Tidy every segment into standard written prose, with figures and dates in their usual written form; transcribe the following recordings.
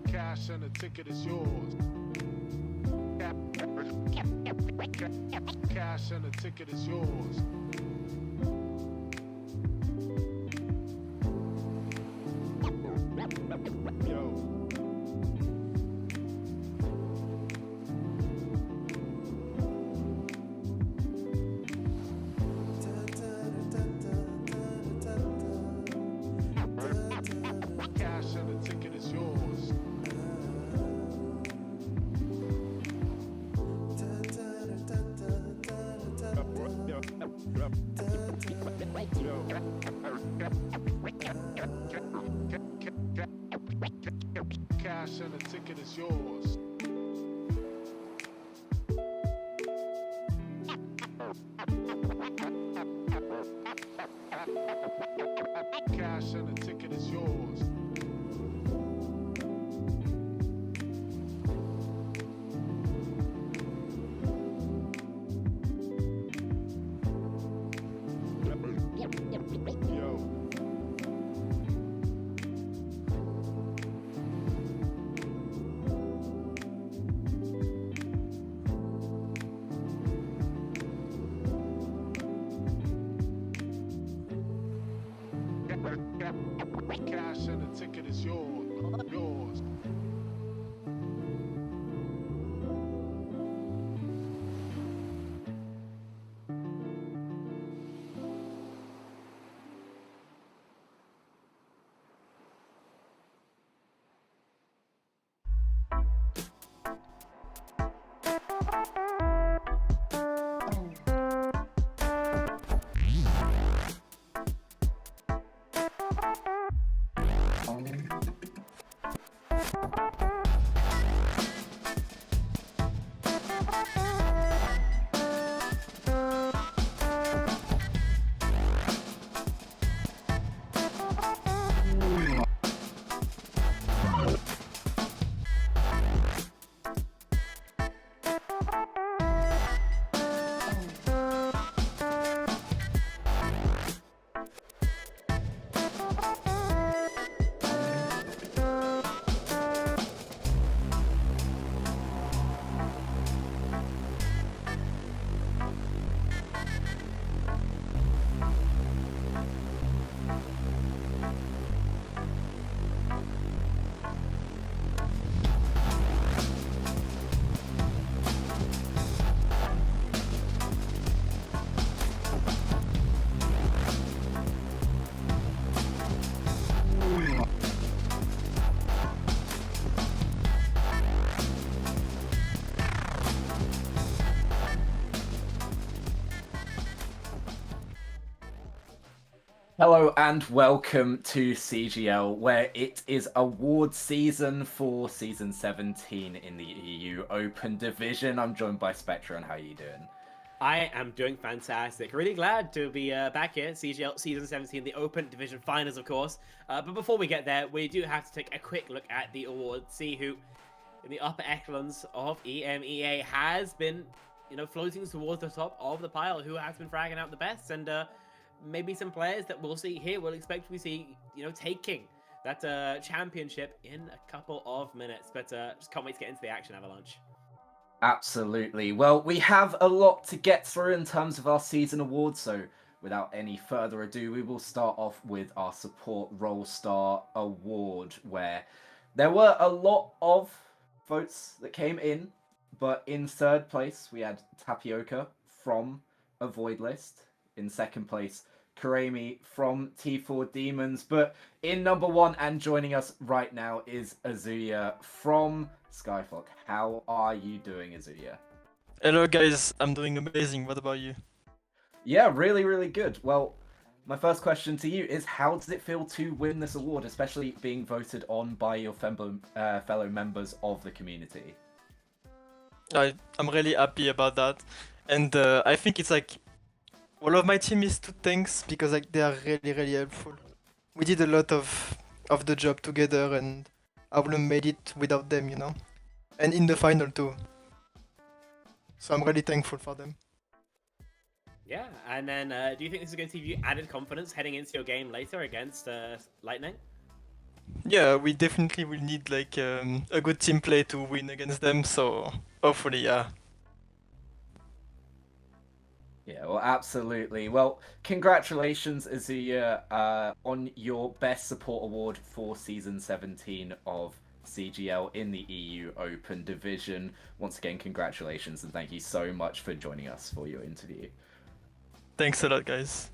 Cash and the ticket is yours. Cash and the ticket is yours. Yo. Cash and the ticket is yours. Cash and the ticket is yours. Cash and the ticket is yours. Yo. Cash and the ticket is yours. Yours. Hello and welcome to CGL, where it is award season for Season 17 in the EU Open Division. I'm joined by Spectre, and how are you doing? I am doing fantastic. Really glad to be back here, CGL Season 17, the Open Division Finals, of course. But before we get there, we do have to take a quick look at the awards, see who in the upper echelons of EMEA has been, floating towards the top of the pile, who has been fragging out the best, and maybe some players that we'll see here we'll expect to see, taking that championship in a couple of minutes. But just can't wait to get into the action, Avalanche. Absolutely. Well, we have a lot to get through in terms of our season awards, so without any further ado, we will start off with our Support Role Star Award, where there were a lot of votes that came in, but in third place we had Tapioca from A Void List. In second place, Karemi from T4 Demons. But in number one and joining us right now is Azuya from SkyFlock. How are you doing, Azuya? Hello guys, I'm doing amazing. What about you? Yeah, really, really good. Well, my first question to you is, how does it feel to win this award, especially being voted on by your fellow members of the community? I'm really happy about that. And I think it's like all of my team is to thanks because like they are really, really helpful. We did a lot of the job together and I wouldn't have made it without them, And in the final too. So I'm really thankful for them. Yeah, and then do you think this is going to give you added confidence heading into your game later against Lightning? Yeah, we definitely will need like a good team play to win against them. So hopefully, yeah. Yeah, well, absolutely. Well, congratulations, Azuya, on your Best Support Award for Season 17 of CGL in the EU Open Division. Once again, congratulations, and thank you so much for joining us for your interview. Thanks a lot, guys.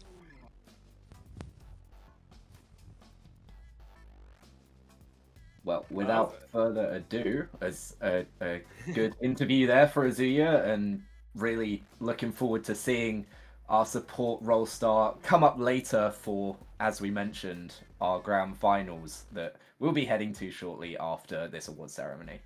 Well, without further ado, as a good interview there for Azuya, and really looking forward to seeing our support role star come up later for, as we mentioned, our grand finals that we'll be heading to shortly after this award ceremony.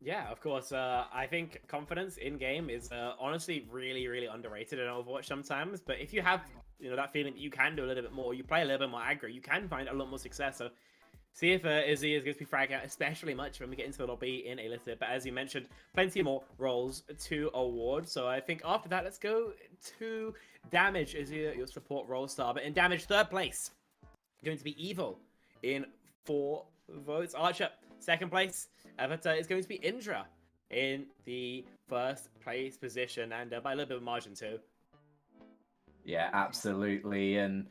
Yeah, of course. I think confidence in game is honestly really, really underrated in Overwatch sometimes. But if you have, that feeling that you can do a little bit more, you play a little bit more aggro, you can find a lot more success. So see if Izzy is going to be fragging out especially much when we get into the lobby in a little bit. But as you mentioned, plenty more roles to award. So I think after that, let's go to damage as your support role star. But in damage, third place, going to be Evil in 4 votes. Archer, second place. But it's going to be Indra in the first place position, and by a little bit of margin too. Yeah, absolutely. And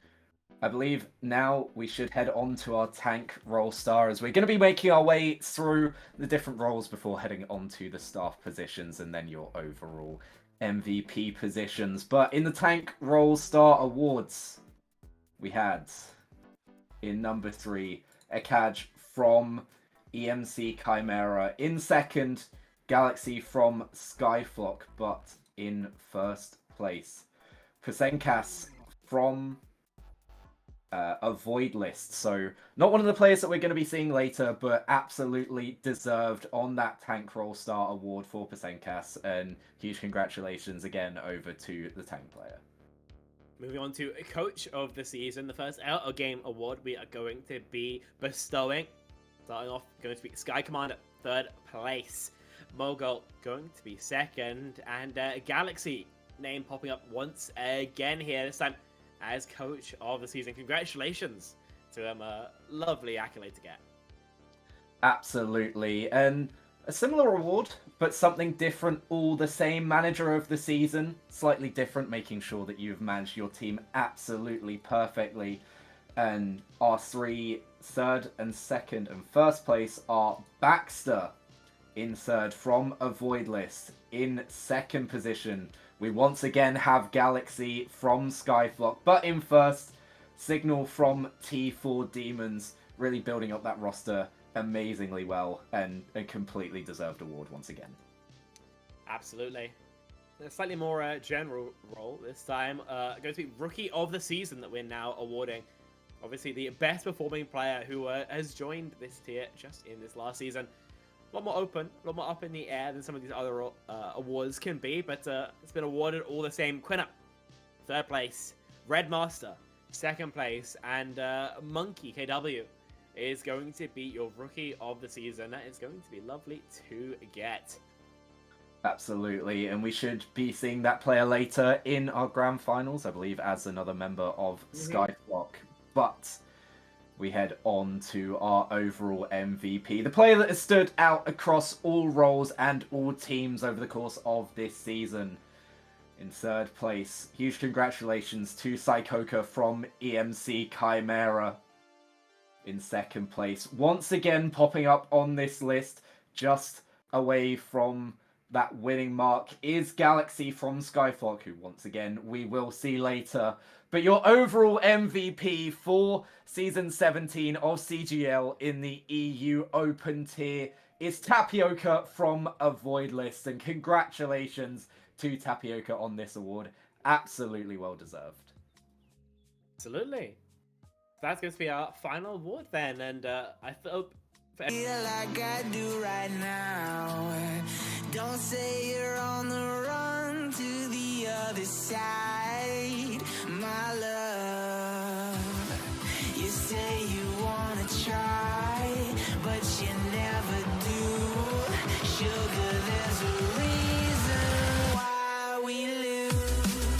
I believe now we should head on to our tank role star, as we're going to be making our way through the different roles before heading on to the staff positions and then your overall MVP positions. But in the tank role star awards, we had in number 3, Ekaj from EMC Chimera. In second, Galaxy from SkyFlock. But in first place, Pusenkas from a void list. So not one of the players that we're going to be seeing later, but absolutely deserved on that tank role star award for Pusenkas. And huge congratulations again over to the tank player. Moving on to Coach of the Season, the first Out of Game award we are going to be bestowing. Starting off, going to be Sky Commander, third place. Mogul going to be second, and Galaxy name popping up once again here, this time as Coach of the Season. Congratulations to him, a lovely accolade to get. Absolutely, and a similar award, but something different all the same. Manager of the Season, slightly different, making sure that you've managed your team absolutely perfectly. And our 3 third and second and first place are Baxter in third from a void list. In second position, we once again have Galaxy from SkyFlock, but in first, Signal from T4 Demons, really building up that roster amazingly well, and a completely deserved award once again. Absolutely. A slightly more general role this time, going to be Rookie of the Season that we're now awarding. Obviously, the best performing player who has joined this tier just in this last season. A lot more open, a lot more up in the air than some of these other awards can be, but it's been awarded all the same. Quinna, third place. Red Master, second place. And Monkey KW is going to be your Rookie of the Season. That is going to be lovely to get. Absolutely, and we should be seeing that player later in our grand finals, I believe, as another member of SkyFlock. But we head on to our overall MVP, the player that has stood out across all roles and all teams over the course of this season. In third place, huge congratulations to Psychoka from EMC Chimera. In second place, once again popping up on this list, just away from that winning mark, is Galaxy from SkyFlock, who once again we will see later. But your overall MVP for Season 17 of CGL in the EU Open tier is Tapioca from a void list. And congratulations to Tapioca on this award. Absolutely well deserved. Absolutely. That's going to be our final award then. And I hope... Feel like I do right now. Don't say you're on the run to the other side, my love. You say you wanna try, but you never do. Sugar, there's a reason why we lose.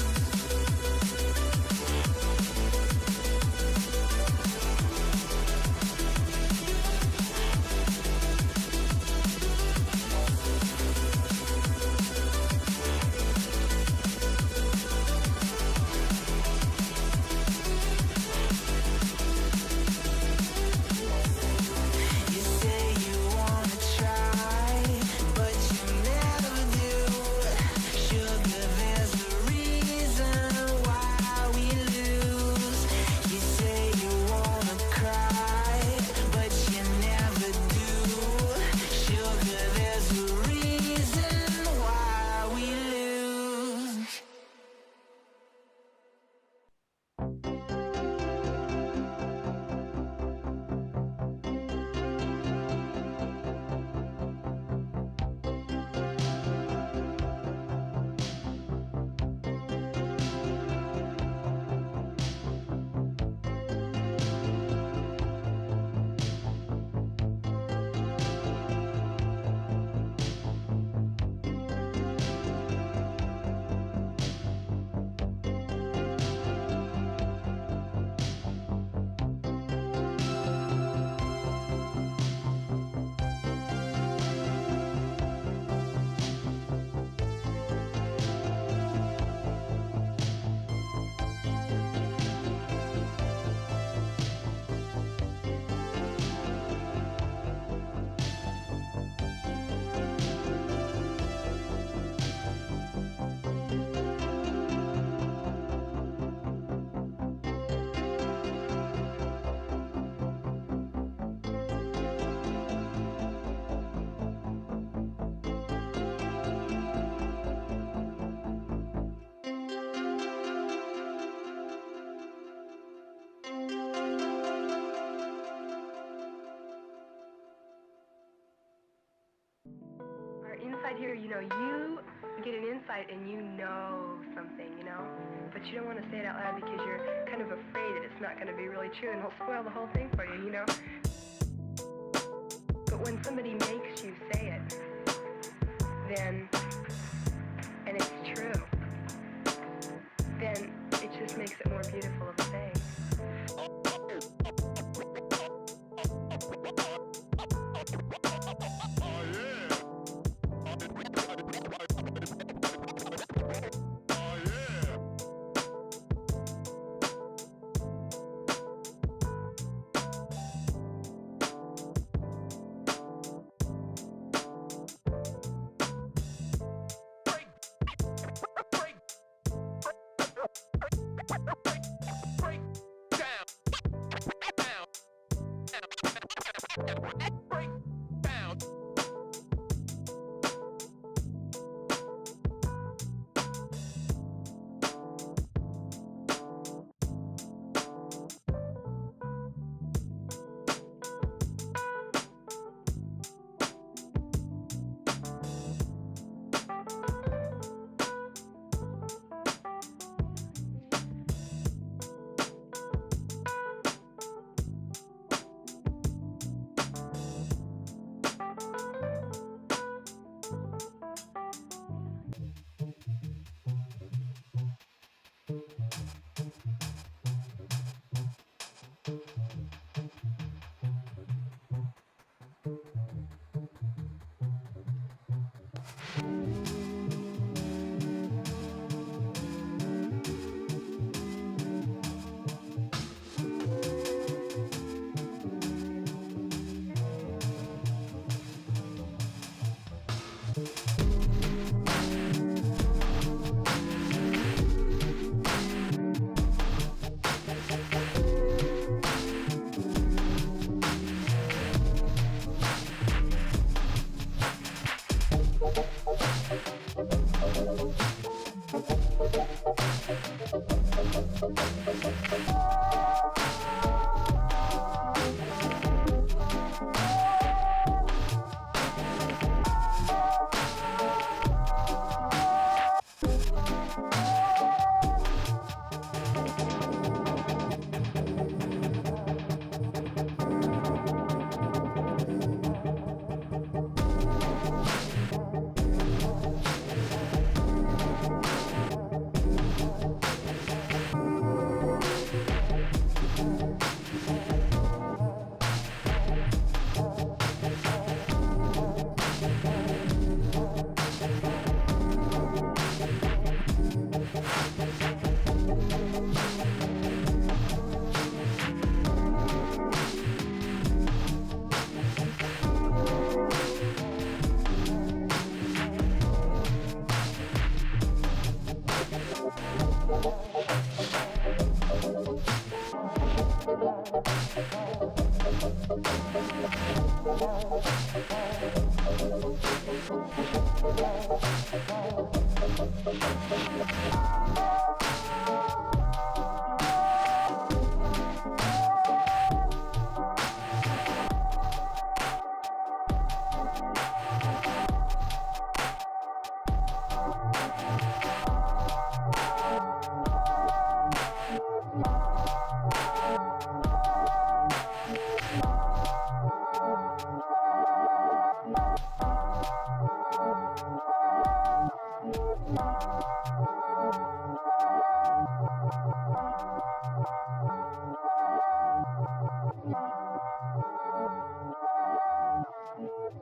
here, you get an insight and you know something, but you don't want to say it out loud because you're kind of afraid that it's not going to be really true and it'll spoil the whole thing for you, But when somebody makes you say it, then, and it's true, then it just makes it more beautiful of a thing.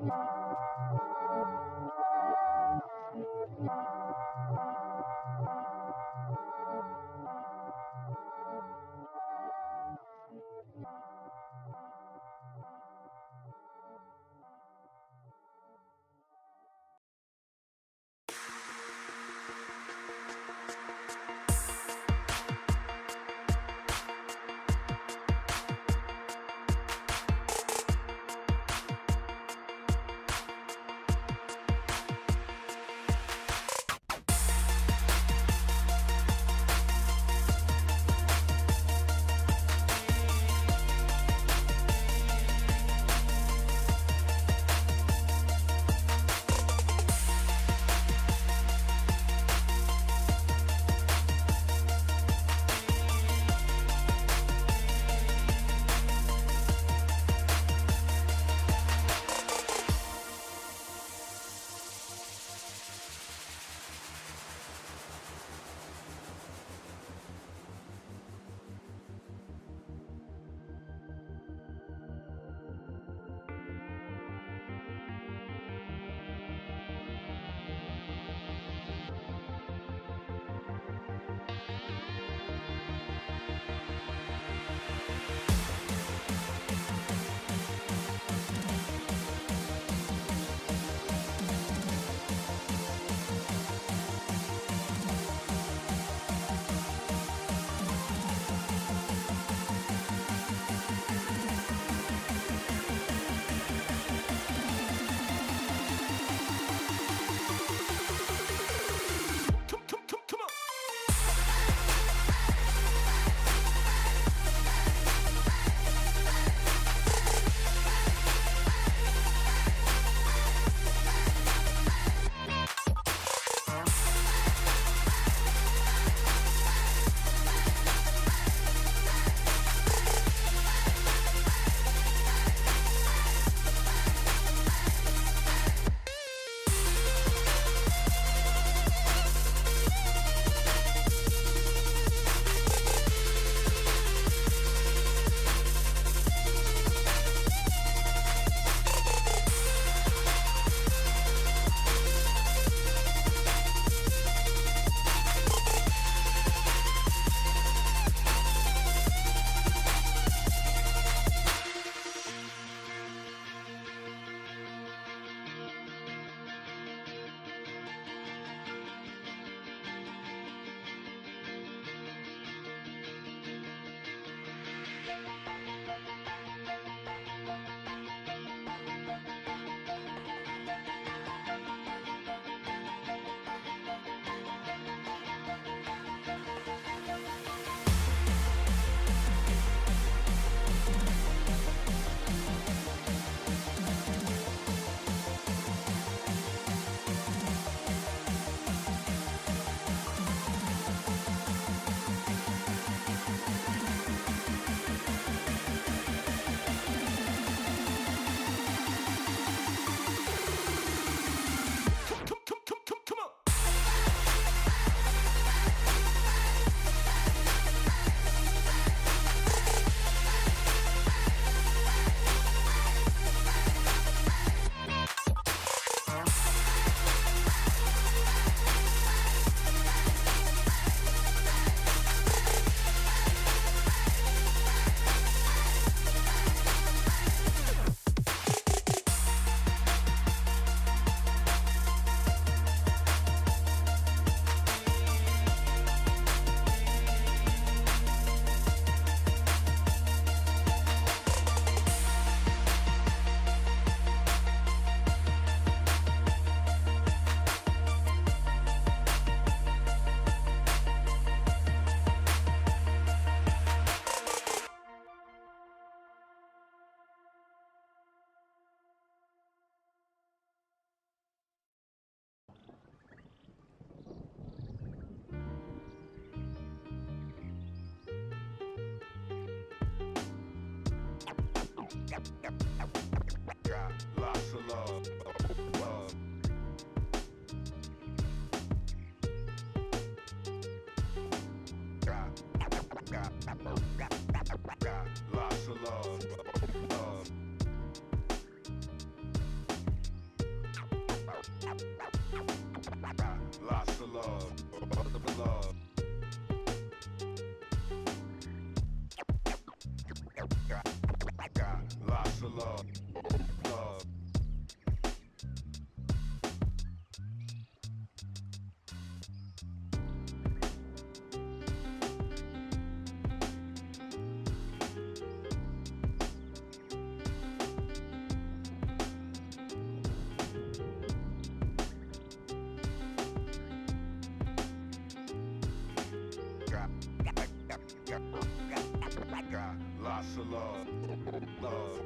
Thank you. Got lots of love. Love. Got lots of love. Love. Got lots of love. Love. Got lots of love. Love. Got lots of love. Love.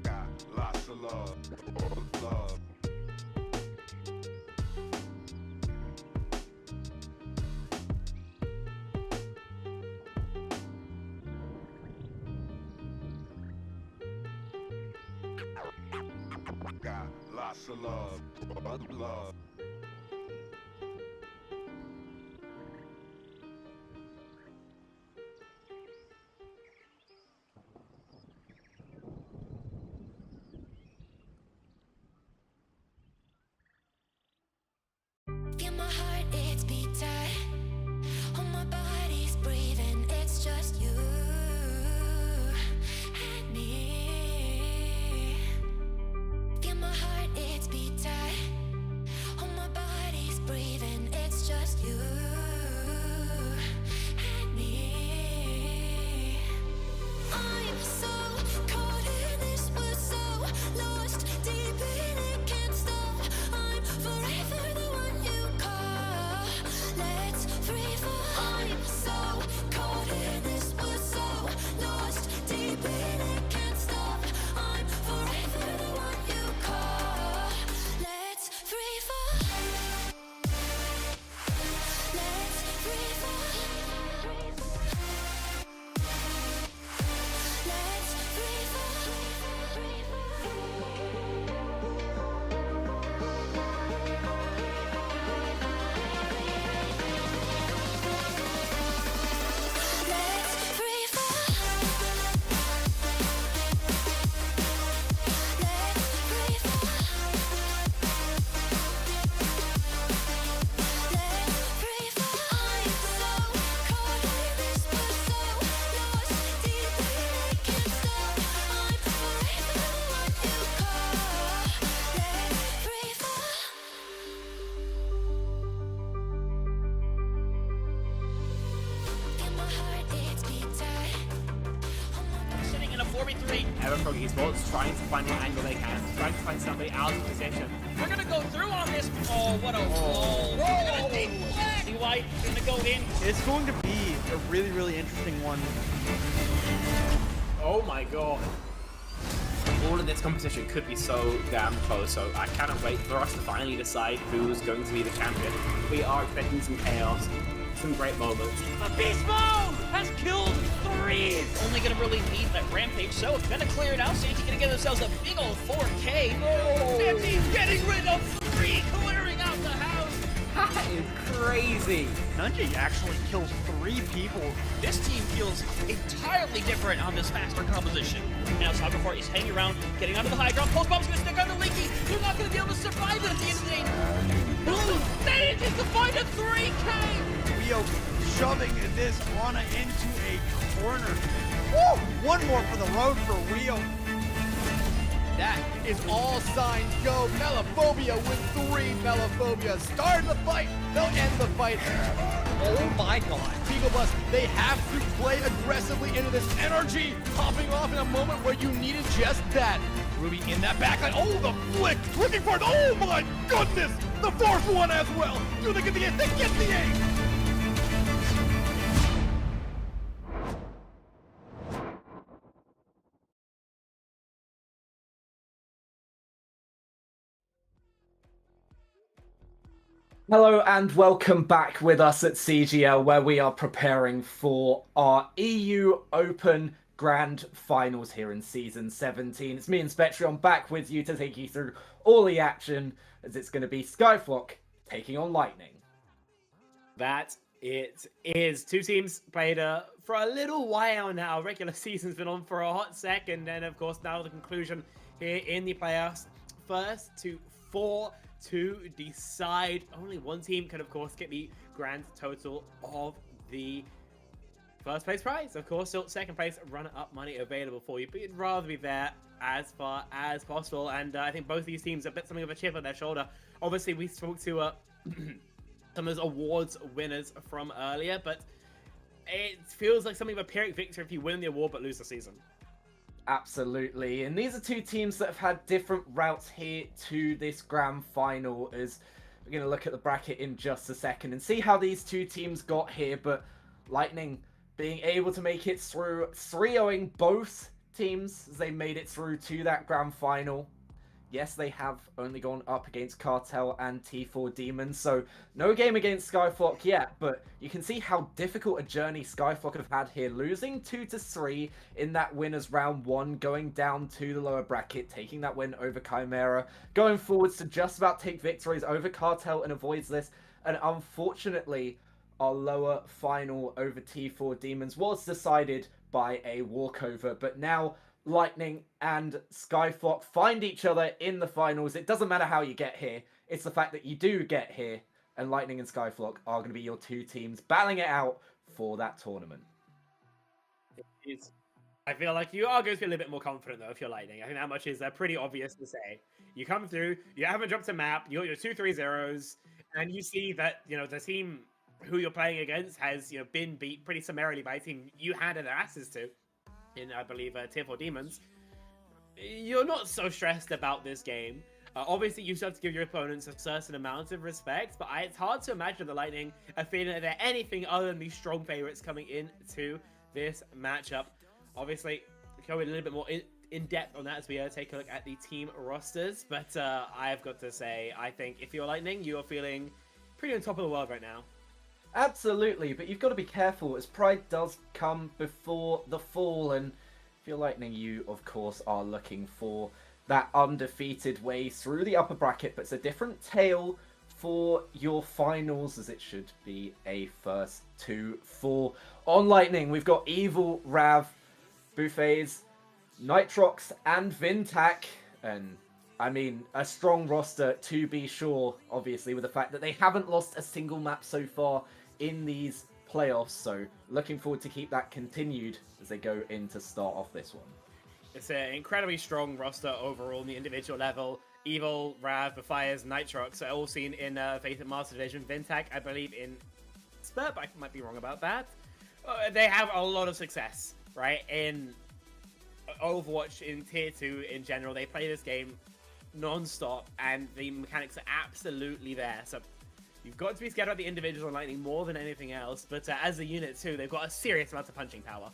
Got lots of love. Love. Got lots of love. Love. Feel my heart, it's beat tight. Oh, my body's breathing. It's just you and me. Feel my heart, it's beat tight. Oh, my body's breathing. It's just you and me. I'm so caught in this, we're so lost deep in it, can't stop. I'm forever the one you call. Let's free fall. I'm so caught in this, we're so lost deep in it, can't stop. I'm forever the one you call. Let's free fall. Let's free fall. Let's free Sitting in a 4v3, Everpro Esports trying to find what angle they can, trying to find somebody out of position. We're gonna go through on this. Oh, what a roll! Whoa! White gonna go in. It's going to be a really, really interesting one. Oh my god. All of this competition could be so damn close, so I cannot wait for us to finally decide who's going to be the champion. We are expecting some chaos, some great moments. A beast mode has killed 3! Only gonna really need that rampage, so it's gonna clear it out. Santi gonna get themselves a big old 4K. Santi's getting rid of 3, clearing out the house. That is crazy. Nunji actually kills 3 people. This team feels entirely different on this faster composition. Now, Cyberport is hanging around, getting onto the high ground. Post bomb's gonna stick on the Linky. They're not gonna be able to survive it at the end of the day. Boom! Manages to find a 3K! Rio shoving this Ana into a corner. Woo! One more for the road for Rio. That is all signs go. Melophobia with 3 Melophobia. Start the fight. They'll end the fight. Oh my god. Beagle Bus, they have to play aggressively into this energy. Popping off in a moment where you needed just that. Ruby in that backline. Oh, the flick. Looking for it. Oh my goodness. The 4th one as well. Do they get the ace? They get the ace. Hello and welcome back with us at CGL, where we are preparing for our EU Open Grand Finals here in Season 17. It's me and Spectreon back with you to take you through all the action, as it's going to be SkyFlock taking on Lightning. That it is. Two teams played for a little while now. Regular season's been on for a hot sec, and then of course now the conclusion here in the playoffs. First to 4 to decide. Only one team can of course get the grand total of the first place prize. Of course, still second place runner-up money available for you, but you'd rather be there as far as possible. And I think both of these teams have a bit something of a chip on their shoulder. Obviously, we spoke to some of those awards winners from earlier, but it feels like something of a Pyrrhic victory if you win the award but lose the season. Absolutely, and these are two teams that have had different routes here to this grand final, as we're going to look at the bracket in just a second and see how these two teams got here. But Lightning being able to make it through, 3-0ing both teams as they made it through to that grand final. Yes, they have only gone up against Cartel and T4 Demons, so no game against SkyFlock yet, but you can see how difficult a journey SkyFlock have had here, losing 2-3 in that winners round 1, going down to the lower bracket, taking that win over Chimera, going forwards to just about take victories over Cartel and Avoids this, and unfortunately, our lower final over T4 Demons was decided by a walkover, but now Lightning and SkyFlock find each other in the finals. It doesn't matter how you get here. It's the fact that you do get here, and Lightning and SkyFlock are going to be your two teams battling it out for that tournament. I feel like you are going to feel a little bit more confident, though, if you're Lightning. I think that much is pretty obvious to say. You come through, you haven't dropped a map, you got your 2-3-0s, and you see that, the team who you're playing against has, been beat pretty summarily by a team you handed their asses to in, I believe, Tier 4 Demons. You're not so stressed about this game. Obviously, you still have to give your opponents a certain amount of respect, but it's hard to imagine the Lightning are feeling that they're anything other than these strong favorites coming into this matchup. Obviously, going a little bit more in depth on that as we take a look at the team rosters, but I've got to say, I think if you're Lightning, you are feeling pretty on top of the world right now. Absolutely, but you've got to be careful, as pride does come before the fall, and if you're Lightning, you of course are looking for that undefeated way through the upper bracket, but it's a different tale for your finals, as it should be a first 2-4. On Lightning, we've got Evil, Rav, Buffets, Nitrox, and Vintac, and I mean, a strong roster to be sure, obviously, with the fact that they haven't lost a single map so far in these playoffs, so looking forward to keep that continued as they go in to start off this one. It's an incredibly strong roster overall on the individual level. Evil, Rav, Bafires, Nitrox are all seen in Faith and Master Division. Vintac, I believe, in Spurt, but I might be wrong about that. They have a lot of success, right? In Overwatch, in Tier 2 in general, they play this game non-stop, and the mechanics are absolutely there. So you've got to be scared about the individuals on Lightning more than anything else, but as a unit too, they've got a serious amount of punching power.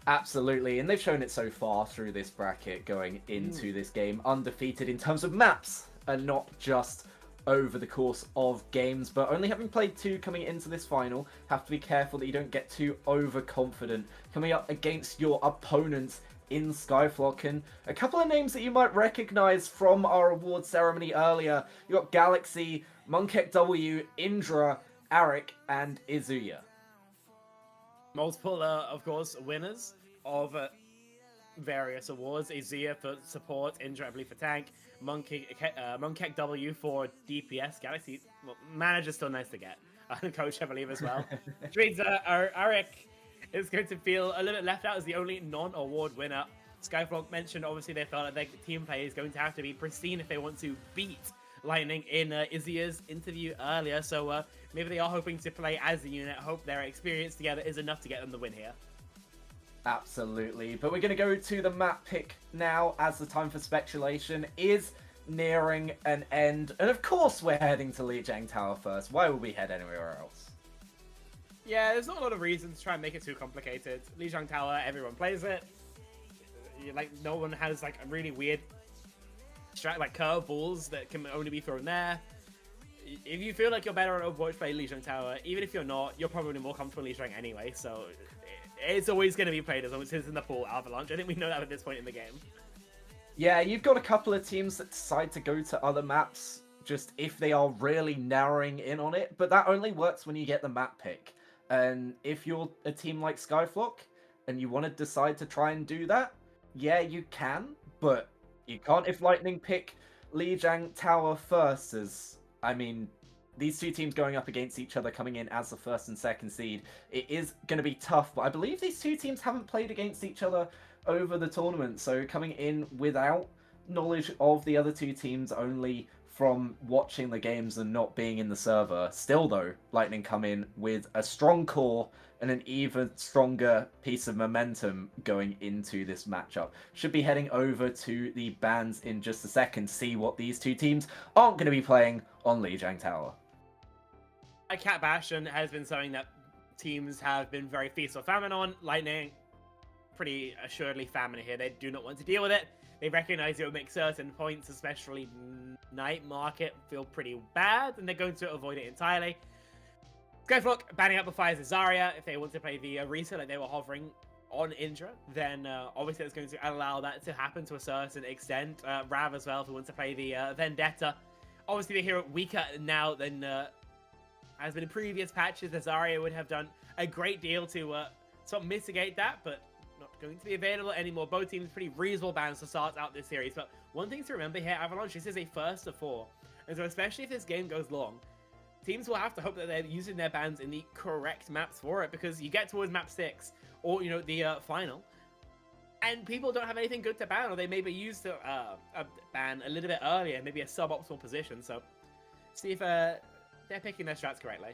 Absolutely, and they've shown it so far through this bracket going into this game, undefeated in terms of maps, and not just over the course of games, but only having played 2 coming into this final, have to be careful that you don't get too overconfident coming up against your opponents in SkyFlock. And a couple of names that you might recognize from our award ceremony earlier. You got Galaxy, Monkek W, Indra, Arik, and Izuya. Multiple, of course, winners of various awards. Izuya for support, Indra, I believe, for tank, Monkek W for DPS, Galaxy, well, manager's still nice to get. Coach, I believe, as well. Which means Arik is going to feel a little bit left out as the only non-award winner. SkyFlock mentioned, obviously, they felt like their team play is going to have to be pristine if they want to beat Lightning in Izuya's interview earlier. So maybe they are hoping to play as a unit, hope their experience together is enough to get them the win here. Absolutely, but we're going to go to the map pick now, as the time for speculation is nearing an end. And of course we're heading to Lijiang Tower first. Why would we head anywhere else? Yeah, there's not a lot of reasons to try and make it too complicated. Lijiang Tower, everyone plays it. Like, no one has like a really weird like curveballs that can only be thrown there. if you feel like you're better at Overwatch, play Lijiang Tower. Even if you're not, you're probably more comfortable in Lijiang anyway. So it's always going to be played as long as it's in the pool Avalanche. I think we know that at this point in the game. Yeah, you've got a couple of teams that decide to go to other maps just if they are really narrowing in on it, but that only works when you get the map pick. And if you're a team like SkyFlock and you want to decide to try and do that, yeah, you can, but you can't if Lightning pick Lijiang Tower first, as, I mean, these two teams going up against each other, coming in as the first and second seed, it is going to be tough, but I believe these two teams haven't played against each other over the tournament, so coming in without knowledge of the other two teams, only from watching the games and not being in the server. Still though, Lightning come in with a strong core and an even stronger piece of momentum going into this matchup. Should be heading over to the bans in just a second, see what these two teams aren't going to be playing on Lijiang Tower. Cat Bastion has been something that teams have been very feast or famine on. Lightning, pretty assuredly famine here. They do not want to deal with it. They recognize it will make certain points, especially night market, feel pretty bad, and they're going to avoid it entirely. SkyFlock banning out Befires Zarya. If they want to play the Risa like they were hovering on Indra, then obviously it's going to allow that to happen to a certain extent. Rav as well, if we want to play the Vendetta. Obviously, the hero weaker now than has been in previous patches. The Zarya would have done a great deal to sort of mitigate that, but not going to be available anymore. Both teams pretty reasonable bans to start out this series, but one thing to remember here, Avalanche, this is a first of 4, and so especially if this game goes long, teams will have to hope that they're using their bans in the correct maps for it, because you get towards map 6 or the final, and people don't have anything good to ban, or they maybe used a ban a little bit earlier, maybe a suboptimal position. So see if they're picking their strats correctly.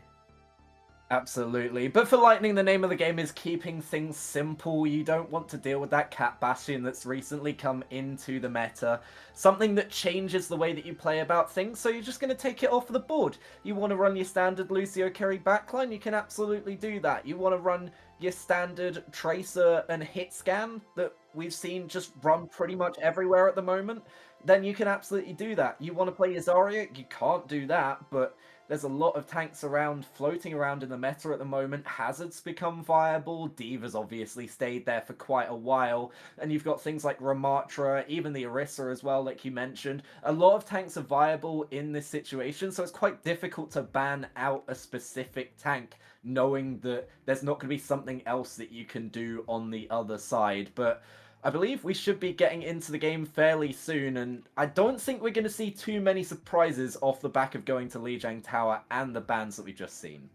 Absolutely. But for Lightning, the name of the game is keeping things simple. You don't want to deal with that Cat Bastion that's recently come into the meta. Something that changes the way that you play about things, so you're just going to take it off the board. You want to run your standard Lucio Kerry backline, you can absolutely do that. You want to run your standard Tracer and hit scan that we've seen just run pretty much everywhere at the moment, then you can absolutely do that. You want to play your Zarya, you can't do that, but there's a lot of tanks around, floating around in the meta at the moment. Hazard's become viable. Diva's obviously stayed there for quite a while. And you've got things like Ramatra, even the Orisa as well, like you mentioned. A lot of tanks are viable in this situation, so it's quite difficult to ban out a specific tank, knowing that there's not going to be something else that you can do on the other side. But I believe we should be getting into the game fairly soon, and I don't think we're going to see too many surprises off the back of going to Lijiang Tower and the bans that we've just seen.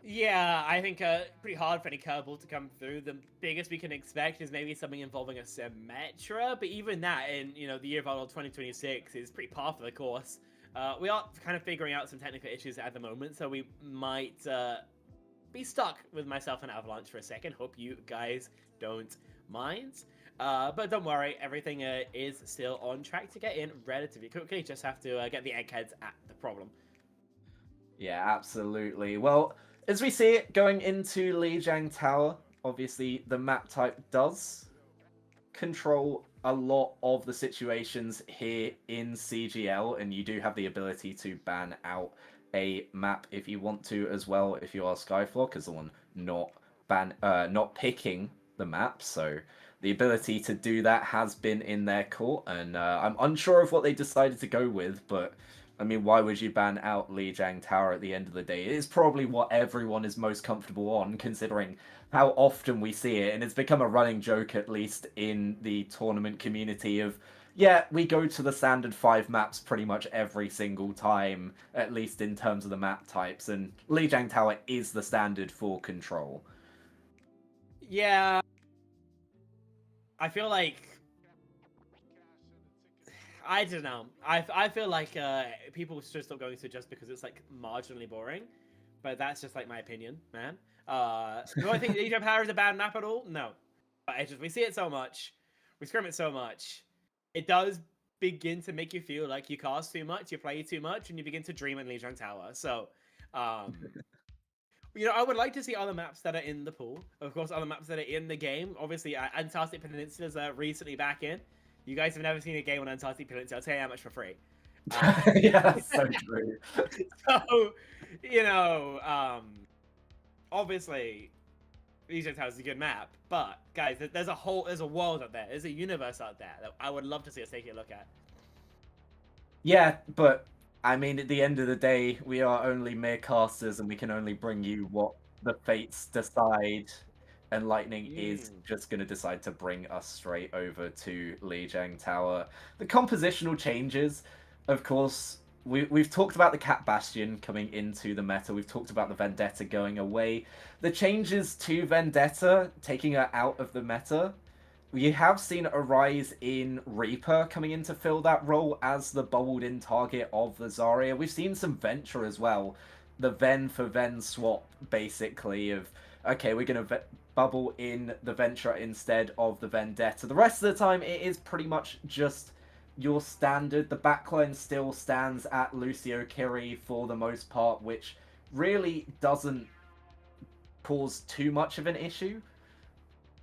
Yeah, I think pretty hard for any curveball to come through. The biggest we can expect is maybe something involving a Symmetra, but even that in the year of our Lord 2026 is pretty par for the course. We are kind of figuring out some technical issues at the moment, so we might be stuck with myself and Avalanche for a second. Hope you guys don't mind. But don't worry, everything is still on track to get in relatively quickly. Just have to get the eggheads at the problem. Yeah, absolutely. Well, as we see it going into Lijiang Tower, obviously the map type does control a lot of the situations here in CGL, and you do have the ability to ban out a map if you want to as well, if you are SkyFlock as the one not picking the map. So the ability to do that has been in their court, and I'm unsure of what they decided to go with, but I mean, why would you ban out Lijiang Tower at the end of the day? It is probably what everyone is most comfortable on, considering how often we see it, and it's become a running joke, at least in the tournament community, of, yeah, we go to the standard 5 maps pretty much every single time, at least in terms of the map types, and Lijiang Tower is the standard for control. Yeah. I feel like, I don't know. I feel like people should stop going to just because it's like marginally boring, but that's just like my opinion, man. Do I think Legion of Power is a bad map at all? No, but it's just we see it so much, we scrim it so much, it does begin to make you feel like you cast too much, you play too much, and you begin to dream in Lijiang Tower. So, I would like to see other maps that are in the pool. Of course, other maps that are in the game. Obviously, Antarctic Peninsula's recently back in. You guys have never seen a game on Antarctic Peninsula. I'll tell you how much for free. Yeah, that's so true. So, you know, obviously, Egypt House is a good map, but guys, there's a world out there, there's a universe out there that I would love to see us take a look at. Yeah, but I mean, at the end of the day, we are only mere casters, and we can only bring you what the fates decide. And Lightning is just going to decide to bring us straight over to Lijiang Tower. The compositional changes, of course, we've talked about the Cat Bastion coming into the meta. We've talked about the Vendetta going away. The changes to Vendetta, taking her out of the meta, we have seen a rise in Reaper coming in to fill that role as the bubbled-in target of the Zarya. We've seen some Venture as well. The Ven for Ven swap, basically, of, okay, we're going to bubble in the Venture instead of the Vendetta. The rest of the time, it is pretty much just your standard. The backline still stands at Lucio Kiri for the most part, which really doesn't cause too much of an issue.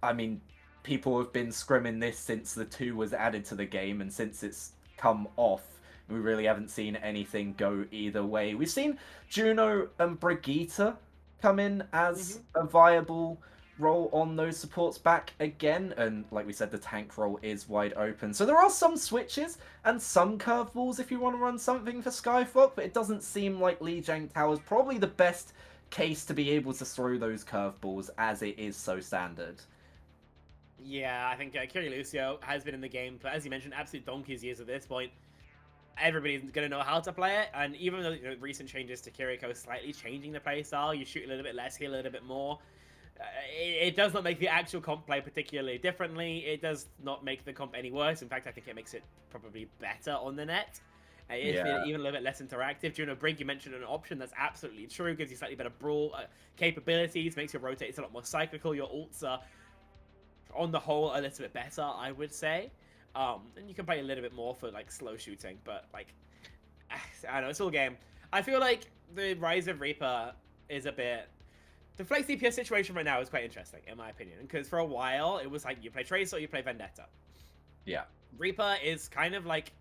I mean, people have been scrimming this since the 2 was added to the game, and since it's come off, we really haven't seen anything go either way. We've seen Juno and Brigitte come in as a viable role on those supports back again, and like we said, the tank role is wide open. So there are some switches and some curveballs if you want to run something for SkyFlock, but it doesn't seem like Lijiang Tower is probably the best case to be able to throw those curveballs, as it is so standard. Yeah, I think Kiri Lucio has been in the game for, as you mentioned, absolute donkey's years at this point. Everybody's going to know how to play it, and even though recent changes to Kiriko slightly changing the playstyle, you shoot a little bit less, heal a little bit more, it does not make the actual comp play particularly differently. It does not make the comp any worse. In fact, I think it makes it probably better on the net. It's even a little bit less interactive. Juno Brig, you mentioned an option that's absolutely true. Gives you slightly better brawl capabilities, makes your rotate a lot more cyclical. Your ults are, on the whole, a little bit better, I would say. And you can play a little bit more for like slow shooting, but like, I don't know, it's all game. I feel like the rise of Reaper is a bit... The flex DPS situation right now is quite interesting, in my opinion, because for a while, it was like, you play Tracer or you play Vendetta. Yeah. Reaper is kind of like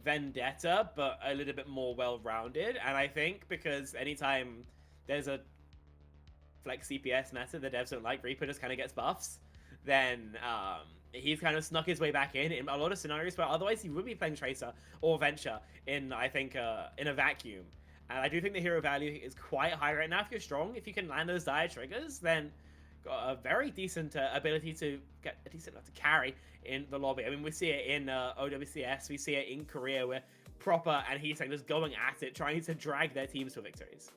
Vendetta, but a little bit more well-rounded, and I think because anytime there's a flex CPS meta the devs don't like, Reaper just kind of gets buffs, then he's kind of snuck his way back in a lot of scenarios where otherwise he would be playing Tracer or Venture in, I think, in a vacuum. And I do think the hero value is quite high right now. If you're strong, if you can land those dire triggers, then got a very decent ability to get a decent enough to carry in the lobby. I mean, we see it in OWCS, we see it in Korea, where Proper and Heat just going at it, trying to drag their teams to victories.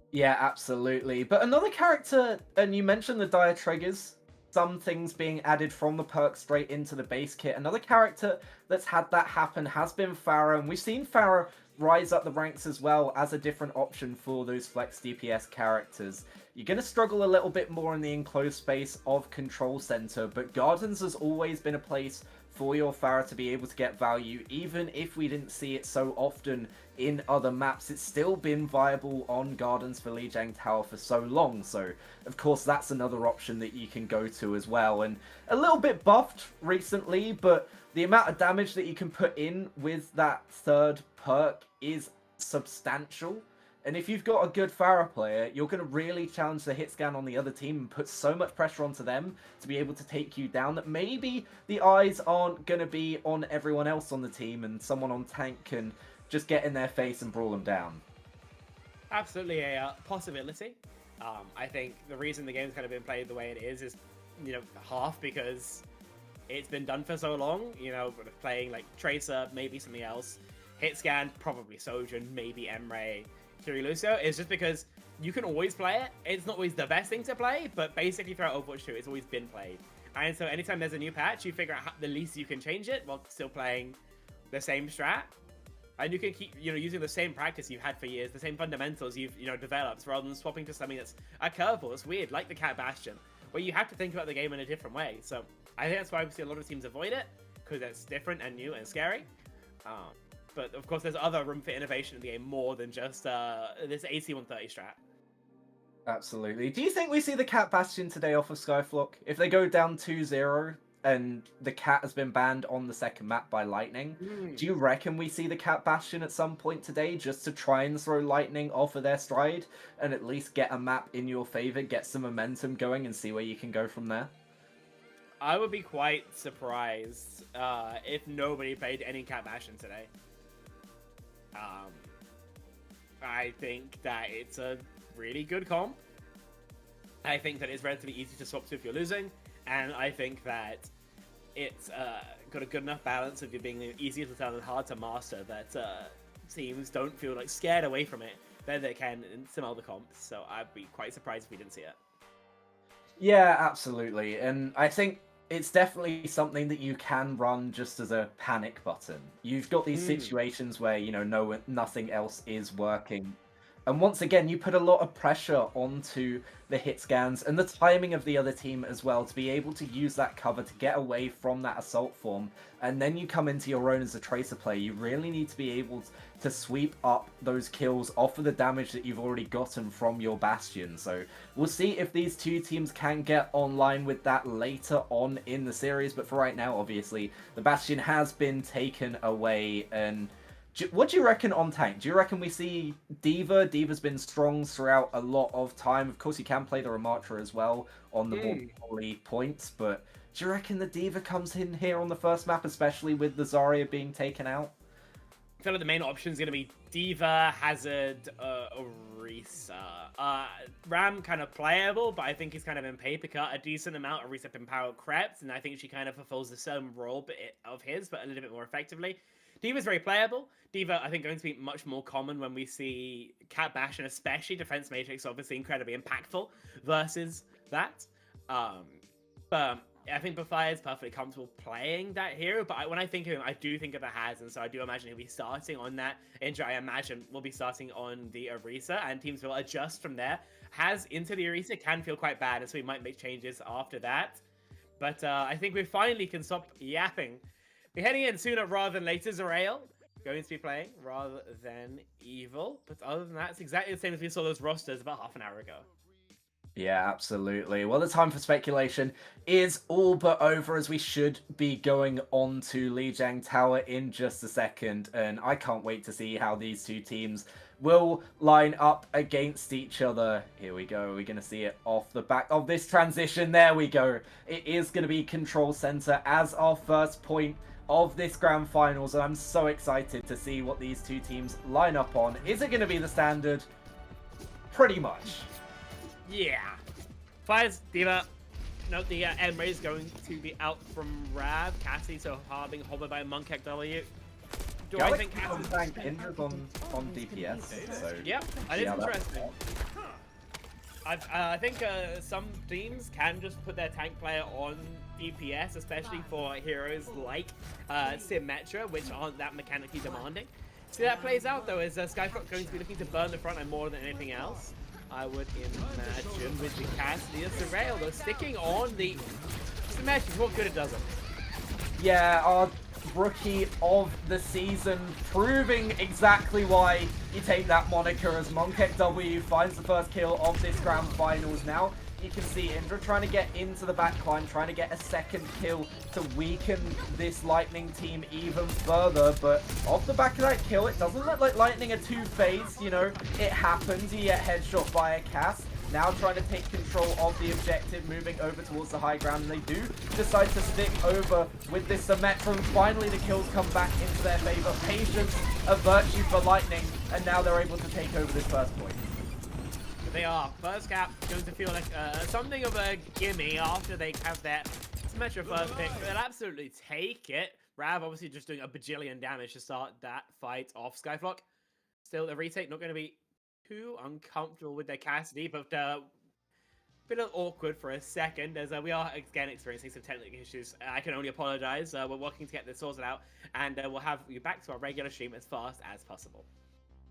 Yeah, absolutely. But another character, and you mentioned the dire triggers, some things being added from the perk straight into the base kit. Another character that's had that happen has been Pharah, and we've seen Pharah rise up the ranks as well as a different option for those flex DPS characters. You're going to struggle a little bit more in the enclosed space of Control Center, but Gardens has always been a place for your Pharah to be able to get value. Even if we didn't see it so often in other maps, it's still been viable on Gardens for Lijiang Tower for so long. So, of course, that's another option that you can go to as well. And a little bit buffed recently, but the amount of damage that you can put in with that third perk is substantial. And if you've got a good Pharah player, you're going to really challenge the hit scan on the other team and put so much pressure onto them to be able to take you down that maybe the eyes aren't going to be on everyone else on the team, and someone on tank can just get in their face and brawl them down. Absolutely a possibility. I think the reason the game's kind of been played the way it is, half because it's been done for so long, playing like Tracer, maybe something else, hit scan, probably Sojourn, maybe Emre, Kiri Lucio, is just because you can always play it. It's not always the best thing to play, but basically throughout Overwatch 2, it's always been played. And so anytime there's a new patch, you figure out the least you can change it while still playing the same strat. And you can keep, using the same practice you've had for years, the same fundamentals you've, developed, rather than swapping to something that's a curveball. It's weird, like the Cat Bastion, where you have to think about the game in a different way. So I think that's why we see a lot of teams avoid it, because it's different and new and scary. But of course, there's other room for innovation in the game more than just this AC-130 strat. Absolutely. Do you think we see the Cat Bastion today off of SkyFlock? If they go down 2-0, and the cat has been banned on the second map by Lightning. Do you reckon we see the cat Bastion at some point today just to try and throw Lightning off of their stride and at least get a map in your favor, get some momentum going, and see where you can go from there? I would be quite surprised if nobody played any cat Bastion today. I think that it's a really good comp. I think that it's relatively easy to swap to if you're losing, and I think that it's got a good enough balance of it being easy to learn and hard to master that teams don't feel like scared away from it than they can in some other comps. So I'd be quite surprised if we didn't see it. Yeah, absolutely. And I think it's definitely something that you can run just as a panic button. You've got these situations where, you know, nothing else is working. And once again, you put a lot of pressure onto the hit scans and the timing of the other team as well to be able to use that cover to get away from that assault form. And then you come into your own as a tracer player. You really need to be able to sweep up those kills off of the damage that you've already gotten from your Bastion. So we'll see if these two teams can get online with that later on in the series. But for right now, obviously, the Bastion has been taken away. And what do you reckon on tank? Do you reckon we see D.Va? D.Va's been strong throughout a lot of time. Of course, you can play the Ramatra as well on the more poly points, but do you reckon the D.Va comes in here on the first map, especially with the Zarya being taken out? I feel like the main option is going to be D.Va, Hazard, Orisa. Ram kind of playable, but I think he's kind of in paper cut a decent amount. Orisa in power crept, and I think she kind of fulfills the same role of his, but a little bit more effectively. D.Va's very playable. D.Va, I think, going to be much more common when we see Cat Bash, and especially Defense Matrix, obviously incredibly impactful versus that. But I think Bafire is perfectly comfortable playing that hero, but when I think of him, I do think of the Haz, and so I do imagine he'll be starting on that injury. I imagine we'll be starting on the Orisa, and teams will adjust from there. Haz into the Orisa can feel quite bad, and so we might make changes after that. But I think we finally can stop yapping. We're heading in sooner rather than later. Zerael going to be playing rather than Evil. But other than that, it's exactly the same as we saw those rosters about half an hour ago. Yeah, absolutely. Well, the time for speculation is all but over, as we should be going on to Lijiang Tower in just a second. And I can't wait to see how these two teams will line up against each other. Here we go. We're going to see it off the back of this transition. There we go. It is going to be Control Center as our first point of this grand finals, and I'm so excited to see what these two teams line up on. Is it going to be the standard? Pretty much. Yeah. Fires D.Va. Note the Emre is going to be out from Rav. Cassie so far being hovered by Monkek W. Do I think Cassie's tank injured on DPS? So yeah, that is interesting. I think some teams can just put their tank player on DPS, especially for heroes like Symmetra, which aren't that mechanically demanding. See that plays out though, is SkyFlock going to be looking to burn the front line more than anything else? I would imagine with the Cassidy of Zerael though, sticking on the Symmetra. What good it doesn't. Yeah, our rookie of the season, proving exactly why you take that moniker, as Monkek W finds the first kill of this grand finals. Now you can see Indra trying to get into the backline, trying to get a second kill to weaken this Lightning team even further. But off the back of that kill, it doesn't look like Lightning are two-phased. You know, it happens. You get headshot by a Cass. Now trying to take control of the objective, moving over towards the high ground, and they do decide to stick over with this Symmetra, and finally the kills come back into their favor. Patience, a virtue for Lightning, and now they're able to take over this first point. They are. First cap going to feel like something of a gimme after they have that Symmetra first pick. They'll absolutely take it. Rav obviously just doing a bajillion damage to start that fight off. SkyFlock, still the retake, not going to be too uncomfortable with their Cassidy, but bit awkward for a second, as we are again experiencing some technical issues. I can only apologize. We're working to get this sorted out, and we'll have you back to our regular stream as fast as possible.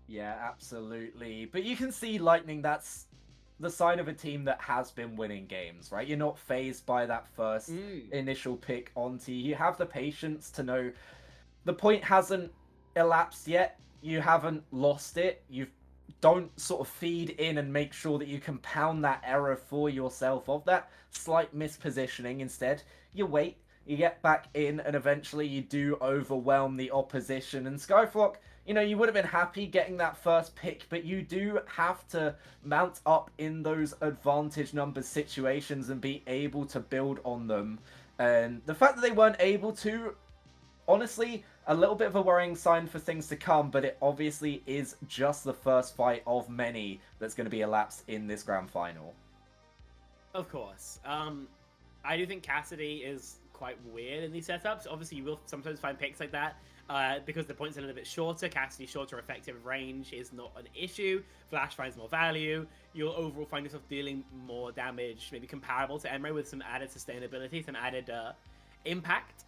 Yeah, absolutely. But you can see Lightning, that's the sign of a team that has been winning games, right? You're not phased by that first initial pick onto you. You have the patience to know the point hasn't elapsed yet. You haven't lost it. You don't sort of feed in and make sure that you compound that error for yourself of that slight mispositioning. Instead, you wait, you get back in, and eventually you do overwhelm the opposition. And SkyFlock, you know, you would have been happy getting that first pick, but you do have to mount up in those advantage numbers situations and be able to build on them. And the fact that they weren't able to, honestly, a little bit of a worrying sign for things to come, but it obviously is just the first fight of many that's going to be elapsed in this grand final. Of course. I do think Cassidy is quite weird in these setups. Obviously, you will sometimes find picks like that because the points are a little bit shorter. Cassidy's shorter effective range is not an issue. Flash finds more value. You'll overall find yourself dealing more damage, maybe comparable to Emre with some added sustainability, some added impact.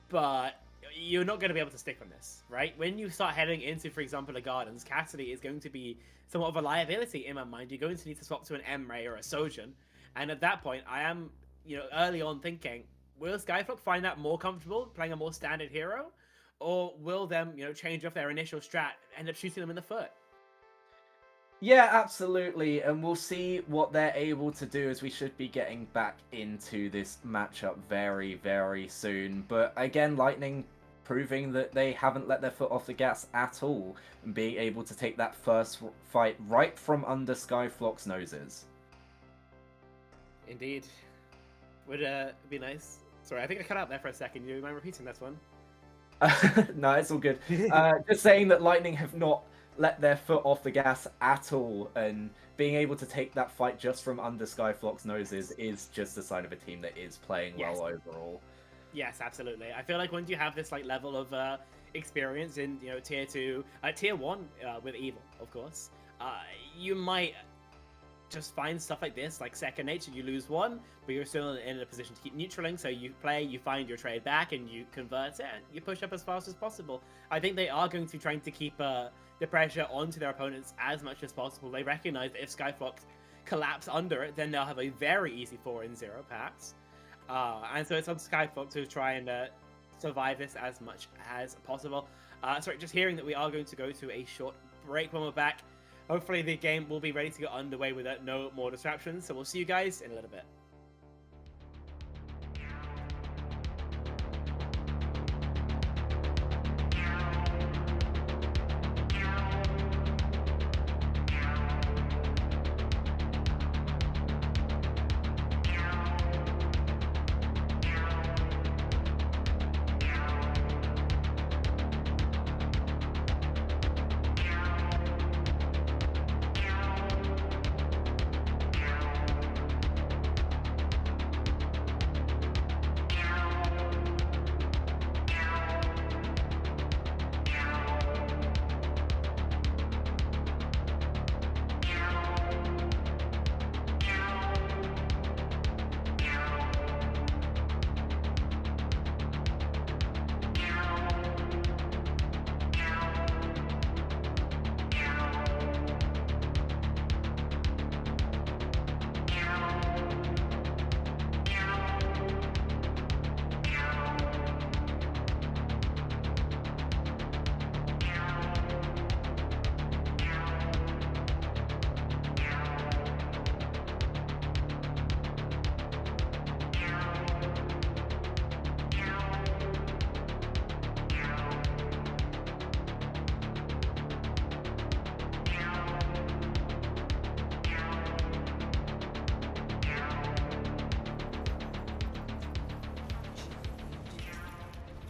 But you're not going to be able to stick on this, right? When you start heading into, for example, the Gardens, Cassidy is going to be somewhat of a liability in my mind. You're going to need to swap to an Emre or a Sojourn. And at that point, I am, you know, early on thinking, will SkyFlock find that more comfortable playing a more standard hero? Or will them, you know, change off their initial strat, end up shooting them in the foot? Yeah, absolutely, and we'll see what they're able to do, as we should be getting back into this matchup very, very soon. But again, Lightning proving that they haven't let their foot off the gas at all, and being able to take that first fight right from under SkyFlock's noses. Indeed. Would be nice. Sorry, I think I cut out there for a second. You mind repeating this one? No, it's all good. Just saying that Lightning have not let their foot off the gas at all, and being able to take that fight just from under SkyFlock's noses is just a sign of a team that is playing well overall. Yes, absolutely. I feel like once you have this like level of experience in, you know, tier 2, tier 1 with Evil, of course, you might just find stuff like this like second nature. You lose one, but you're still in a position to keep neutraling, so you play, you find your trade back, and you convert it, and you push up as fast as possible. I think they are going to be trying to keep the pressure onto their opponents as much as possible. They recognize that if SkyFlock collapse under it, then they'll have a very easy 4-0 perhaps. And so it's on SkyFlock to try and survive this as much as possible. Sorry, just hearing that we are going to go to a short break. When we're back, hopefully the game will be ready to get underway without no more disruptions. So we'll see you guys in a little bit.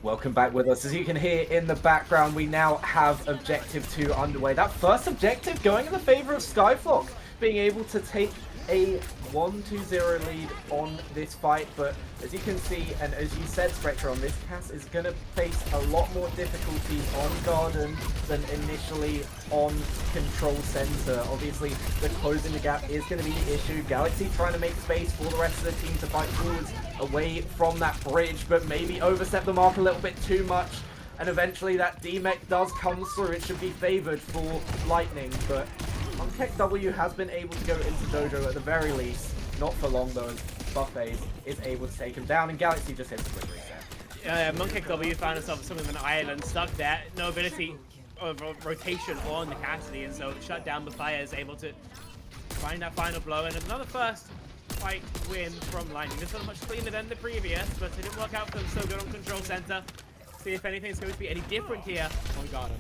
Welcome back with us. As you can hear in the background, we now have Objective 2 underway. That first objective going in the favor of SkyFlock, being able to take a 1-2-0 lead on this fight. But as you can see, and as you said, Spectron, this Cass is going to face a lot more difficulties on Garden than initially on Control Center. Obviously, the closing the gap is going to be the issue. Galaxy trying to make space for the rest of the team to fight forwards away from that bridge, but maybe overstep the mark a little bit too much. And eventually that D-Mech does come through. It should be favored for Lightning, but Monkek W has been able to go into Dojo at the very least. Not for long though, as Buffet is able to take him down, and Galaxy just hits the quick reset. Monkek W found himself with something of an island, stuck there, no ability of rotation on the Cassidy, and so shut down the fire is able to find that final blow, and another first fight win from Lightning. This one much cleaner than the previous, but it didn't work out for them so good on Control Center. See if anything's going to be any different here on Garden.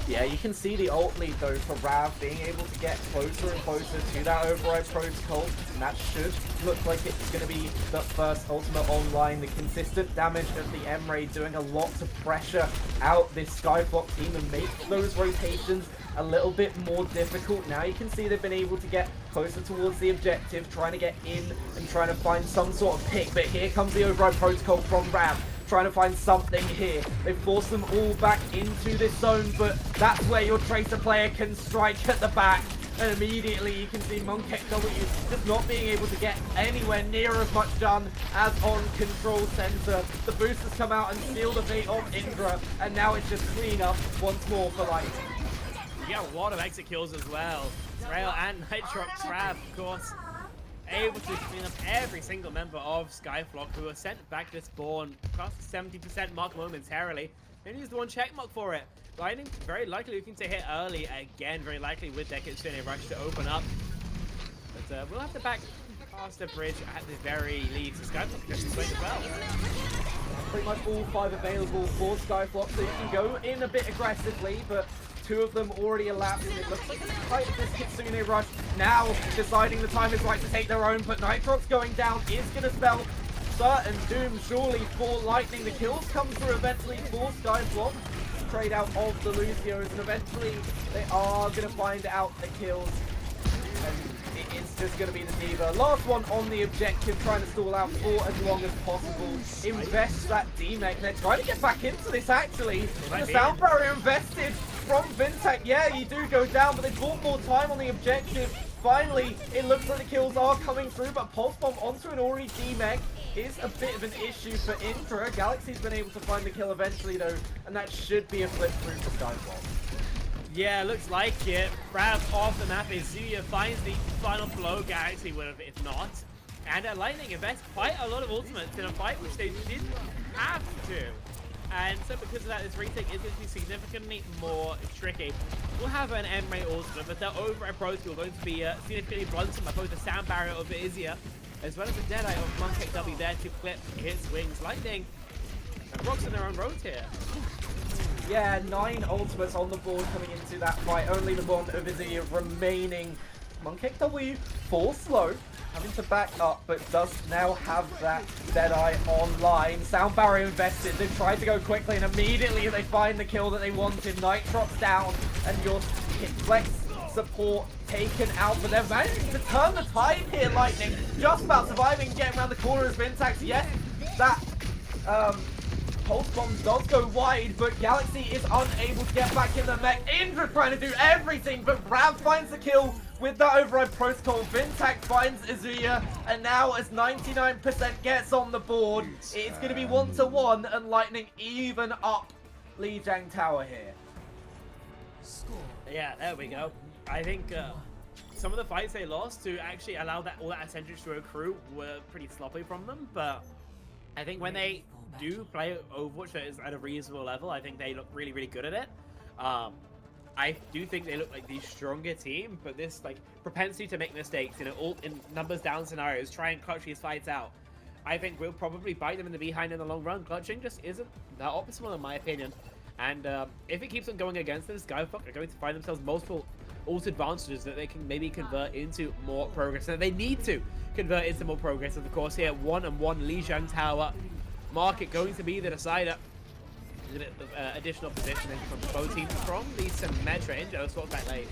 Yeah, you can see the ult lead though for Rav being able to get closer and closer to that override protocol, and that should look like it's going to be the first ultimate online. The consistent damage of the M-Ray doing a lot to pressure out this SkyFlock team and make those rotations a little bit more difficult. Now you can see they've been able to get closer towards the objective, trying to get in and trying to find some sort of pick, but here comes the override protocol from Rav. Trying to find something here. They force them all back into this zone, but that's where your Tracer player can strike at the back. And immediately you can see MonkXW just not being able to get anywhere near as much done as on Control Center. The boosters come out and steal the fate of Indra, and now it's just clean up once more for Lightning. You get a lot of exit kills as well. Rail and Nitrox Rav, of course, able to clean up every single member of SkyFlock who are sent back to spawn past the 70% mark momentarily. They use the one check mark for it. Lightning very likely looking to hit early again, very likely with their Kitsune Rush to open up. But we'll have to back past the bridge at the very least. SkyFlock gets this way as well. Pretty much all 5 available for SkyFlock, so you can go in a bit aggressively, but 2 of them already elapsed, and it looks like it's tight with this Kitsune Rush. Now deciding the time is right to take their own, but Nitrox going down is going to spell certain doom surely for Lightning. The kills come through eventually for SkyFlock. Trade out of the Lucios, and eventually they are going to find out the kills. And it's just going to be the Diva. Last one on the objective, trying to stall out for as long as possible. Invest that D-Mech. They're trying to get back into this actually. The sound barrier invested from Vintek. Yeah, you do go down, but they bought more time on the objective. Finally, it looks like the kills are coming through, but Pulse Bomb onto an Ori D-Mech is a bit of an issue for Indra. Galaxy's been able to find the kill eventually though, and that should be a flip through for SkyFlock. Yeah, looks like it. Rav off the map. Izuya finds the final blow. Galaxy would have if not. And Lightning invests quite a lot of ultimates in a fight which they didn't have to. And so because of that, this retake is going to be significantly more tricky. We'll have an M-Ray ultimate, but their override protocol going to be significantly blunted by both the sound barrier of Izuya as well as the Deadeye of MonkXW there to clip his wings. Lightning rocks in their own road here. Yeah, 9 ultimates on the board coming into that fight. Only the one of Izuya remaining. MonkXW falls slow, having to back up, but does now have that Deadeye online. Sound barrier invested. They've tried to go quickly, and immediately they find the kill that they wanted. Nitrox down, and your Flex support taken out, but they're managing to turn the tide here. Lightning just about surviving, getting around the corner as Vintax. Yes, that Pulse Bomb does go wide, but Galaxy is unable to get back in the mech. Indra trying to do everything, but Rav finds the kill with that override protocol. Vintax finds Izuya, and now as 99% gets on the board, it's going to be 1-1, and Lightning even up Lijiang Tower here. Yeah, there we go. I think some of the fights they lost to actually allow that all that attention to accrue were pretty sloppy from them, but I think when they do play Overwatch that is at a reasonable level, I think they look really, really good at it. I do think they look like the stronger team, but this like propensity to make mistakes, you know, all in numbers down scenarios, try and clutch these fights out, I think will probably bite them in the behind in the long run. Clutching just isn't that optimal in my opinion. And if it keeps on going against them, SkyFlock are going to find themselves multiple ult advantages that they can maybe convert into more progress. And they need to convert into more progress. And of course here, 1-1 Lijiang Tower. Market going to be the decider. A bit of additional positioning from both teams from the Symmetra. Indra sort of back late.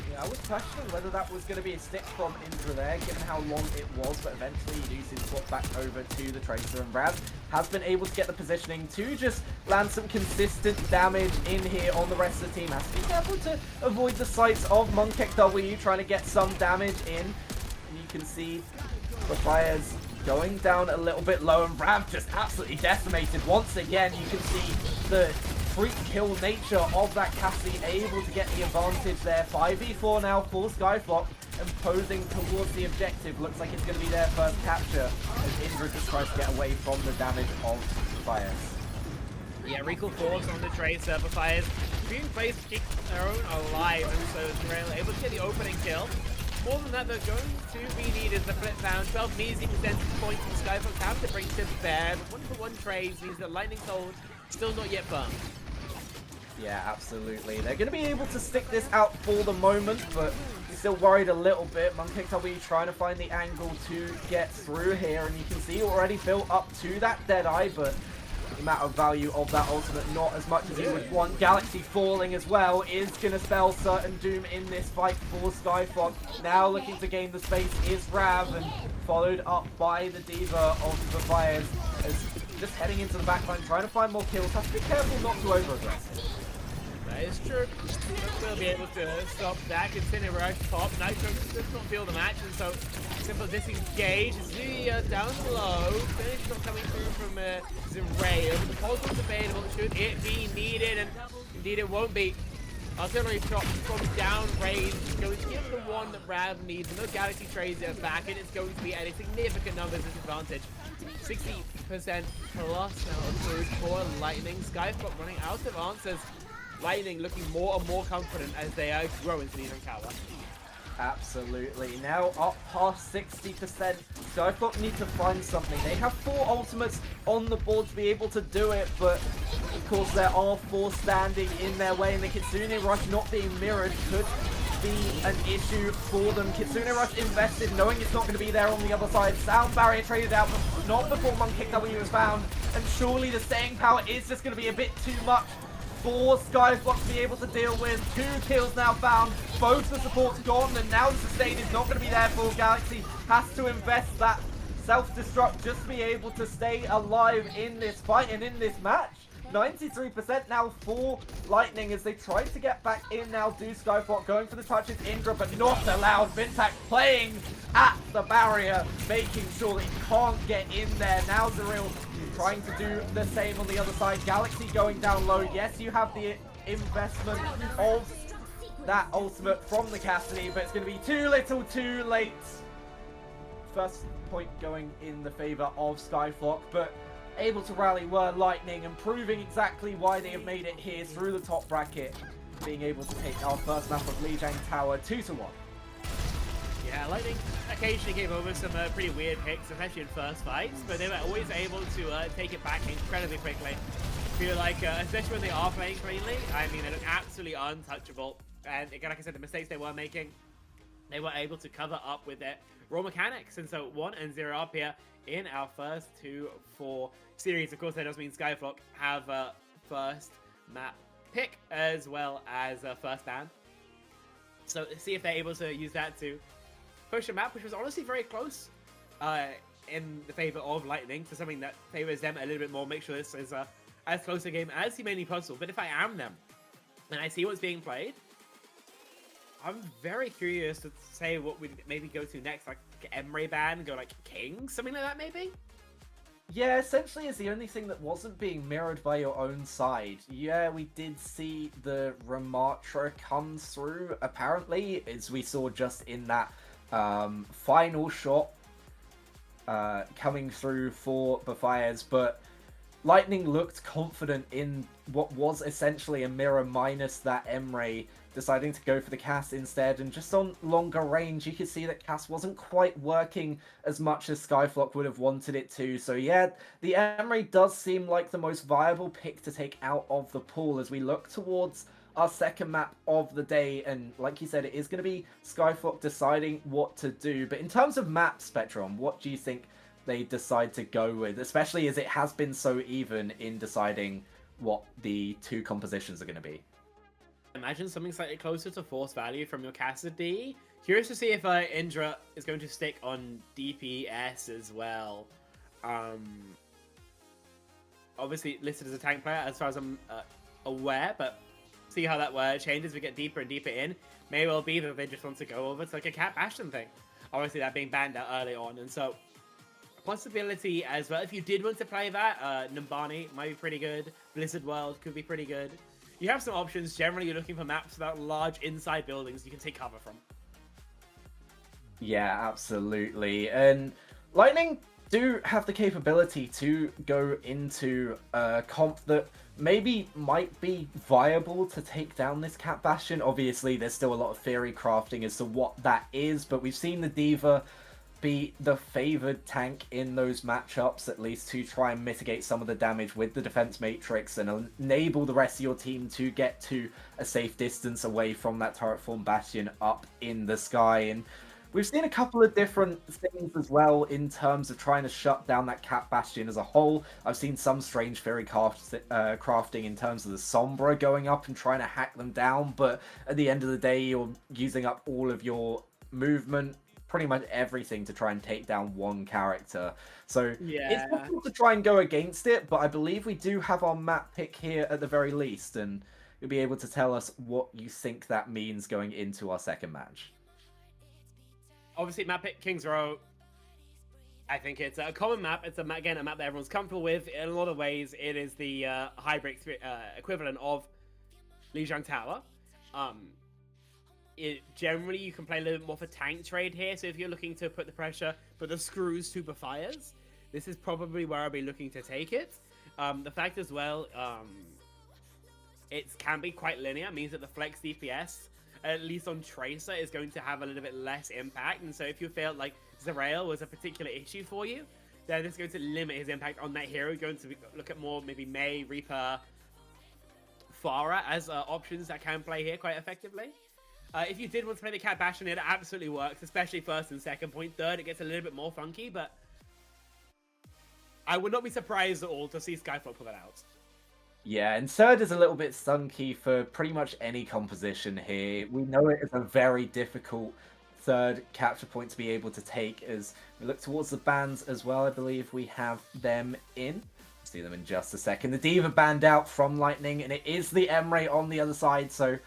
Yeah, I was questioning whether that was going to be a stick from Indra there, given how long it was, but eventually you do see the swap back over to the Tracer, and Rav has been able to get the positioning to just land some consistent damage in here on the rest of the team. Has to be careful to avoid the sights of MonkXW trying to get some damage in. And you can see the fires going down a little bit low, and Rav just absolutely decimated once again. You can see the freak kill nature of that Cassie, able to get the advantage there. 5v4 now for SkyFlock, and posing towards the objective. Looks like it's going to be their first capture as Indra just tries to get away from the damage of fires. Yeah, recall force on the Tracer, but fires being placed to keep their own alive, and so Israel able to get the opening kill. More than that, they're going to be needed. The flip down, 12 easy percentage points from SkyFlock have to bring to bear. But 1-for-1 trades means that Lightning's hold still not yet firm. Yeah, absolutely. They're going to be able to stick this out for the moment, but still worried a little bit. Monkey trying to find the angle to get through here, and you can see already built up to that Deadeye, but the amount of value of that ultimate not as much as he would want. Galaxy falling as well is going to spell certain doom in this fight for SkyFlock. Now looking to gain the space is Rav, and followed up by the Diva of the Fires, as just heading into the backline, trying to find more kills. Have to be careful not to over-aggress. That is true. We'll be able to stop that. Incineroar top. Nitro does not feel the match, and so simple disengage. Zia down low. Finish not coming through from Zerail. The pulse was available. Should it be needed? And indeed it won't be. Artillery shot from down range is going to give the one that Rav needs. And no Galaxy trades it back, and it's going to be at a significant numbers disadvantage. 60% plus now approved for Lightning. SkyFlock running out of answers. Lightning looking more and more confident as they grow into the tower. Absolutely. Now up past 60%. SkyFlock need to find something. They have 4 ultimates on the board to be able to do it, but of course there are 4 standing in their way, and the Kitsune Rush not being mirrored could be an issue for them. Kitsune Rush invested, knowing it's not going to be there on the other side. Sound Barrier traded out, but not before Monk W was found, and surely the staying power is just going to be a bit too much for SkyFlock to be able to deal with. 2 kills now found, both the supports gone, and now the sustain is not going to be there for Galaxy. Has to invest that self-destruct just to be able to stay alive in this fight and in this match. 93% now for Lightning as they try to get back in now. Do SkyFlock going for the touches, Indra, but not allowed. Vintak playing at the barrier, making sure that he can't get in there. Now Zerail trying to do the same on the other side. Galaxy going down low. Yes, you have the investment of that ultimate from the Cassidy, but it's going to be too little too late. First point going in the favor of SkyFlock, but able to rally were Lightning, and proving exactly why they have made it here through the top bracket, being able to take our first map of Lijiang Tower 2-1. Yeah, Lightning occasionally gave over some pretty weird picks, especially in first fights, but they were always able to take it back incredibly quickly. I feel like, especially when they are playing cleanly, I mean, they look absolutely untouchable. And again, like I said, the mistakes they were making, they were able to cover up with their raw mechanics. And so 1-0 up here in our first 2-4 series. Of course, that does mean SkyFlock have first map pick as well as first ban. So see if they're able to use that to push a map, which was honestly very close in the favor of Lightning, to something that favors them a little bit more. Make sure this is as close a game as humanly possible. But if I am them and I see what's being played, I'm very curious to say what we'd maybe go to next, like Emre ban, go like King, something like that maybe? Yeah, essentially is the only thing that wasn't being mirrored by your own side. Yeah, we did see the Ramatra come through, apparently, as we saw just in that final shot coming through for Bafires, but Lightning looked confident in what was essentially a mirror minus that Emre, deciding to go for the Cass instead, and just on longer range you could see that Cass wasn't quite working as much as SkyFlock would have wanted it to. So yeah, the Emre does seem like the most viable pick to take out of the pool as we look towards our second map of the day, and like you said, it is going to be SkyFlock deciding what to do. But in terms of map spectrum, what do you think they decide to go with, especially as it has been so even in deciding what the 2 compositions are going to be? Imagine something slightly closer to force value from your Cassidy. Curious to see if Indra is going to stick on DPS as well. Obviously listed as a tank player as far as I'm aware, but see how that changes as we get deeper and deeper in. May well be that they just want to go over to like a Cat Bastion thing. Obviously that being banned out early on, and so possibility as well. If you did want to play that, Numbani might be pretty good. Blizzard World could be pretty good. You have some options. Generally, you're looking for maps without large inside buildings you can take cover from. Yeah, absolutely. And Lightning do have the capability to go into a comp that maybe might be viable to take down this Cat Bastion. Obviously, there's still a lot of theory crafting as to what that is, but we've seen the D.Va be the favored tank in those matchups, at least to try and mitigate some of the damage with the defense matrix and enable the rest of your team to get to a safe distance away from that turret form Bastion up in the sky. And we've seen a couple of different things as well in terms of trying to shut down that Cat Bastion as a whole. I've seen some strange theory crafting in terms of the Sombra going up and trying to hack them down, but at the end of the day, you're using up all of your movement, pretty much everything, to try and take down one character. So it's difficult to try and go against it, but I believe we do have our map pick here at the very least, and you'll be able to tell us what you think that means going into our second match. Obviously, map pick Kings Row. I think it's a common map. It's again a map that everyone's comfortable with. In a lot of ways, it is the hybrid equivalent of Lijiang Tower. Generally, you can play a little bit more for tank trade here. So if you're looking to put the pressure, put the screws to the fires, this is probably where I'll be looking to take it. The fact as well, it can be quite linear. It means that the flex DPS, at least on Tracer, is going to have a little bit less impact. And so if you felt like Zerael was a particular issue for you, then it's going to limit his impact on that hero. You're going to look at more maybe Mei, Reaper, Pharah as options that can play here quite effectively. If you did want to play the Cat Bastion, it absolutely works, especially first and second point. Third, it gets a little bit more funky, but I would not be surprised at all to see SkyFlock pull that out. Yeah, and third is a little bit stunky for pretty much any composition here. We know it is a very difficult third capture point to be able to take as we look towards the bans as well. I believe we have them in. See them in just a second. The D.Va banned out from Lightning, and it is the Emre on the other side, so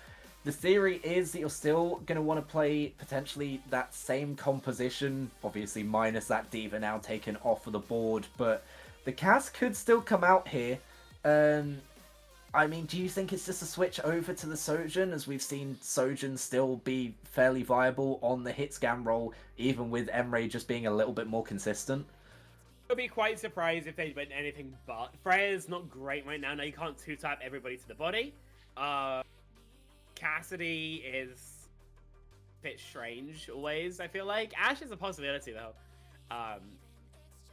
the theory is that you're still going to want to play potentially that same composition, obviously minus that D.Va now taken off of the board, but the Cass could still come out here. I mean, do you think it's just a switch over to the Sojourn, as we've seen Sojourn still be fairly viable on the hit scan role, even with Emre just being a little bit more consistent? I'd be quite surprised if they went anything but. Freya's not great right now. Now you can't two-type everybody to the body. Cassidy is a bit strange always, I feel like. Ashe is a possibility, though.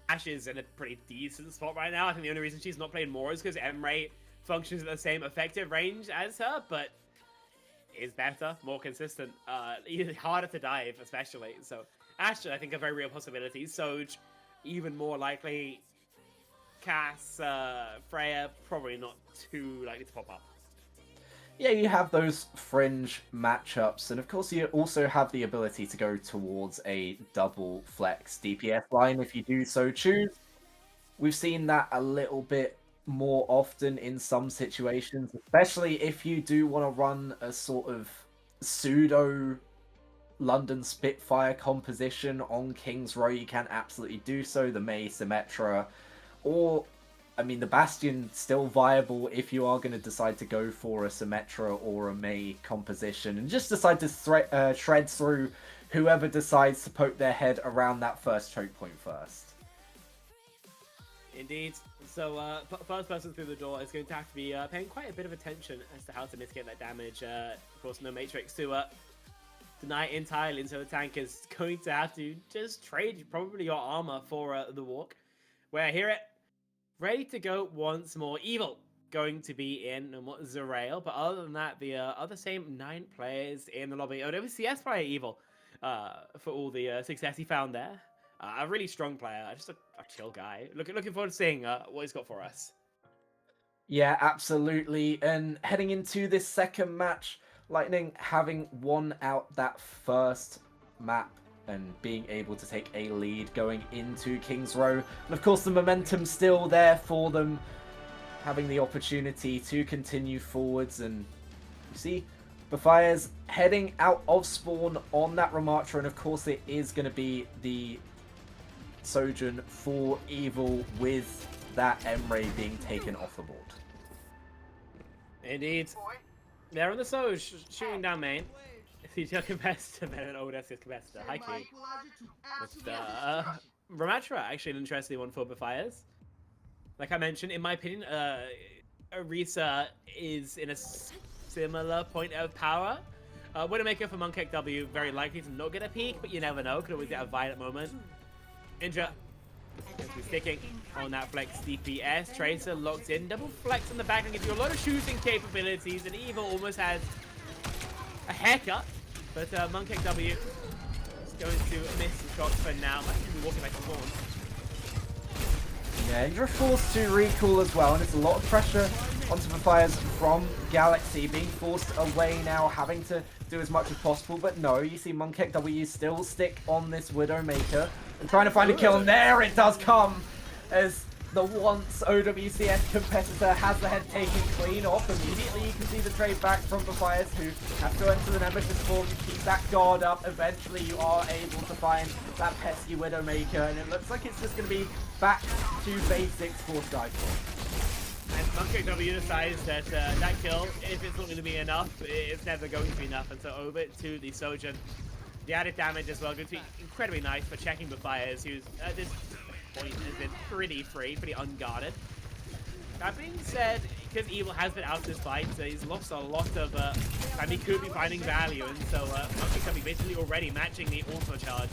Ashe is in a pretty decent spot right now. I think the only reason she's not playing more is because Emre functions at the same effective range as her, but is better, more consistent, harder to dive, especially. So Ashe, I think, a very real possibility. Soj, even more likely. Cass, Freya, probably not too likely to pop up. Yeah, you have those fringe matchups, and of course you also have the ability to go towards a double flex DPS line if you do so choose. We've seen that a little bit more often in some situations, especially if you do want to run a sort of pseudo London Spitfire composition on King's Row. You can absolutely do so, the Mei Symmetra, or I mean, the Bastion still viable if you are going to decide to go for a Symmetra or a Mei composition and just decide to shred through whoever decides to poke their head around that first choke point first. Indeed. So, first person through the door is going to have to be paying quite a bit of attention as to how to mitigate that damage. Of course, no Matrix to deny it entirely, and so the tank is going to have to just trade probably your armor for the walk. Where here it. Ready to go once more. Evil going to be in Zerael, but other than that, the other same 9 players in the lobby. Oh, no, CS player Evil for all the success he found there. A really strong player, just a chill guy. Looking forward to seeing what he's got for us. Yeah, absolutely. And heading into this second match, Lightning having won out that first map and being able to take a lead going into King's Row. And of course the momentum's still there for them, having the opportunity to continue forwards. And you see the Fires heading out of spawn on that Ramatra, and of course it is going to be the Sojourn for Evil with that Emre being taken off the board. Indeed. They're on the Soj, shooting down main. CGL competitor, then an old SS competitor. Hi, Key. Ramatra, actually an interesting one for the Fires. Like I mentioned, in my opinion, Orisa is in a similar point of power. Widowmaker for Mooncake W, very likely to not get a peek, but you never know. Could always get a Violet moment. Indra is sticking on that flex DPS. Tracer locked in. Double flex on the back and gives you a lot of shooting capabilities. And Evil almost has a haircut. But Mooncake W is going to miss the shots for now. Might be walking back to spawn. Yeah, Indra forced to recall as well, and it's a lot of pressure onto the fires from Galaxy, being forced away now, having to do as much as possible. But no, you see Mooncake W still stick on this Widowmaker and trying to find a kill, and there it does come as the once OWCS competitor has the head taken clean off. Immediately you can see the trade back from the Fires, who have to enter the Nemesis form, keep that guard up. Eventually you are able to find that pesky Widowmaker, and it looks like it's just going to be back to basics for SkyFlock. And Mooncake W decides that that kill, if it's not going to be enough, it's never going to be enough. And so over to the Sojourn. The added damage as well, going to be incredibly nice for checking the Fires, who's at this point has been pretty free, pretty unguarded. That being said, because Evil has been out this fight, so he's lost a lot of time he could be finding value, and so Mooncake W basically already matching the auto charge.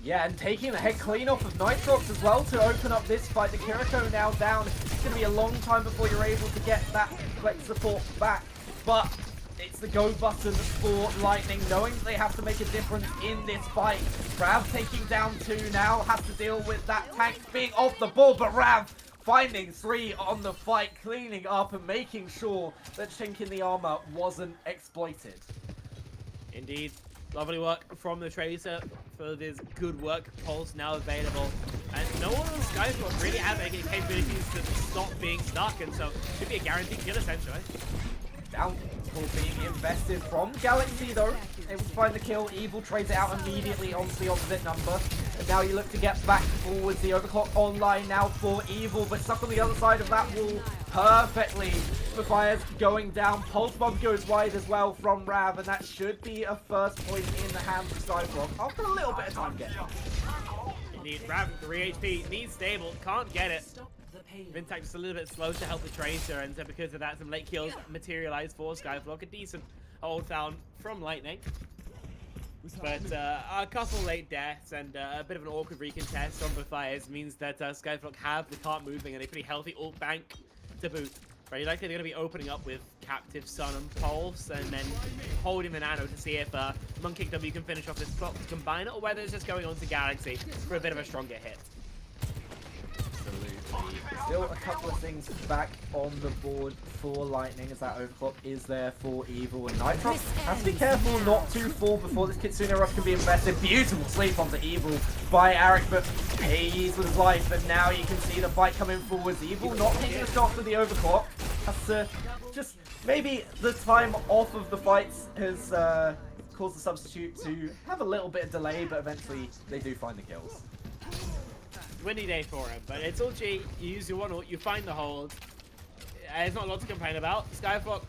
Yeah, and taking the head clean off of Nitrox as well to open up this fight. The Kiriko now down. It's going to be a long time before you're able to get that flex support back, but it's the go button for Lightning, knowing that they have to make a difference in this fight. Rav taking down 2 now, has to deal with that tank being off the ball, but Rav finding 3 on the fight, cleaning up and making sure that chink in the armor wasn't exploited. Indeed. Lovely work from the Tracer for this good work. Pulse now available. And no one on SkyFlock really has any capabilities to stop being stuck, and so should be a guaranteed kill essentially. Down being invested from Galaxy though, able to find the kill. Evil trades it out immediately onto the opposite number, and now you look to get back forwards. The overclock online now for Evil, but stuck on the other side of that wall perfectly. The Fires going down. Pulse bomb goes wide as well from Rav, and that should be a first point in the hands of SkyFlock after a little bit of time getting it. Indeed, Rav 3 HP, needs stable, can't get it. Vintac just a little bit slow to help the Tracer, and so because of that, some late kills materialize for SkyFlock. A decent hold down from Lightning. But a couple late deaths and a bit of an awkward recontest from the Fires means that SkyFlock have the cart moving and a pretty healthy ult bank to boot. Very likely they're going to be opening up with Captive Sun and Pulse, and then holding the Nano to see if Mooncake W can finish off this clock to combine it, or whether it's just going on to Galaxy for a bit of a stronger hit. Still a couple of things back on the board for Lightning, as that overclock is there for Evil, and Nitrox has to be careful not to fall before this Kitsune Rush can be invested. Beautiful sleep onto Evil by Eric, but pays with his life, and now you can see the fight coming forwards. Evil not taking a shot to the overclock, has to just, maybe the time off of the fights has caused the substitute to have a little bit of delay, but eventually they do find the kills. Windy day for him, but it's all G. You use your one ult, you find the hold. There's not a lot to complain about. SkyFlock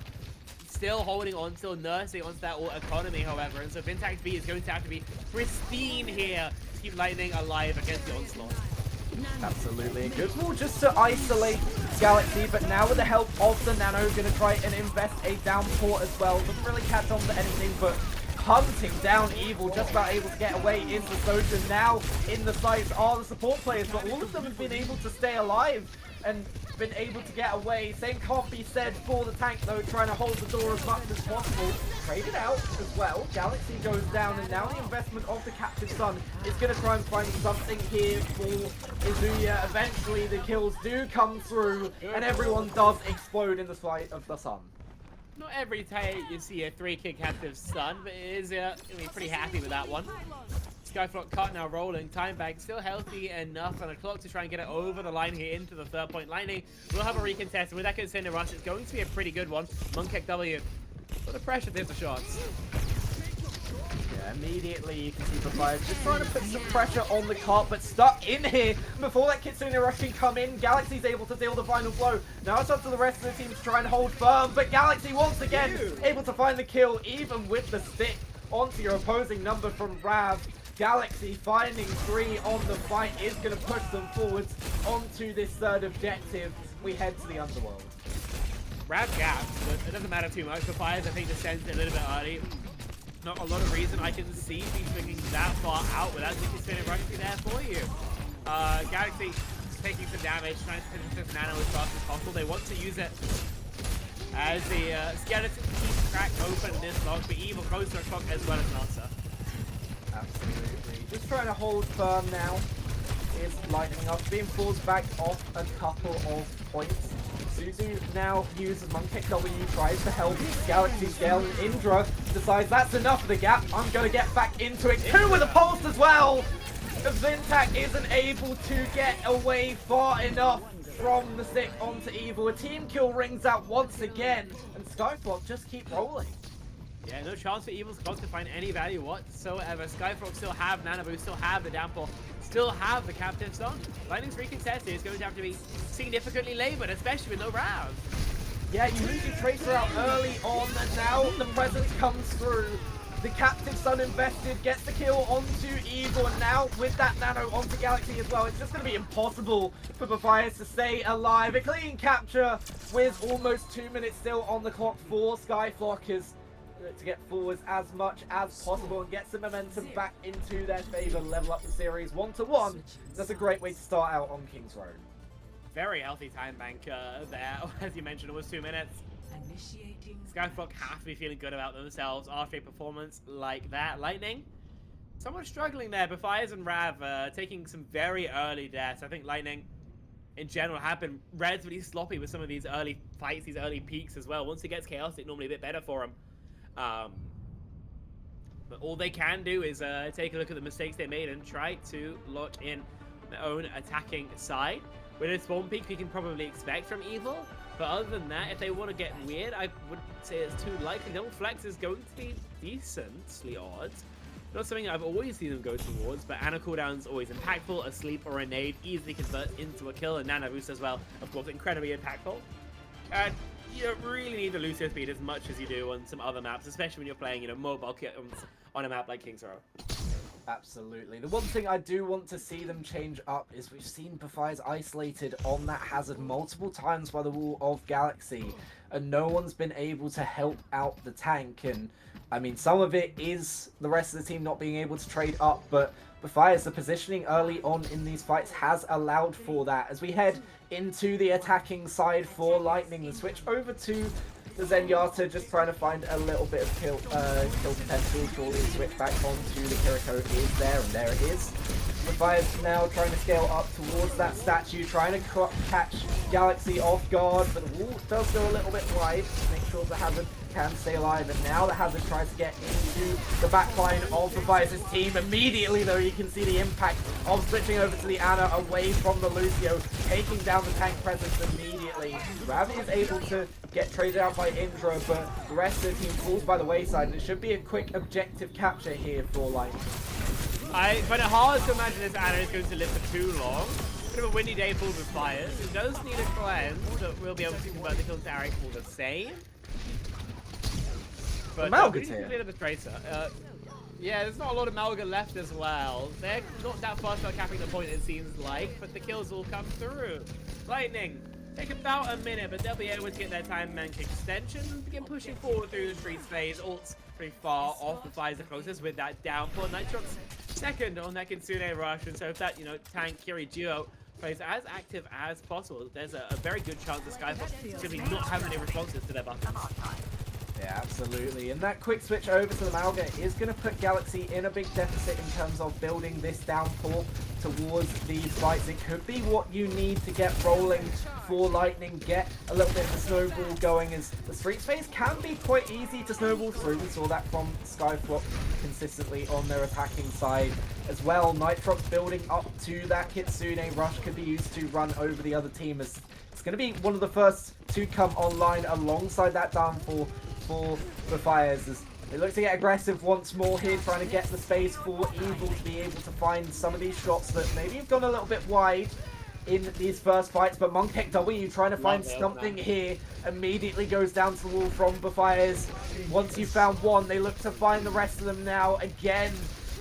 still holding on, still nursing onto that ult economy, however, and so Vintax B is going to have to be pristine here to keep Lightning alive against the onslaught. Absolutely. Good move just to isolate Galaxy, but now with the help of the Nano, going to try and invest a downpour as well. Doesn't really catch on to anything, but hunting down Evil, just about able to get away into Sojourn. Now in the sights are the support players, but all of them have been able to stay alive and been able to get away. Same can't be said for the tank though, trying to hold the door as much as possible. Traded out as well. Galaxy goes down, and now the investment of the Captive Sun is going to try and find something here for Izuya. Eventually the kills do come through, and everyone does explode in the sight of the sun. Not every time you see a 3-kill Captive Sun, but it is going to be pretty happy with that one. SkyFlock cart now rolling. Time bank still healthy enough, and a clock to try and get it over the line here into the third point. Lightning will have a recontest. With that Kitsune Rush, it's going to be a pretty good one. Mooncake W, but the pressure there's the shots. Yeah, immediately you can see the Fires just trying to put some pressure on the cart, but stuck in here. Before that Kitsune Rush can come in, Galaxy's able to deal the final blow. Now it's up to the rest of the team to try and hold firm, but Galaxy once again able to find the kill, even with the stick onto your opposing number from Rav. Galaxy finding 3 on the fight is going to push them forwards onto this third objective. We head to the underworld. Rav gaps, but it doesn't matter too much. For Fires, I think, descends a little bit early. Not a lot of reason I can see these swinging that far out without Zicky spinning right through there for you. Galaxy taking some damage, trying to finish this nano as fast as possible. They want to use it as the skeleton keeps crack open this lock, but Evil goes to a clock as well as an answer. Absolutely. Just trying to hold firm now. Is lightening up, being forced back off a couple of points. Suzu now uses Monkey W, tries to help Galaxy scale, and Indra decides that's enough of the gap. I'm going to get back into it. 2 with a pulse as well. The Zintac isn't able to get away far enough from the stick onto Evil. A team kill rings out once again, and SkyFlock just keep rolling. Yeah, no chance for Evil's Clock to find any value whatsoever. SkyFlock still have Nano Boost, still have the downpour, still have the captive stun. Lightning's recontested is going to have to be significantly labored, especially with no rounds. Yeah, you lose your Tracer out early on, and now the presence comes through. The captive stun invested, gets the kill onto Evil, and now with that nano onto Galaxy as well, it's just going to be impossible for Matthias to stay alive. A clean capture with almost 2 minutes still on the clock for SkyFlockers to get forwards as much as possible and get some momentum back into their favor, level up the series 1-1. That's a great way to start out on King's Road. Very healthy time bank there. As you mentioned, it was 2 minutes. SkyFlock have to be feeling good about themselves after a performance like that. Lightning, somewhat struggling there, but Fires and Rav taking some very early deaths. I think Lightning, in general, have been relatively sloppy with some of these early fights, these early peaks as well. Once it gets chaotic, normally a bit better for them. But all they can do is take a look at the mistakes they made and try to lock in their own attacking side. With a spawn peak, we can probably expect from Evil. But other than that, if they want to get weird, I wouldn't say it's too likely. Double Flex is going to be decently odd. Not something I've always seen them go towards, but Ana cooldown's always impactful. A sleep or a nade easily converts into a kill, and Nano Boost as well, of course, incredibly impactful. And you don't really need the Lucio speed as much as you do on some other maps, especially when you're playing, mobile kills on a map like King's Row. Absolutely. The one thing I do want to see them change up is we've seen Bafires isolated on that hazard multiple times by the wall of Galaxy, and no one's been able to help out the tank. And I mean, some of it is the rest of the team not being able to trade up, but Bafires, the positioning early on in these fights has allowed for that. As we head into the attacking side for Lightning, the switch over to the Zenyatta, just trying to find a little bit of kill potential. Surely the switch back onto the Kiriko is there, and there it is. Bafires now trying to scale up towards that statue, trying to catch Galaxy off guard, but the wall does go a little bit wide to make sure the hazard can stay alive. And now the hazard tries to get into the backline of Bafires' team. Immediately, though, you can see the impact of switching over to the Ana away from the Lucio, taking down the tank presence immediately. Ravi is able to get traded out by Indra, but the rest of the team falls by the wayside, and it should be a quick objective capture here for Lightning. I find it hard to imagine this Ana is going to live for too long. Bit of a windy day full with Fires. It does need a cleanse, but we'll be able to convert the kill to Eric all the same. But Malga's really here. clear the Tracer. Yeah, there's not a lot of Malga left as well. They're not that fast about capping the point, it seems like, but the kills will come through. Lightning take about a minute, but they'll be able to get their time bank extension and begin pushing forward through the streets phase. Ult's pretty far off. the Fires the closest with that downpour. Nitrox second on that Kitsune rush, and so if that, tank Kiri duo plays as active as possible, there's a very good chance the SkyFlock simply not having any responses to their buttons. Yeah, absolutely. And that quick switch over to the Malga is going to put Galaxy in a big deficit in terms of building this downpour towards these fights. It could be what you need to get rolling for Lightning, get a little bit of a snowball going, as the street space can be quite easy to snowball through. We saw that from SkyFlock consistently on their attacking side as well. Nitrox building up to that Kitsune rush could be used to run over the other team, as it's going to be one of the first to come online alongside that downfall for the Fires, as they look to get aggressive once more here, trying to get the space for Evil to be able to find some of these shots that maybe have gone a little bit wide in these first fights. But Monkey W trying to find something here, immediately goes down to the wall from Bafires. Once you found one, they look to find the rest of them now. Again,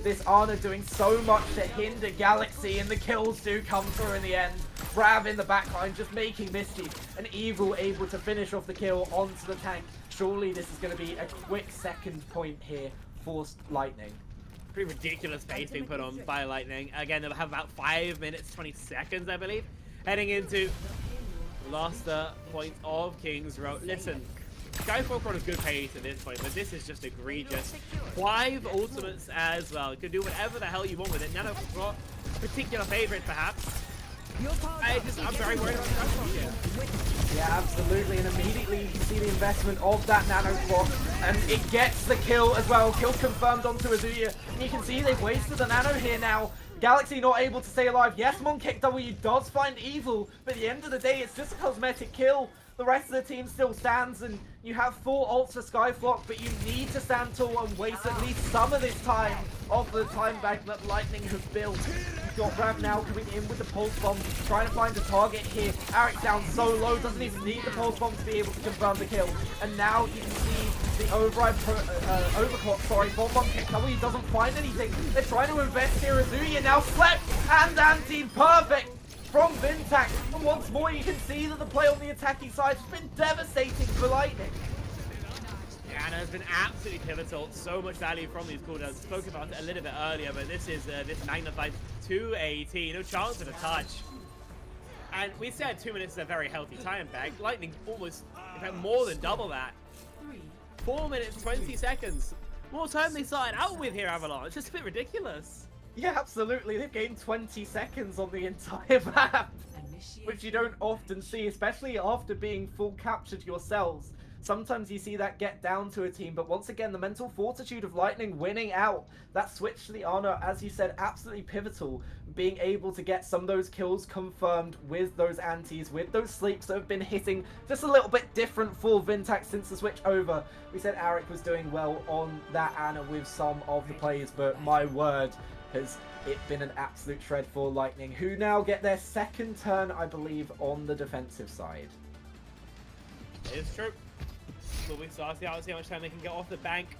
This Ana doing so much to hinder Galaxy, and the kills do come through in the end. Brav in the backline just making Misty and Evil able to finish off the kill onto the tank. Surely this is going to be a quick second point here for Lightning. Pretty ridiculous pace being put on by Lightning. Again, they'll have about 5 minutes, 20 seconds, I believe, heading into last point of King's Row. Listen, SkyFlock on a good pace at this point, but this is just egregious. 5 ultimates as well. You can do whatever the hell you want with it. None of got particular favorite, perhaps. I'm very worried about SkyFlock here. Yeah, absolutely, and immediately you can see the investment of that nano clock, and it gets the kill as well. Kill confirmed onto Azuya, and you can see they've wasted the nano here now. Galaxy not able to stay alive. Yes, Monkick W does find Evil, but at the end of the day, it's just a cosmetic kill. The rest of the team still stands, and you have 4 ults for SkyFlock, but you need to stand tall and waste at least some of this time of the time bank that Lightning have built. You've got Brav now coming in with the pulse bomb, trying to find a target here. Arik down so low, doesn't even need the pulse bomb to be able to confirm the kill. And now you can see the overclock, from Monkick W doesn't find anything. They're trying to invest here. Azuya now slept and anti perfect from Vintac, and once more you can see that the play on the attacking side has been devastating for Lightning. Yeah, and has been absolutely pivotal. So much value from these cooldowns. Spoke about it a little bit earlier, but this is this magnified to AT. No chance of a touch. And we said 2 minutes is a very healthy time bank. Lightning almost, in fact, more than double that. 4 minutes, 20 seconds. More time they started out with here, Avalanche. It's just a bit ridiculous. Yeah, absolutely. They've gained 20 seconds on the entire map, which you don't often see, especially after being full captured yourselves. Sometimes you see that get down to a team, but once again, the mental fortitude of Lightning winning out. That switch to the Ana, as you said, absolutely pivotal. Being able to get some of those kills confirmed with those antis, with those sleeps that have been hitting just a little bit different for Vintac since the switch over. We said Arik was doing well on that Ana with some of the plays, but my word, has it been an absolute shred for Lightning, who now get their second turn, I believe, on the defensive side. It's true. Will we start to see how much time they can get off the bank?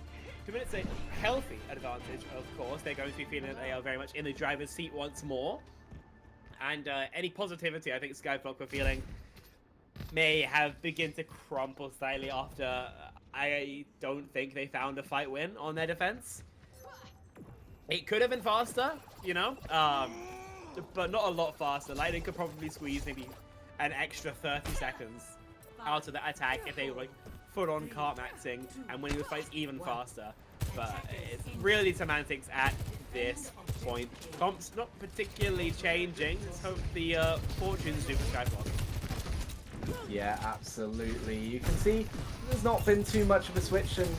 2 minutes, a healthy advantage, of course. They're going to be feeling that they are very much in the driver's seat once more. And any positivity I think SkyFlock were feeling may have begun to crumple slightly after I don't think they found a fight win on their defense. It could have been faster, you know, but not a lot faster. Lightning could probably squeeze maybe an extra 30 seconds out of the attack if they were like full-on cart maxing and winning the fights even faster. But it's really semantics at this point. Comps not particularly changing. Let's hope the fortunes do for SkyFlock. Yeah, absolutely. You can see there's not been too much of a switch, and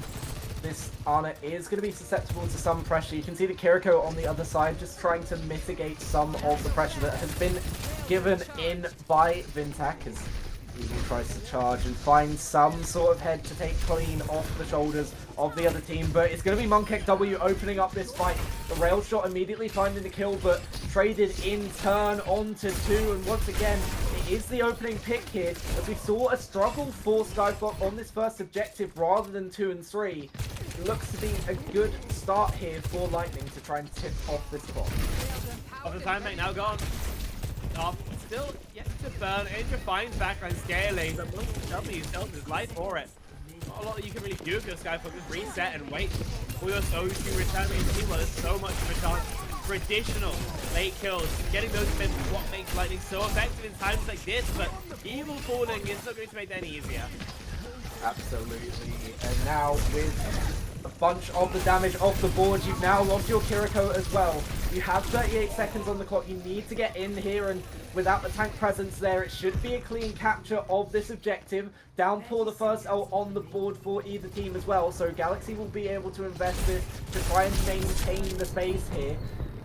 this Ana is going to be susceptible to some pressure. You can see the Kiriko on the other side just trying to mitigate some of the pressure that has been given in by Vintac as Evil tries to charge and find some sort of head to take clean off the shoulders of the other team. But it's going to be Monkick W opening up this fight. The rail shot immediately finding the kill, but traded in turn onto 2. And once again, it is the opening pick here, as we saw a struggle for SkyFlock on this first objective rather than 2 and 3. It looks to be a good start here for Lightning to try and tip off this clock. Off the time bank now gone. Still yet to burn. Indra finds backline scaling, but W sells his life for it. Not a lot that you can really do because SkyFlock just reset and wait for your Soju to return to the team. Well, there's so much of a chance. Traditional late kills, getting those spins is what makes Lightning so effective in times like this, but Evil falling is not going to make that any easier. Absolutely, and now with a bunch of the damage off the board, you've now lost your Kiriko as well. You have 38 seconds on the clock. You need to get in here, and without the tank presence there, it should be a clean capture of this objective. Downpour the first L on the board for either team as well, so Galaxy will be able to invest this to try and maintain the space here.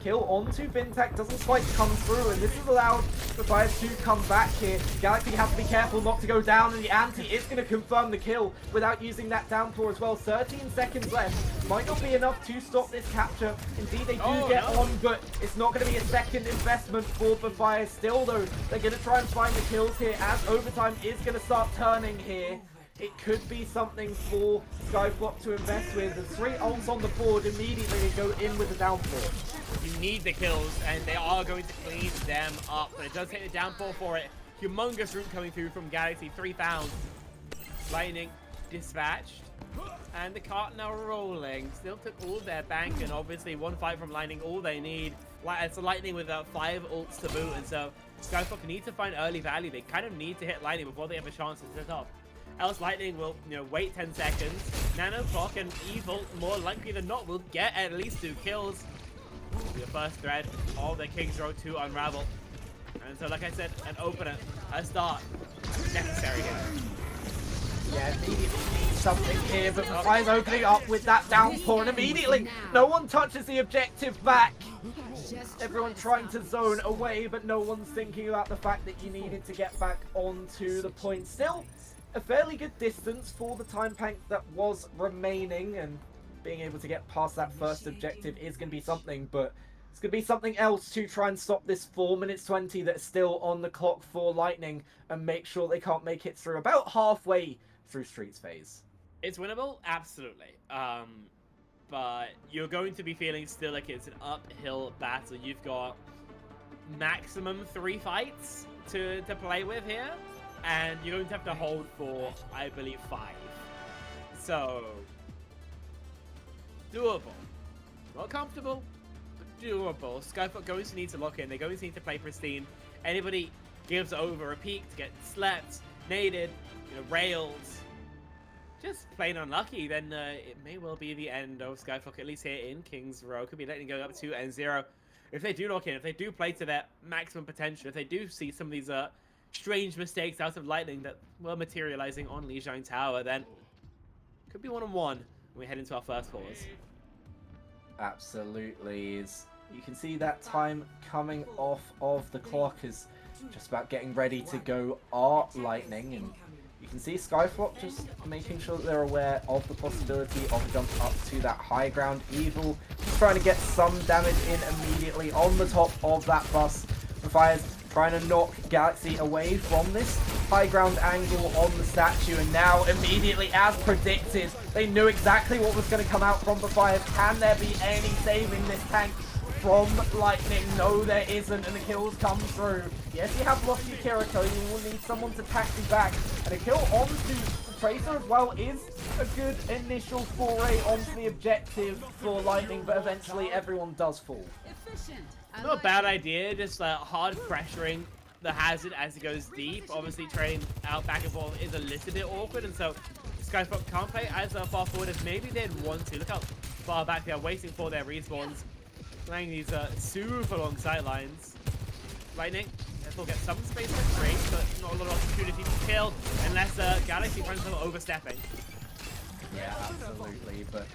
Kill onto Vintac doesn't quite come through, and this has allowed the Fires to come back here. Galaxy have to be careful not to go down, and the anti is going to confirm the kill without using that downpour as well. 13 seconds left. Might not be enough to stop this capture. Indeed, they do get on, but it's not going to be a second investment for the Fires. Still, though, they're going to try and find the kills here as overtime is going to start turning here. it could be something for SkyFlock to invest with. The 3 ults on the board, immediately they go in with the downpour. You need the kills, and they are going to clean them up. But it does take the downpour for it. Humongous root coming through from Galaxy, 3 found. Lightning dispatched. And the cart now rolling. Still took all their bank, and obviously one fight from Lightning, all they need. It's a Lightning with 5 ults to boot, and so SkyFlock need to find early value. They kind of need to hit Lightning before they have a chance to set up. Else Lightning will, wait 10 seconds. Nano Clock and Evil, more likely than not, will get at least 2 kills. The first thread of the King's Road to unravel. And so, like I said, an opener, a start, necessary here. Yeah, immediately needs something here, but Fire's opening up with that downpour, and immediately no one touches the objective back. Everyone trying to zone away, but no one's thinking about the fact that you needed to get back onto the point. Still, a fairly good distance for the time bank that was remaining, and being able to get past that first objective is going to be something, but it's going to be something else to try and stop this 4 minutes 20 that's still on the clock for Lightning and make sure they can't make it through about halfway through Streets phase. It's winnable, absolutely. But you're going to be feeling still like it's an uphill battle. You've got maximum 3 fights to play with here, and you're going to have to hold for, I believe, 5. So, doable. Not comfortable, but doable. SkyFlock going to need to lock in. They're going to need to play pristine. Anybody gives over a peak to get slept, naded, railed, just plain unlucky, then it may well be the end of SkyFlock, at least here in King's Row. Could be letting go up 2-0. If they do lock in, if they do play to their maximum potential, if they do see some of these strange mistakes out of Lightning that were materializing on Lijiang Tower, then could be 1-on-1 when we head into our first pause. Absolutely. You can see that time coming off of the clock is just about getting ready to go Lightning, and you can see SkyFlock just making sure that they're aware of the possibility of a jump up to that high ground. Evil just trying to get some damage in immediately on the top of that bus. The Fire's trying to knock Galaxy away from this high ground angle on the statue, and now immediately, as predicted, they knew exactly what was going to come out from the Fire. Can there be any saving this tank from Lightning? No, there isn't, and the kills come through. Yes, you have Lofty Kiriko, you will need someone to taxi back, and a kill onto the Tracer as well is a good initial foray onto the objective for Lightning, but eventually everyone does fall. Not a bad idea, just hard pressuring the Hazard as it goes deep. Obviously trading out back and forth is a little bit awkward, and so SkyFlock can't play as far forward as maybe they'd want to. Look how far back they are, waiting for their respawns. Playing these super long sidelines. Lightning, they'll get some space for trade, but not a lot of opportunity to kill unless Galaxy finds them overstepping. Yeah, absolutely, but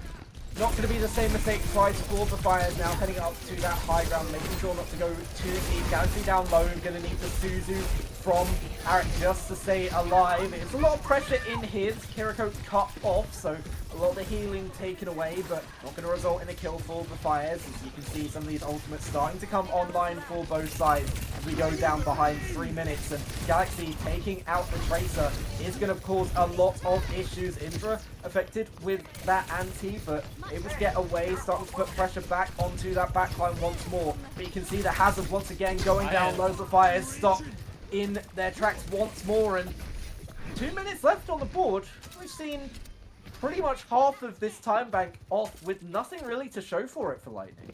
not going to be the same mistake twice for the Fires now, heading up to that high ground, making sure not to go too deep. Galaxy down low, going to need the Suzu from Arik just to stay alive. It's a lot of pressure in his. Kiriko cut off, so a lot of the healing taken away, but not going to result in a kill for the Fires. As you can see, some of these ultimates starting to come online for both sides as we go down behind 3 minutes. And Galaxy taking out the Tracer is going to cause a lot of issues. Indra affected with that anti, but able to get away, starting to put pressure back onto that backline once more. But you can see the Hazard once again going down low. The Fires stop in their tracks once more, and 2 minutes left on the board. We've seen pretty much half of this time bank off with nothing really to show for it for Lightning.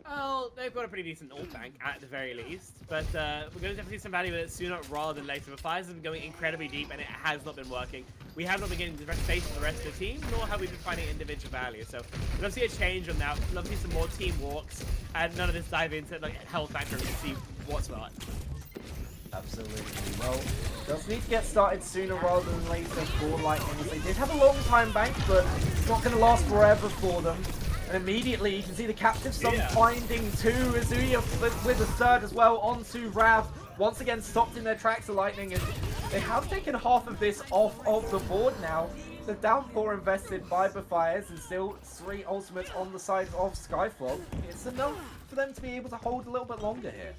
Well, they've got a pretty decent ult bank at the very least, but we're going to have to see some value with it sooner rather than later. The Fires have been going incredibly deep, and it has not been working. We have not been getting the space for the rest of the team, nor have we been finding individual value. So we'd love to see a change on that. We'd love to see some more team walks, and none of this dive into health factor to see what's what. Absolutely. Well, they'll need to get started sooner rather than later for Lightning. They did have a long time bank, but it's not going to last forever for them. And immediately you can see the captive sum finding two. Azuya with a third as well onto Rav. Once again stopped in their tracks of Lightning, and they have taken half of this off of the board now. The downpour invested by the Fires and still 3 ultimates on the side of SkyFlock. It's enough for them to be able to hold a little bit longer here.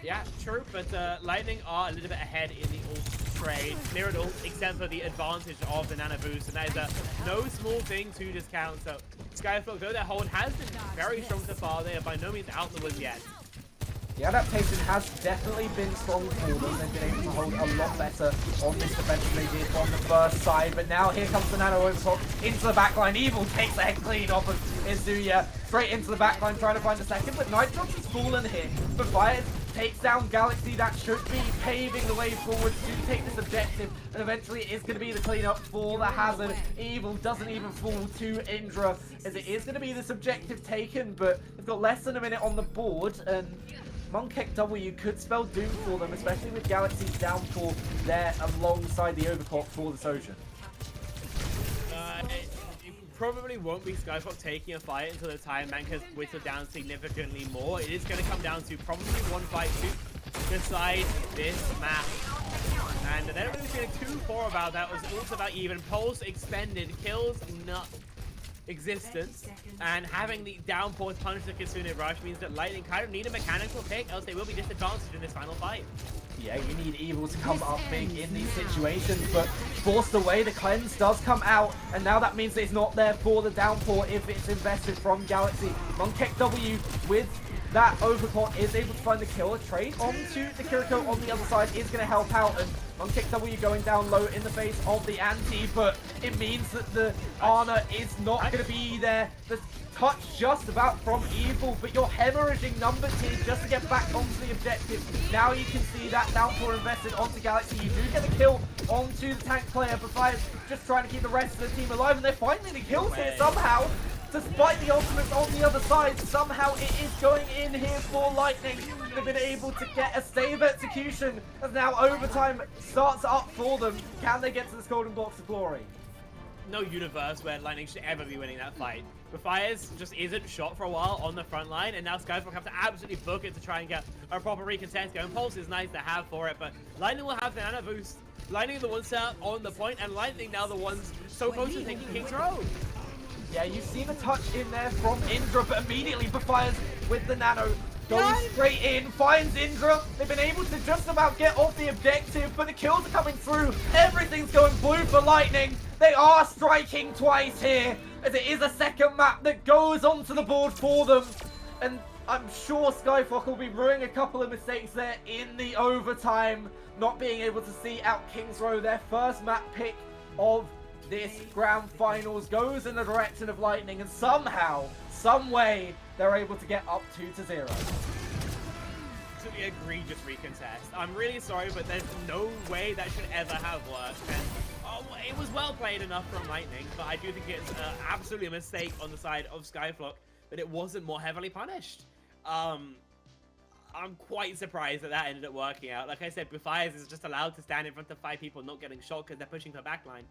Yeah, true, but Lightning are a little bit ahead in the ult trade, clear it all except for the advantage of the Nano Boost, and that is a no small thing to discount. So SkyFlock, though their hold has been very strong so far, they are by no means out the woods yet. The adaptation has definitely been strong for them. They've been able to hold a lot better on this defense than they did on the first side. But now here comes the Nano overclock into the backline. Evil takes the head clean off of Izuya. Straight into the backline trying to find a second. But Nitrox has fallen here. But Fires takes down Galaxy. That should be paving the way forward to take this objective. And eventually it is going to be the cleanup for the Hazard. Evil doesn't even fall to Indra, as it is going to be this objective taken. But they've got less than a minute on the board. And Monkek W could spell doom for them, especially with Galaxy's downfall there alongside the overclock for the Sojourn. It probably won't be SkyFlock taking a fight until the time bank has whittled down significantly more. It is going to come down to probably one fight to decide this map. And they're not really feeling too poor about that. It was also about even. Pulse expended, kills not existence, and having the downpour punish the Kitsune Rush means that Lightning kind of need a mechanical pick, else they will be disadvantaged in this final fight. Yeah, you need Evil to come up big in these situations, but forced away, the cleanse does come out, and now that means that it's not there for the downpour if it's invested from Galaxy. Monkek W with that overclock is able to find the kill. A trade onto the Kiriko on the other side is going to help out, and Monkek W going down low in the face of the anti, but it means that the Ana is not going to be there. The touch just about from Evil, but you're hemorrhaging numbers here just to get back onto the objective. Now you can see that downpour invested onto Galaxy. You do get a kill onto the tank player, but Fire's just trying to keep the rest of the team alive, and they're finding the kills here somehow. Despite the ultimates on the other side, somehow it is going in here for Lightning. They've been able to get a save execution, as now overtime starts up for them. Can they get to this golden box of glory? No universe where Lightning should ever be winning that fight. But Fires just isn't shot for a while on the front line, and now SkyFlock have to absolutely book it to try and get a proper recontest going. Pulse is nice to have for it, but Lightning will have the Nano Boost. Lightning are the ones set on the point, and Lightning now the ones so close to taking King's Row. Yeah, you see the touch in there from Indra, but immediately Fires with the Nano goes straight in, finds Indra. They've been able to just about get off the objective, but the kills are coming through. Everything's going blue for Lightning. They are striking twice here, as it is a second map that goes onto the board for them. And I'm sure SkyFlock will be ruining a couple of mistakes there in the overtime, not being able to see out King's Row. Their first map pick of this grand finals goes in the direction of Lightning, and somehow, some way, they're able to get up 2-0. Absolutely egregious recontest. I'm really sorry, but there's no way that should ever have worked. And it was well played enough from Lightning, but I do think it's absolutely a mistake on the side of SkyFlock that it wasn't more heavily punished. I'm quite surprised that that ended up working out. Like I said, Bufias is just allowed to stand in front of 5 people not getting shot because they're pushing her backline.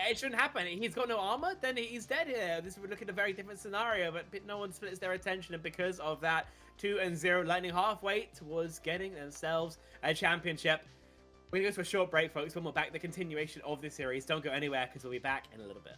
It shouldn't happen. He's got no armor, then he's dead here. This would look at a very different scenario, but no one splits their attention, and because of that, 2-0, Lightning halfway towards getting themselves a championship. We're going to go to a short break, folks. When we're back, the continuation of this series. Don't go anywhere, because we'll be back in a little bit.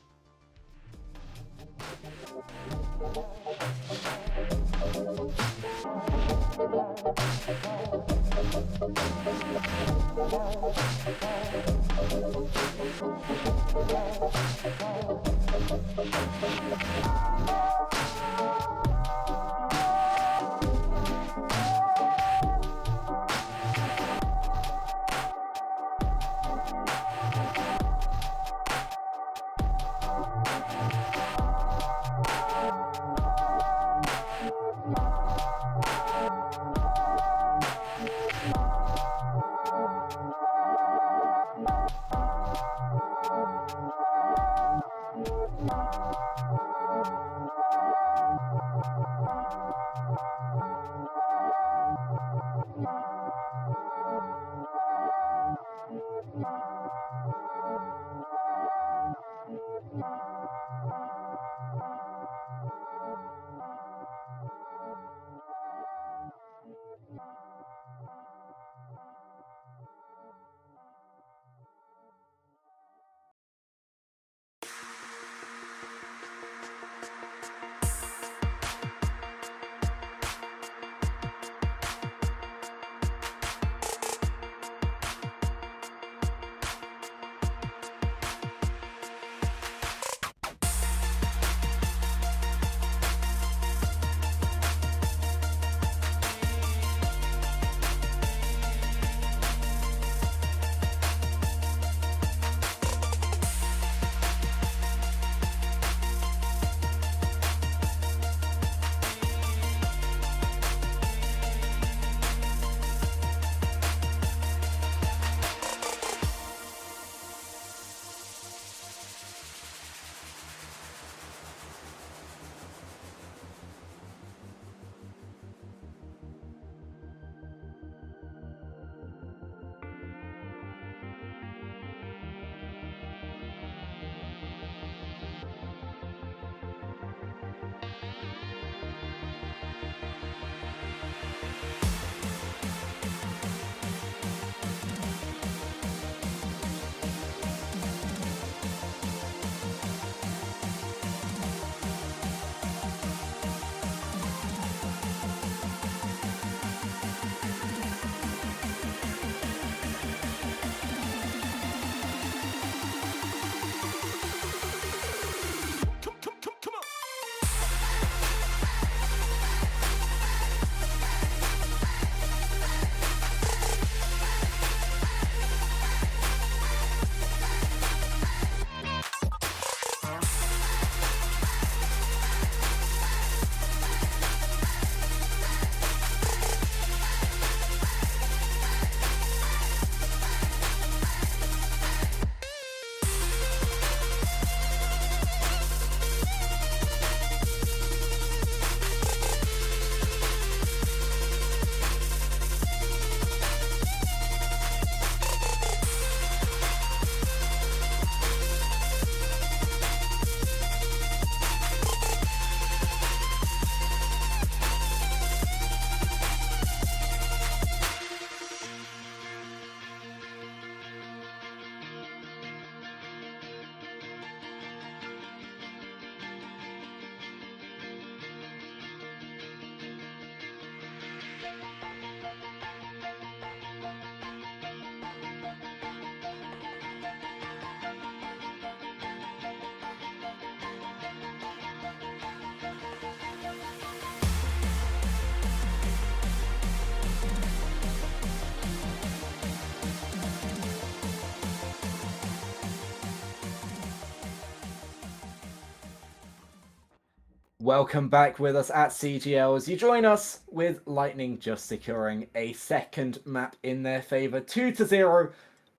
Welcome back with us at CGL as you join us with Lightning just securing a second map in their favour. 2-0.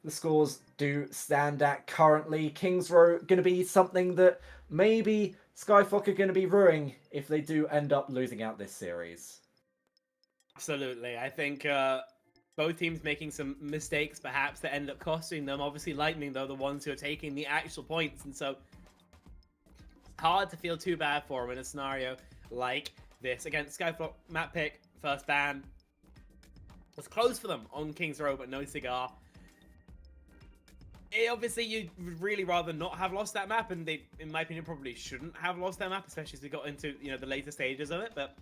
The scores do stand at currently. Kings Row going to be something that maybe SkyFlock are going to be ruining if they do end up losing out this series. Absolutely. I think both teams making some mistakes perhaps that end up costing them. Obviously Lightning, though, the ones who are taking the actual points. And so hard to feel too bad for them in a scenario like this. Again, SkyFlock map pick, first ban. Was close for them on Kings Row, but no cigar. Obviously, you'd really rather not have lost that map, and they, in my opinion, probably shouldn't have lost that map, especially as we got into, you know, the later stages of it, but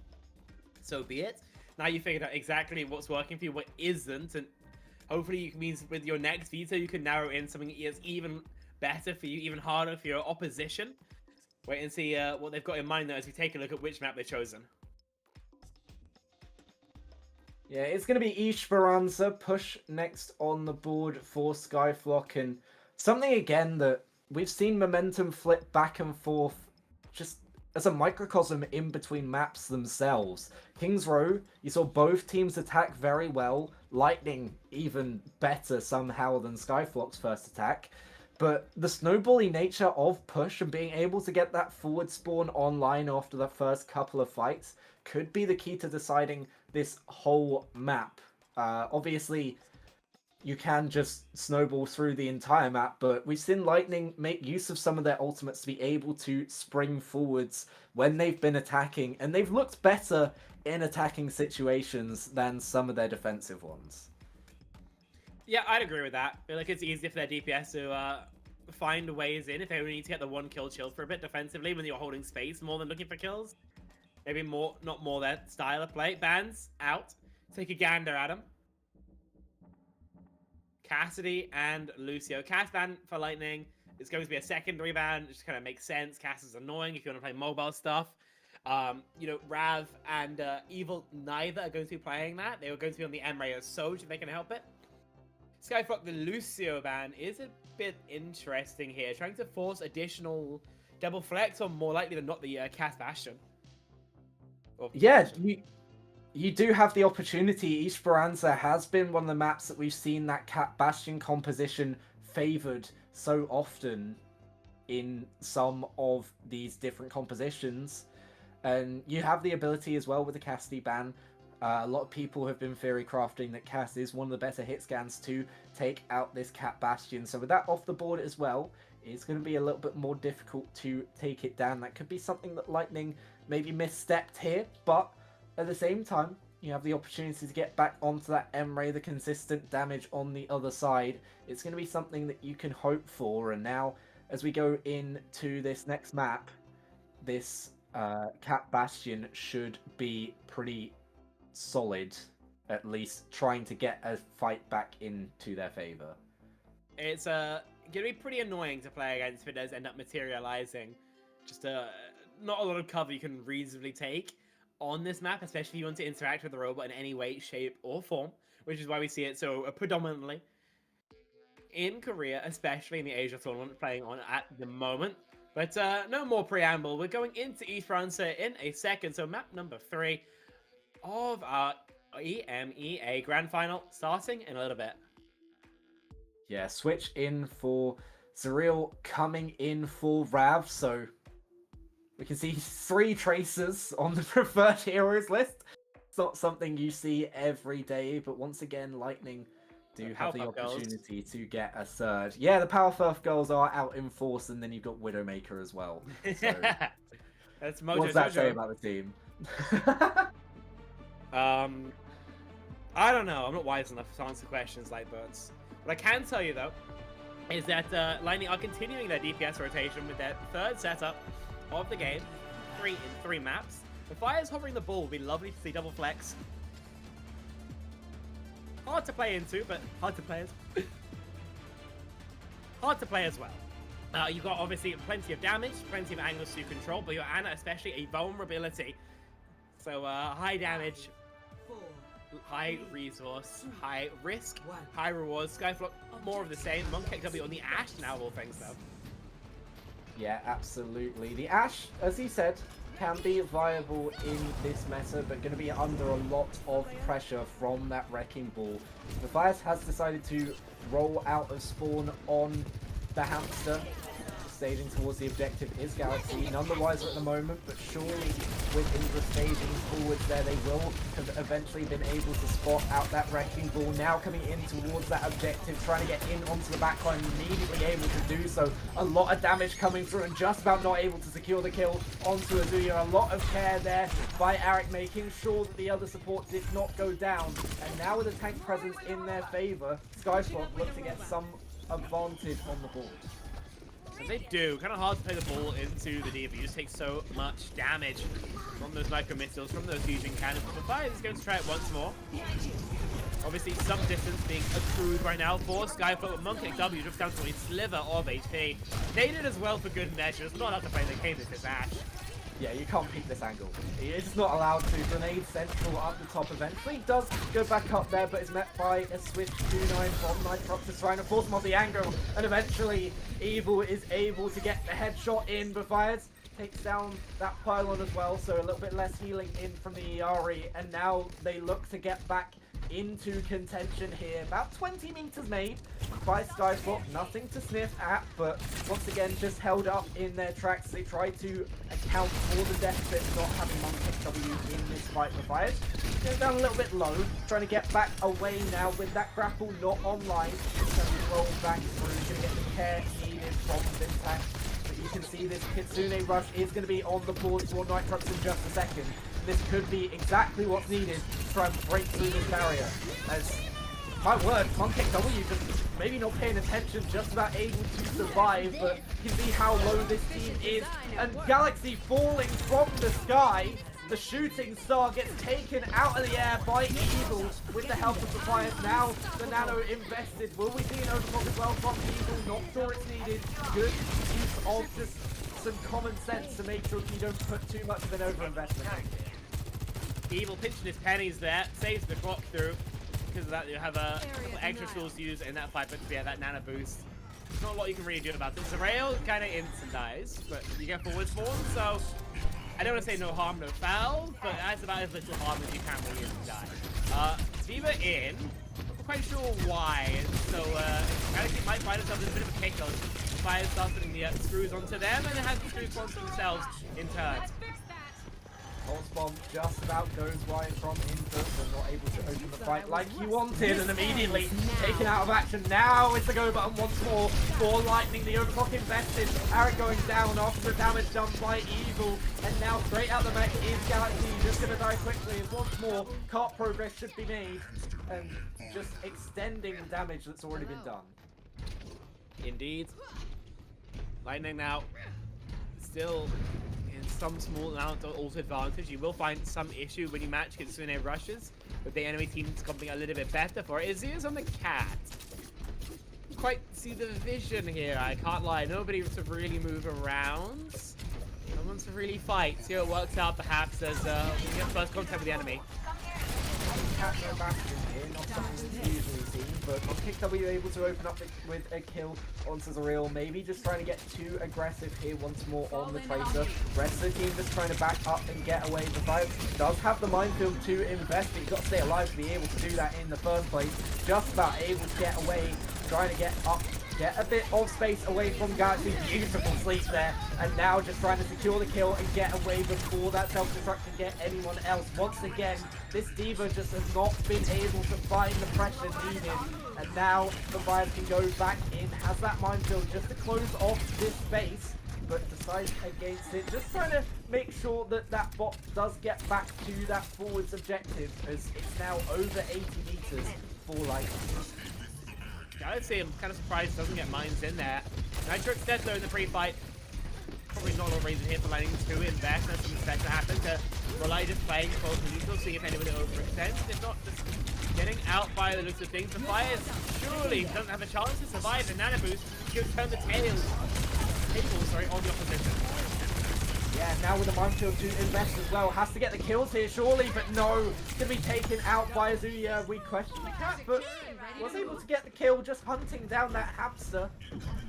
so be it. Now you figured out exactly what's working for you, what isn't, and hopefully it means with your next veto, you can narrow in something that is even better for you, even harder for your opposition. Wait and see what they've got in mind, though, as we take a look at which map they've chosen. Yeah, it's going to be Esperanza push next on the board for SkyFlock, and something again that we've seen momentum flip back and forth just as a microcosm in between maps themselves. Kings Row, you saw both teams attack very well, Lightning even better somehow than SkyFlock's first attack, but the snowbally nature of push and being able to get that forward spawn online after the first couple of fights could be the key to deciding this whole map. Obviously, you can just snowball through the entire map, but we've seen Lightning make use of some of their ultimates to be able to spring forwards when they've been attacking, and they've looked better in attacking situations than some of their defensive ones. Yeah, I'd agree with that. I feel like it's easy for their DPS to find ways in if they only need to get the one kill chill for a bit defensively when you're holding space more than looking for kills. Maybe more, not more that style of play. Bans out. Take a gander at them. Cassidy and Lucio. Cass ban for Lightning. It's going to be a secondary ban. It just kind of makes sense. Cass is annoying if you want to play mobile stuff. You know, Rav and Evil neither are going to be playing that. They were going to be on the M-Ray as Soj if they can help it. SkyFlock, the Lucio ban is a bit interesting here. Trying to force additional double flex or more likely than not the Cass Bastion. Yeah, you do have the opportunity. Esperanza has been one of the maps that we've seen that Cat Bastion composition favoured so often in some of these different compositions. And you have the ability as well with the Cassidy ban. A lot of people have been theory crafting that Cass is one of the better hit scans to take out this Cat Bastion. So with that off the board as well, it's going to be a little bit more difficult to take it down. That could be something that Lightning maybe misstepped here, but at the same time, you have the opportunity to get back onto that M-Ray, the consistent damage on the other side. It's going to be something that you can hope for, and now, as we go into this next map, this Cat Bastion should be pretty solid, at least trying to get a fight back into their favour. It's going to be pretty annoying to play against if it does end up materializing. Just not a lot of cover you can reasonably take on this map, especially if you want to interact with the robot in any way, shape, or form, which is why we see it so predominantly in Korea, especially in the Asia tournament playing on at the moment. But no more preamble. We're going into Esperanza in a second. So map number 3 of our EMEA Grand Final starting in a little bit. Yeah, switch in for Surreal, coming in for Rav, so we can see 3 Tracers on the preferred heroes list. It's not something you see every day, but once again, Lightning do have the opportunity to get a third. Yeah, the Powerpuff Girls are out in force, and then you've got Widowmaker as well. So that's Mojo what does that Jojo. say about the team? I don't know. I'm not wise enough to answer questions like that. What I can tell you, though, is that Lightning are continuing their DPS rotation with their third setup of the game, 3 in 3 maps. The Fire's hovering the ball would be lovely to see double flex. Hard to play into, but hard to play as hard to play as well. You've got obviously plenty of damage, plenty of angles to control, but your Ana especially a vulnerability. So high damage, high resource, high risk, high rewards. SkyFlock, more of the same. Monkek W on the Ashe now of all things though. Yeah, absolutely. The Ashe, as he said, can be viable in this meta, but going to be under a lot of pressure from that Wrecking Ball. Matthias has decided to roll out of spawn on the hamster. Staging towards the objective is Galaxy, none the wiser at the moment, but surely with Indra staging forwards there, they will have eventually been able to spot out that Wrecking Ball. Now coming in towards that objective, trying to get in onto the backline, immediately able to do so. A lot of damage coming through and just about not able to secure the kill onto Azuya. A lot of care there by Arik, making sure that the other support did not go down. And now with a tank presence in their favor, SkyFlock look to get some advantage on the board. And they do. Kind of hard to play the ball into the D.Va. You just take so much damage from those micro missiles, from those fusion cannons. But Fire is going to try it once more. Obviously, some distance being accrued right now for SkyFlock, but Monkey W just down to a sliver of HP. Naded as well for good measure. It's not enough to play the game. This is Ash. Yeah, you can't peek this angle. He is not allowed to. Grenade central up the top eventually. Does go back up there, but is met by a swift 2-9 from Nitrox trying to force him off the angle. And eventually, Evil is able to get the headshot in, but Fires takes down that pylon as well, so a little bit less healing in from the Iari. And now they look to get back into contention here. About 20 meters made by SkyFlock, nothing to sniff at, but once again just held up in their tracks. They try to account for the deficit not having Monkey W in this fight for Fires. Going down a little bit low, trying to get back away now with that grapple not online. So we roll back through to get the care needed from Vintac. But you can see this Kitsune rush is going to be on the board for Nitrox in just a second. This could be exactly what's needed to try and break through this barrier. As, my word, Monkey W just maybe not paying attention, just about able to survive, but you can see how low this team is. And Galaxy falling from the sky. The shooting star gets taken out of the air by Evil with the help of the Fires. Now the Nano invested. Will we see an overclock as well from Evil? Not sure it's needed. Good use of just some common sense to make sure you don't put too much of an overinvestment. Evil pinching his pennies there, saves the clock through. Because of that, you have a couple extra tools to use in that fight, but yeah, that nano boost. There's not a lot you can really do about this. The rail kind of instant dies, but you get forward spawn, so I don't want to say no harm, no foul, but that's about as little harm as you can really instant die. D.Va in, not quite sure why, so Galaxy might find themselves in a bit of a kick on. Fire starts putting the screws onto them, and it has the screws onto themselves in turn. Pulse Bomb just about goes wide from Indra, but not able to open the fight like he wanted, and immediately taken out of action. Now it's the go button once more for Lightning. The overclock invested. Arik going down after the damage done by Evil, and now straight out the mech is Galaxy. Just going to die quickly, and once more, cart progress should be made, and just extending the damage that's already been done. Indeed. Lightning now still in some small amount of ult advantage. You will find some issue when you match Kitsune rushes with the enemy team coming a little bit better for it. Azuya's on the cat. Quite see the vision here, I can't lie. Nobody to really move around. No one to really fight. See how it works out perhaps as we get first contact with the enemy. Cat no bastion here, not something that's usually seen, but Monkey W able to open up with a kill onto Zariel. Maybe just trying to get too aggressive here once more on the Tracer. Rest of the team just trying to back up and get away. The fight does have the minefield to invest, but you've got to stay alive to be able to do that in the first place. Just about able to get away, trying to get up, get a bit of space away from Galaxy. Beautiful sleep there, and now just trying to secure the kill and get away before that self-destruct can get anyone else. Once again, this D.Va just has not been able to find the pressure needed, and now the Fires can go back in, has that minefield just to close off this space, but decides against it, just trying to make sure that that bot does get back to that forwards objective, as it's now over 80 meters for Lightning. I would say I'm kind of surprised it doesn't get mines in there. Nitrox dead though in the pre-fight. Probably not a lot of reason here for Lightning to invest. That's something special to happen to rely just playing close and neutral, seeing if anybody overextends. If not, just getting out by the looks of things. The Fires surely doesn't have a chance to survive. The nano boost could turn the tables on the opposition. Yeah, now with the minefield to invest as well. Has to get the kills here, surely, but no. Gonna be taken out by Azuya. We question the cat, but was able to get the kill, just hunting down that hamster.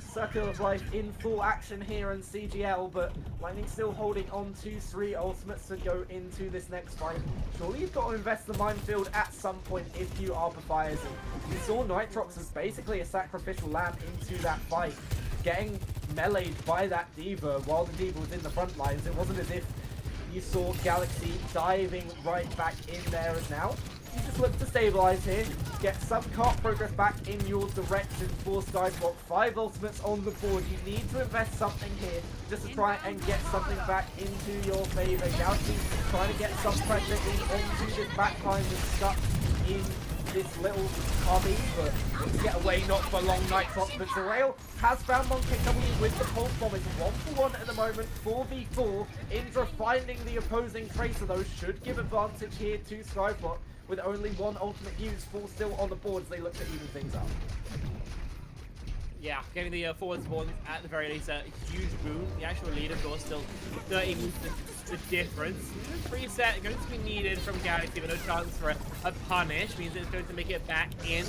Circle of Life in full action here in CGL, but Lightning still holding on to 3 ultimates to go into this next fight. Surely you've got to invest the minefield at some point if you are Bafires. You saw Nitrox as basically a sacrificial lamb into that fight, getting meleeed by that D.Va while the D.Va was in the front lines. It wasn't as if you saw Galaxy diving right back in there as now. You just look to stabilize here, get some cart progress back in your direction for SkyFlock. 5 ultimates on the board. You need to invest something here just to try and get something back into your favor. Galaxy trying to get some pressure in onto this backline that's stuck in this little hobby, but to get away, not for long. Nitrox, but Zerail has found Monkey W with the pulse bomb. It's 1-for-1 at the moment, 4v4. Indra finding the opposing Tracer, though, should give advantage here to SkyFlock, with only 1 ultimate used. 4 still on the board as they look to even things up. Yeah, getting the forward spawn at the very least a huge boon. The actual lead, of course, still 30 moves the difference. Preset going to be needed from Galaxy, but no chance for a punish. Means it's going to make it back in.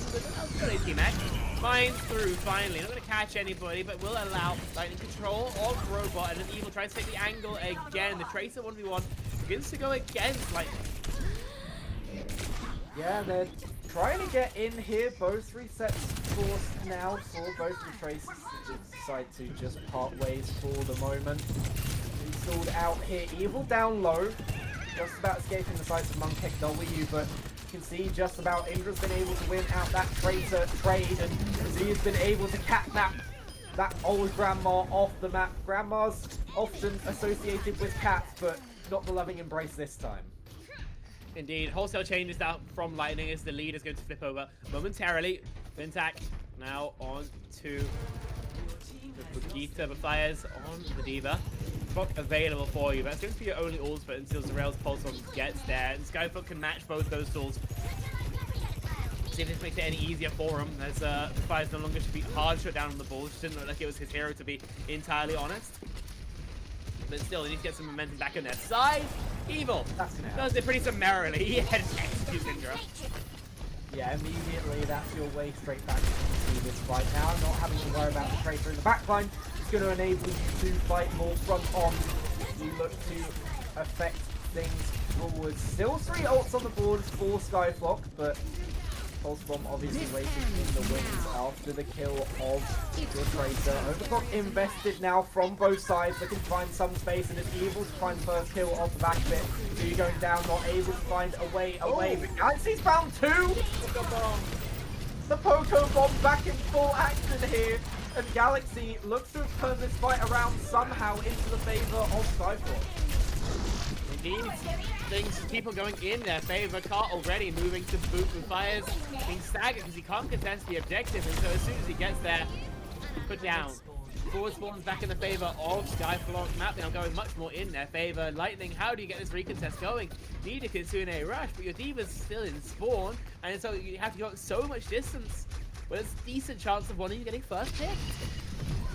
But a team match. Mines through finally. Not going to catch anybody, but will allow Lightning control of Robot. And then Evil tries to take the angle again. The Tracer 1v1 begins to go against Lightning. Yeah, they're trying to get in here. Both resets forced now for both the Tracers to decide to just part ways for the moment. Installed out here. Evil down low. Just about escaping the sights of Monkey W, but you can see just about Indra's been able to win out that Tracer trade, and Azuya's been able to catnap that old grandma off the map. Grandma's often associated with cats, but not the loving embrace this time. Indeed, wholesale changes out from Lightning as the lead is going to flip over momentarily. Fintac now on to the Brigitte, but fires on the D.Va. Clock available for you. That's going to be your only ultimate until Zerail's pulse bomb gets there. And SkyFlock can match both those tools. See if this makes it any easier for him, as the fires no longer should be hard shut down on the ball. Just didn't look like it was his hero, to be entirely honest. But still, they need to get some momentum back on their side. Evil does it pretty summarily. He executes Indra. Yeah, immediately that's your way straight back to this fight now. Not having to worry about the Tracer in the backline. It's going to enable you to fight more front on. You look to affect things forward. Still 3 ults on the board for SkyFlock, but Pulse Bomb obviously waiting in the wings after the kill of the Tracer. Overclock invested now from both sides, looking to find some space, and it's Evil to find the first kill off the back of it. So you're going down, not able to find a way away. But Galaxy's found 2! The Poco Bomb back in full action here, and Galaxy looks to have turned this fight around somehow into the favor of SkyFlock. Indeed, things keep on going in their favor. Cart already moving to boot with fires, being staggered because he can't contest the objective, and so as soon as he gets there, put down. Forward spawns back in the favor of SkyFlock. Map now going much more in their favor. Lightning, how do you get this recontest going? Need a Kitsune rush, but your D.Va's still in spawn, and so you have to go so much distance. Well, there's a decent chance of one of you getting first pick.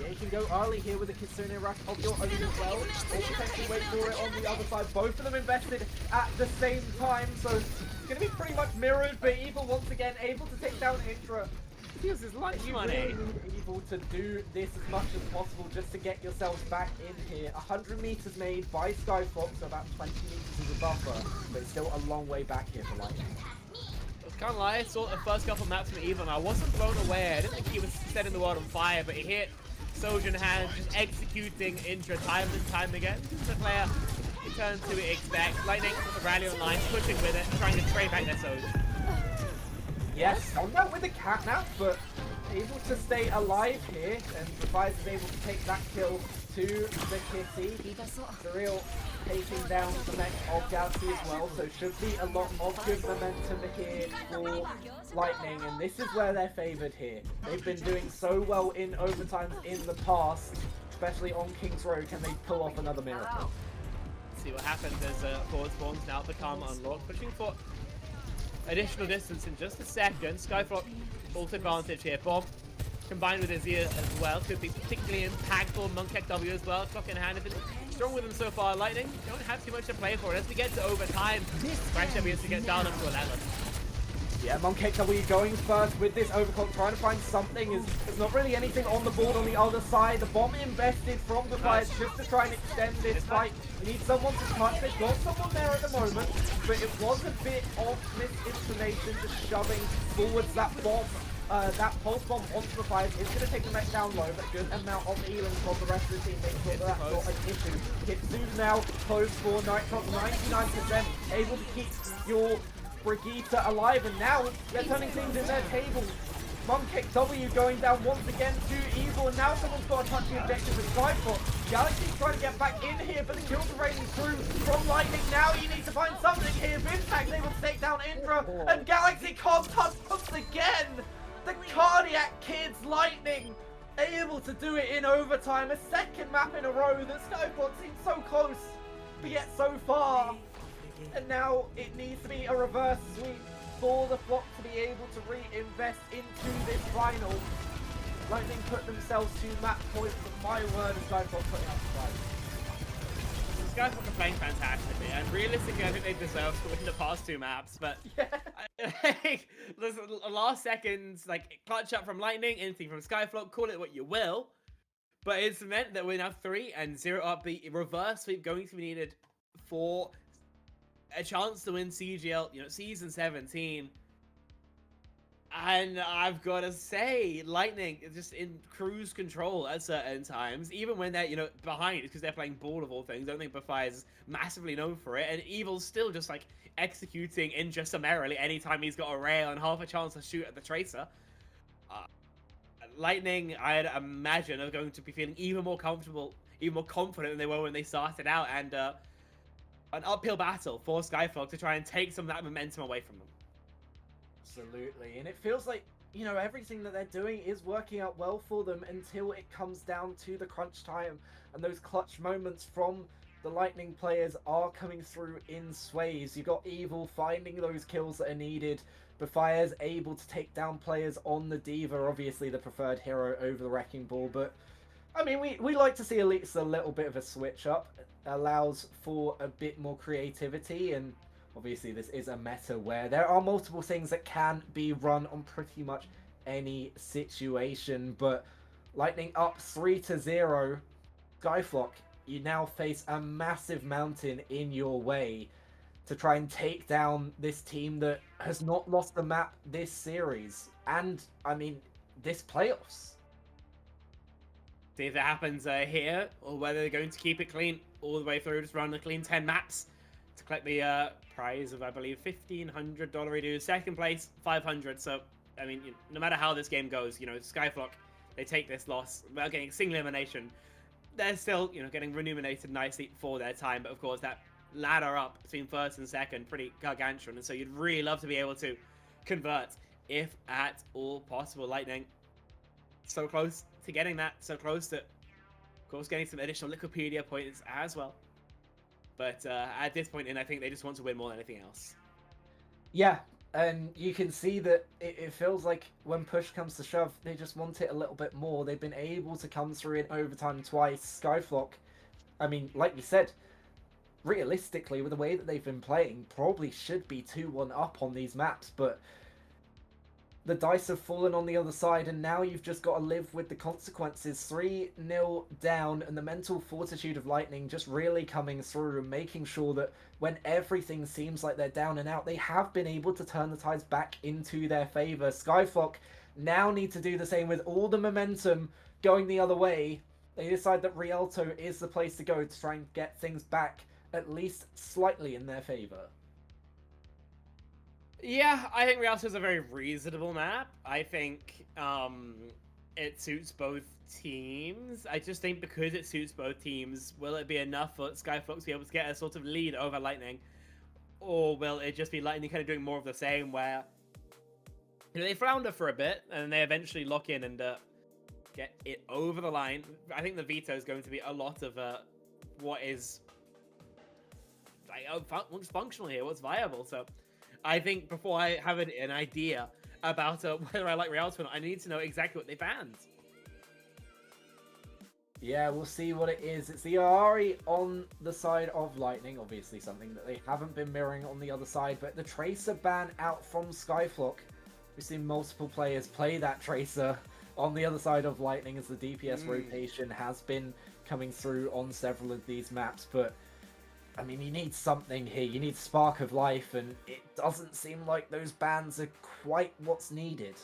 Yeah, you can go early here with a Kitsune rush of your own as well, or potentially wait for it on the other side. Both of them invested at the same time, so it's going to be pretty much mirrored, but Evil once again able to take down Indra. Feels his lunch You money. really need Evil to do this as much as possible just to get yourselves back in here. 100 meters made by SkyFlock, so about 20 meters as a buffer, but it's still a long way back here for Lightning. Can't lie, I saw the first couple maps from Evil and I wasn't blown away. I didn't think he was setting the world on fire, but he hit Sojourn Hand, just executing Indra time and time again. Just a player you turn to expect. Lightning with the rally online, pushing with it, trying to trade back their Sojourn. Yes, on that with the catnap, but able to stay alive here, and Defies is able to take that kill to the Kitty. Zerail taking down the mech of Galaxy as well, so should be a lot of good momentum here for Lightning, and this is where they're favoured here. They've been doing so well in overtimes in the past, especially on King's Road. Can they pull off another miracle? Let's see what happens as forward spawns now become unlocked, pushing for additional distance in just a second. SkyFlock full advantage here. Bomb combined with Azir as well could be particularly impactful. Monkey W as well. Clock in hand. If it's strong with them so far. Lightning don't have too much to play for. As we get to overtime, pressure begins to get down up to 11. Yeah, Monkey W going first with this overclock, trying to find something. There's not really anything on the board on the other side. The bomb invested from the Fires just to try and extend this fight. We need someone to touch. They've got someone there at the moment, but it was a bit of misinformation just shoving forwards that bomb. That pulse bomb onto the Fires is going to take the mech down low, but good amount of healing from the rest of the team makes sure that that's not an issue. Kitsu now close for Nitrox, 99%, able to keep your Brigitte alive, and now they're turning things in their table. Monkey W going down once again to Evil, and now someone's got to touch the objective with SkyFlock. Galaxy's trying to get back in here, but the kills are raining through from Lightning. Now you need to find something here. Vintax able to take down Indra, and Galaxy can't touch once again. The Cardiac Kids Lightning able to do it in overtime. A second map in a row that SkyFlock seems so close, but yet so far. And now it needs to be a reverse sweep for the Flock to be able to reinvest into this final. Lightning put themselves to map points, but my word is SkyFlock putting up the fight. SkyFlock are playing fantastically, and realistically, I think they deserve to win the past 2 maps. But the last seconds, like clutch up from Lightning, anything from SkyFlock, call it what you will. But it's meant that we're now 3-0 up. The reverse sweep going to be needed for a chance to win CGL, Season 17. And I've got to say, Lightning is just in cruise control at certain times, even when they're, behind, because they're playing ball of all things. I don't think Bafai is massively known for it, and Evil's still just, executing Indra summarily anytime he's got a rail and half a chance to shoot at the Tracer. Lightning, I'd imagine, are going to be feeling even more comfortable, even more confident than they were when they started out, and an uphill battle for SkyFlock to try and take some of that momentum away from them. Absolutely, and it feels like, everything that they're doing is working out well for them until it comes down to the crunch time, and those clutch moments from the Lightning players are coming through in sways. You've got Evil finding those kills that are needed. Bafire's able to take down players on the Diva, obviously the preferred hero over the Wrecking Ball, but I mean, we like to see at least a little bit of a switch up. It allows for a bit more creativity, and obviously this is a meta where there are multiple things that can be run on pretty much any situation, but Lightning up 3-0. SkyFlock, you now face a massive mountain in your way to try and take down this team that has not lost the map this series, and, I mean, this playoffs. See if that happens here, or whether they're going to keep it clean all the way through, just run a clean 10 maps to collect the prize of, I believe, $1,500 redo. Second place, 500. So, I mean, no matter how this game goes, SkyFlock, they take this loss without getting a single elimination. They're still, getting remunerated nicely for their time. But, of course, that ladder up between first and second, pretty gargantuan. And so you'd really love to be able to convert, if at all possible. Lightning, so close to getting that, so close to, of course, getting some additional Liquipedia points as well. But at this point I think they just want to win more than anything else. Yeah, and you can see that it feels like when push comes to shove, they just want it a little bit more. They've been able to come through in overtime twice. SkyFlock, I mean, like you said, realistically, with the way that they've been playing, probably should be 2-1 up on these maps, but the dice have fallen on the other side, and now you've just got to live with the consequences. 3-0 down, and the mental fortitude of Lightning just really coming through and making sure that when everything seems like they're down and out, they have been able to turn the tides back into their favour. SkyFlock now need to do the same with all the momentum going the other way. They decide that Rialto is the place to go to try and get things back at least slightly in their favour. Yeah, I think Rialto is a very reasonable map. I think it suits both teams. I just think because it suits both teams, will it be enough for SkyFlock to be able to get a sort of lead over Lightning? Or will it just be Lightning kind of doing more of the same, where they flounder for a bit and they eventually lock in and get it over the line? I think the veto is going to be a lot of what is what's functional here, what's viable. So I think before I have an idea about whether I like Rialto or not, I need to know exactly what they banned. Yeah, we'll see what it is. It's the Ahri on the side of Lightning, obviously something that they haven't been mirroring on the other side, but the Tracer ban out from SkyFlock. We've seen multiple players play that Tracer on the other side of Lightning as the DPS rotation has been coming through on several of these maps, but I mean, you need something here. You need Spark of Life, and it doesn't seem like those bans are quite what's needed.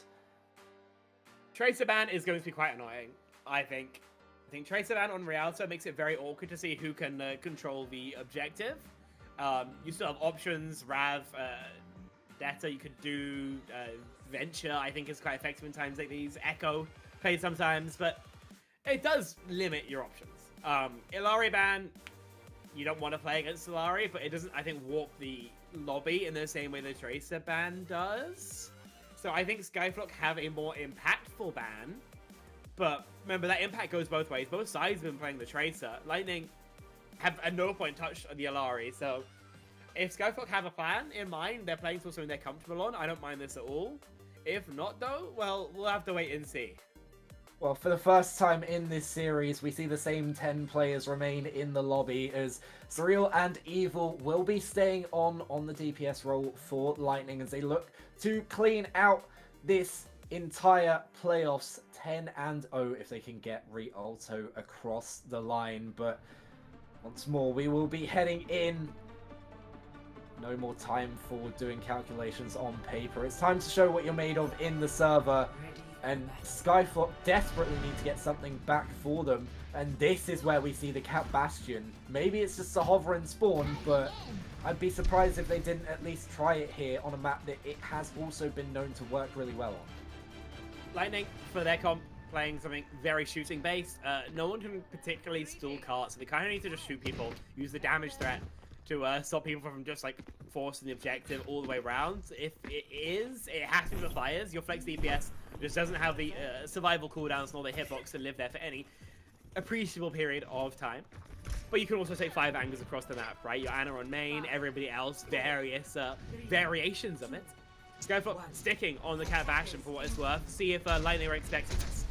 Tracer ban is going to be quite annoying, I think. I think Tracer ban on Rialto makes it very awkward to see who can control the objective. You still have options, Rav, Data, you could do Venture, I think is quite effective in times like these. Echo played sometimes, but it does limit your options. Illari ban, you don't want to play against Illari, but it doesn't, I think, warp the lobby in the same way the Tracer ban does. So I think SkyFlock have a more impactful ban, but remember that impact goes both ways. Both sides have been playing the Tracer. Lightning have at no point touched the Illari, so if SkyFlock have a plan in mind, they're playing for something they're comfortable on, I don't mind this at all. If not, though, well, we'll have to wait and see. Well, for the first time in this series, we see the same 10 players remain in the lobby as Surreal and Evil will be staying on the DPS role for Lightning as they look to clean out this entire playoffs 10-0 if they can get Rialto across the line. But once more, we will be heading in. No more time for doing calculations on paper. It's time to show what you're made of in the server. And SkyFlock desperately need to get something back for them. And this is where we see the Cat Bastion. Maybe it's just a hover and spawn, but I'd be surprised if they didn't at least try it here on a map that it has also been known to work really well on. Lightning, for their comp, playing something very shooting based. No one can particularly stall carts, so they kind of need to just shoot people, use the damage threat to stop people from just like forcing the objective all the way around. If it has to be the fires. Your flex DPS just doesn't have the survival cooldowns nor the hitbox to live there for any appreciable period of time. But you can also take 5 angles across the map, right? Your Ana on main, everybody else, various variations of it. SkyFlock sticking on the Cat Bastion for what it's worth. See if Lightning are expecting this.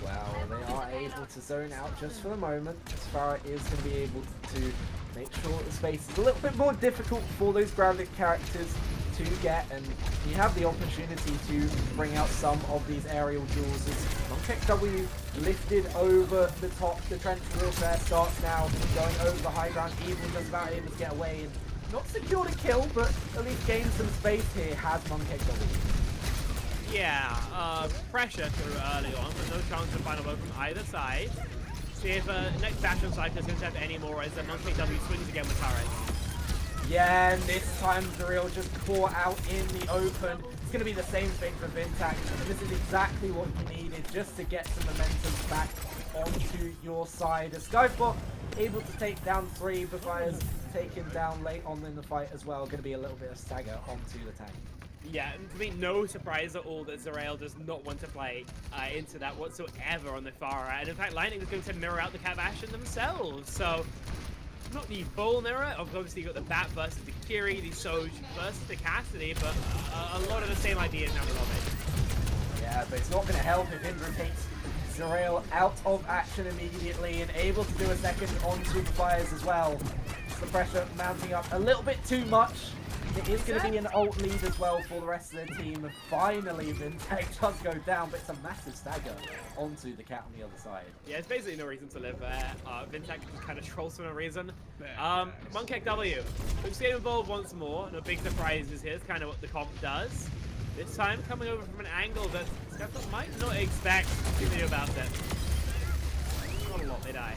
Wow, they are able to zone out just for the moment. Farah is going to be able to make sure the space is a little bit more difficult for those grounded characters to get, and you have the opportunity to bring out some of these aerial duels as Monkek W lifted over the top. The trench warfare starts now, going over the high ground. Evil just about able to get away and not secured a kill, but at least gained some space here has Monkek W. Yeah, pressure through early on, but no chance of final vote from either side. See if next Bastion cycle is going to have any more as Monkey W swings again with turrets. Yeah, and this time Zuriel just caught out in the open. It's going to be the same thing for Vintac. This is exactly what you needed just to get some momentum back onto your side. As SkyFlock able to take down 3, Befires taken down late on in the fight as well. Going to be a little bit of stagger onto the tank. Yeah, and to me, no surprise at all that Zerael does not want to play into that whatsoever on the far right. And in fact, Lightning is going to mirror out the Cat Bastion themselves. So, not the full mirror. Obviously, you've got the Bat versus the Kiri, the Soj versus the Cassidy, but a lot of the same ideas now in the lobby. Yeah, but it's not going to help if Indra takes Zerael out of action immediately and able to do a second onto the fires as well. Just the pressure mounting up a little bit too much. It is going to be an ult lead as well for the rest of their team. And finally, Vintac does go down, but it's a massive stagger onto the Cat on the other side. Yeah, it's basically no reason to live there. Vintac just kind of trolls for no reason. Monkek W, we've seen him involved once more. No big surprises here. It's kind of what the comp does. This time coming over from an angle that SkyFlock might not expect to do about it. Not a lot, they die.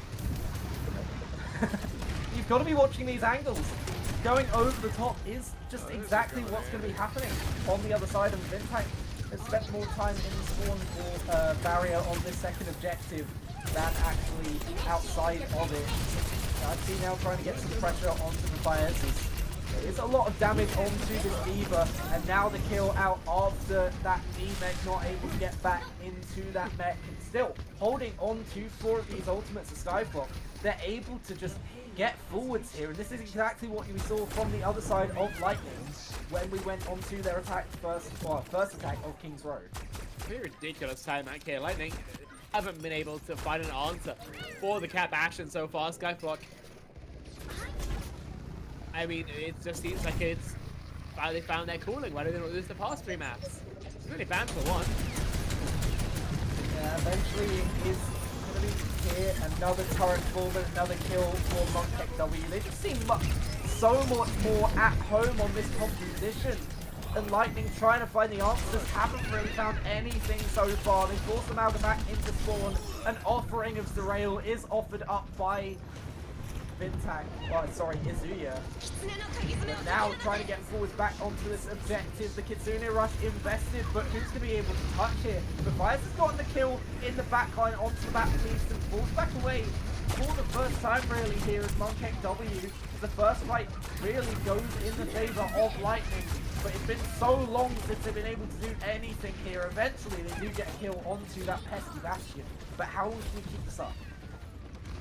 You've got to be watching these angles. Going over the top is just exactly what's going to be happening on the other side of Vintac. Has spent more time in the spawn or barrier on this second objective than actually outside of it. I see now trying to get some pressure onto the fires. There's a lot of damage onto this Diva, and now the kill out after that mech not able to get back into that mech. And still holding on to 4 of these ultimates of SkyFlock. They're able to just get forwards here, and this is exactly what we saw from the other side of Lightning when we went onto their attack first attack of King's Road. Pretty ridiculous time out here. Lightning haven't been able to find an answer for the Cap action so far. SkyFlock, I mean, it just seems like it's finally found their cooling. Why do they not lose the past 3 maps? It's really bad for one. Yeah, eventually it is going to be here. Another turret fall, but another kill for Monkek W. They just seem so much more at home on this composition. And Lightning trying to find the answers, haven't really found anything so far. They force them out back into spawn. An offering of Zerail is offered up by Vintak, Izuya. But now trying to get forwards back onto this objective. The Kitsune Rush invested, but who's going to be able to touch here? The Fires has gotten the kill in the backline onto the Baptiste and falls back away for the first time really here as Monkek W. The first fight really goes in the favor of Lightning, but it's been so long since they've been able to do anything here. Eventually they do get a kill onto that pesky Bastion, but how will we keep this up?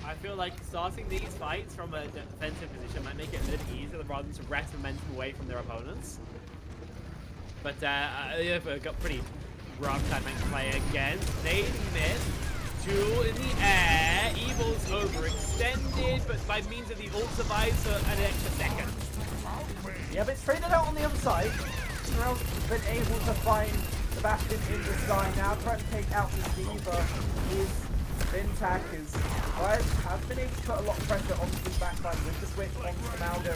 I feel like starting these fights from a defensive position might make it a little easier rather than to wrest momentum away from their opponents. But they've got pretty rough time to play again. They miss. Jewel in the air. Evil's overextended, but by means of the ult survives for an extra second. Yeah, but it's traded out on the other side. Zerail's been able to find the Bastion in the sky now, trying to take out the Diva. Is Vintak is has been able to put a lot of pressure onto the backline with the switch onto the Maldo,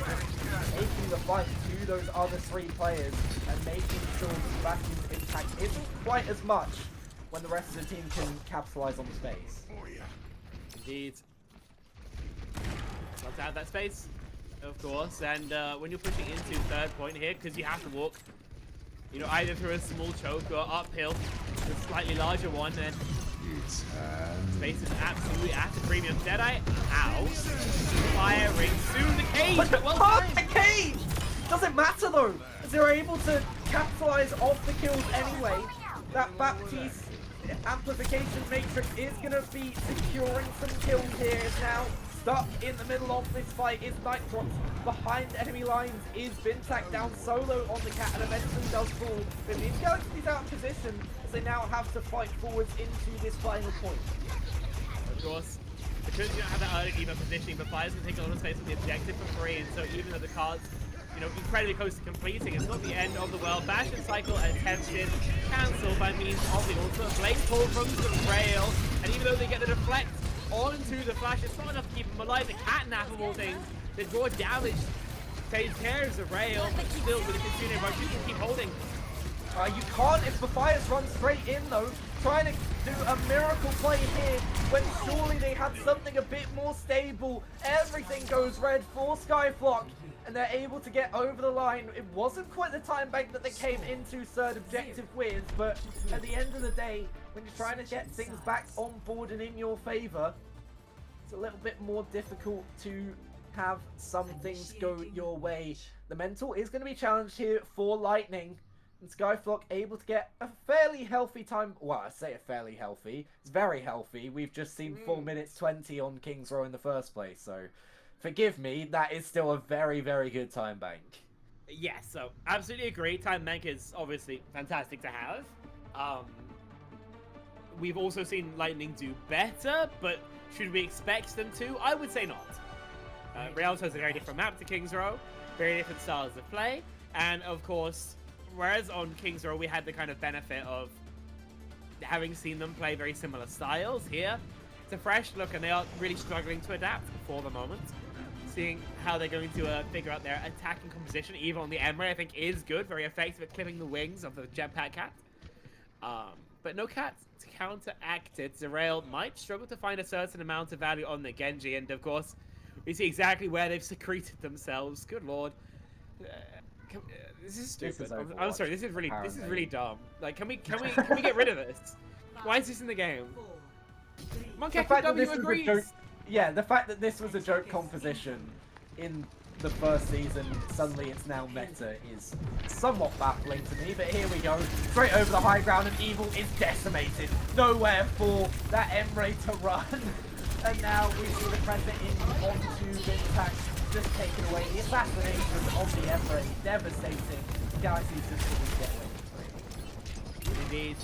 making the fight to those other 3 players and making sure the Bastion's impact isn't quite as much when the rest of the team can capitalize on the space. Indeed. Got to have that space, of course, and when you're pushing into 3rd point here, because you have to walk, you know, either through a small choke or uphill, a slightly larger one, and space is absolutely at a premium. Deadeye out. Firing soon the cage, but well timed. The cage! Doesn't matter though, as they're able to capitalize off the kills anyway. That Baptiste amplification matrix is going to be securing some kills here. Now stuck in the middle of this fight is Nightcross. Behind enemy lines is Vintak down solo on the cat and eventually does fall. But these Galaxies out of position as they now have to fight forwards into this final point. Of course, because you don't have that early Diva positioning, but Fires can take a lot of space on the objective for free, and so even though the cards, you know, incredibly close to completing, it's not the end of the world. Bastion cycle attempted, cancelled by means of the ultimate blade pull from the rail, and even though they get the deflect onto the flash, it's not enough to keep them alive. The catnap of all things, the draw damage takes care of the rail, but still with the Kitsune Rush, you can keep holding. You can't if the Fires run straight in though, trying to do a miracle play here when surely they had something a bit more stable. Everything goes red for SkyFlock and they're able to get over the line. It wasn't quite the time bank that they came into 3rd objective with, but at the end of the day, when you're trying to get things back on board and in your favor, it's a little bit more difficult to have some things go your way. The mental is going to be challenged here for Lightning. And SkyFlock able to get a fairly healthy time. Well, I say a fairly healthy. It's very healthy. We've just seen 4 minutes 20 on King's Row in the first place. So, forgive me. That is still a very, very good time bank. Yes, so absolutely agree. Time bank is obviously fantastic to have. We've also seen Lightning do better, but should we expect them to? I would say not. Rialto is a very different map to King's Row. Very different styles of play. And, of course, whereas on King's Row we had the kind of benefit of having seen them play very similar styles, here it's a fresh look and they are really struggling to adapt for the moment. Seeing how they're going to figure out their attacking composition, even on the Emre, I think is good, very effective at clipping the wings of the Jetpack Cat. But no cat to counteract it. Zerail might struggle to find a certain amount of value on the Genji, and of course we see exactly where they've secreted themselves. Good lord. This is stupid. I'm sorry. This is really dumb. Like, can we get rid of this? Why is this in the game? Monkey W agrees. Yeah, the fact that this was a joke composition in the first season, suddenly it's now meta, is somewhat baffling to me. But here we go, straight over the high ground, and Evil is decimated. Nowhere for that Emre to run, and now we see the pressure in onto Vintak. Just taken away. The assassination of the Emre, devastating. Galaxy's just couldn't get away. Indeed.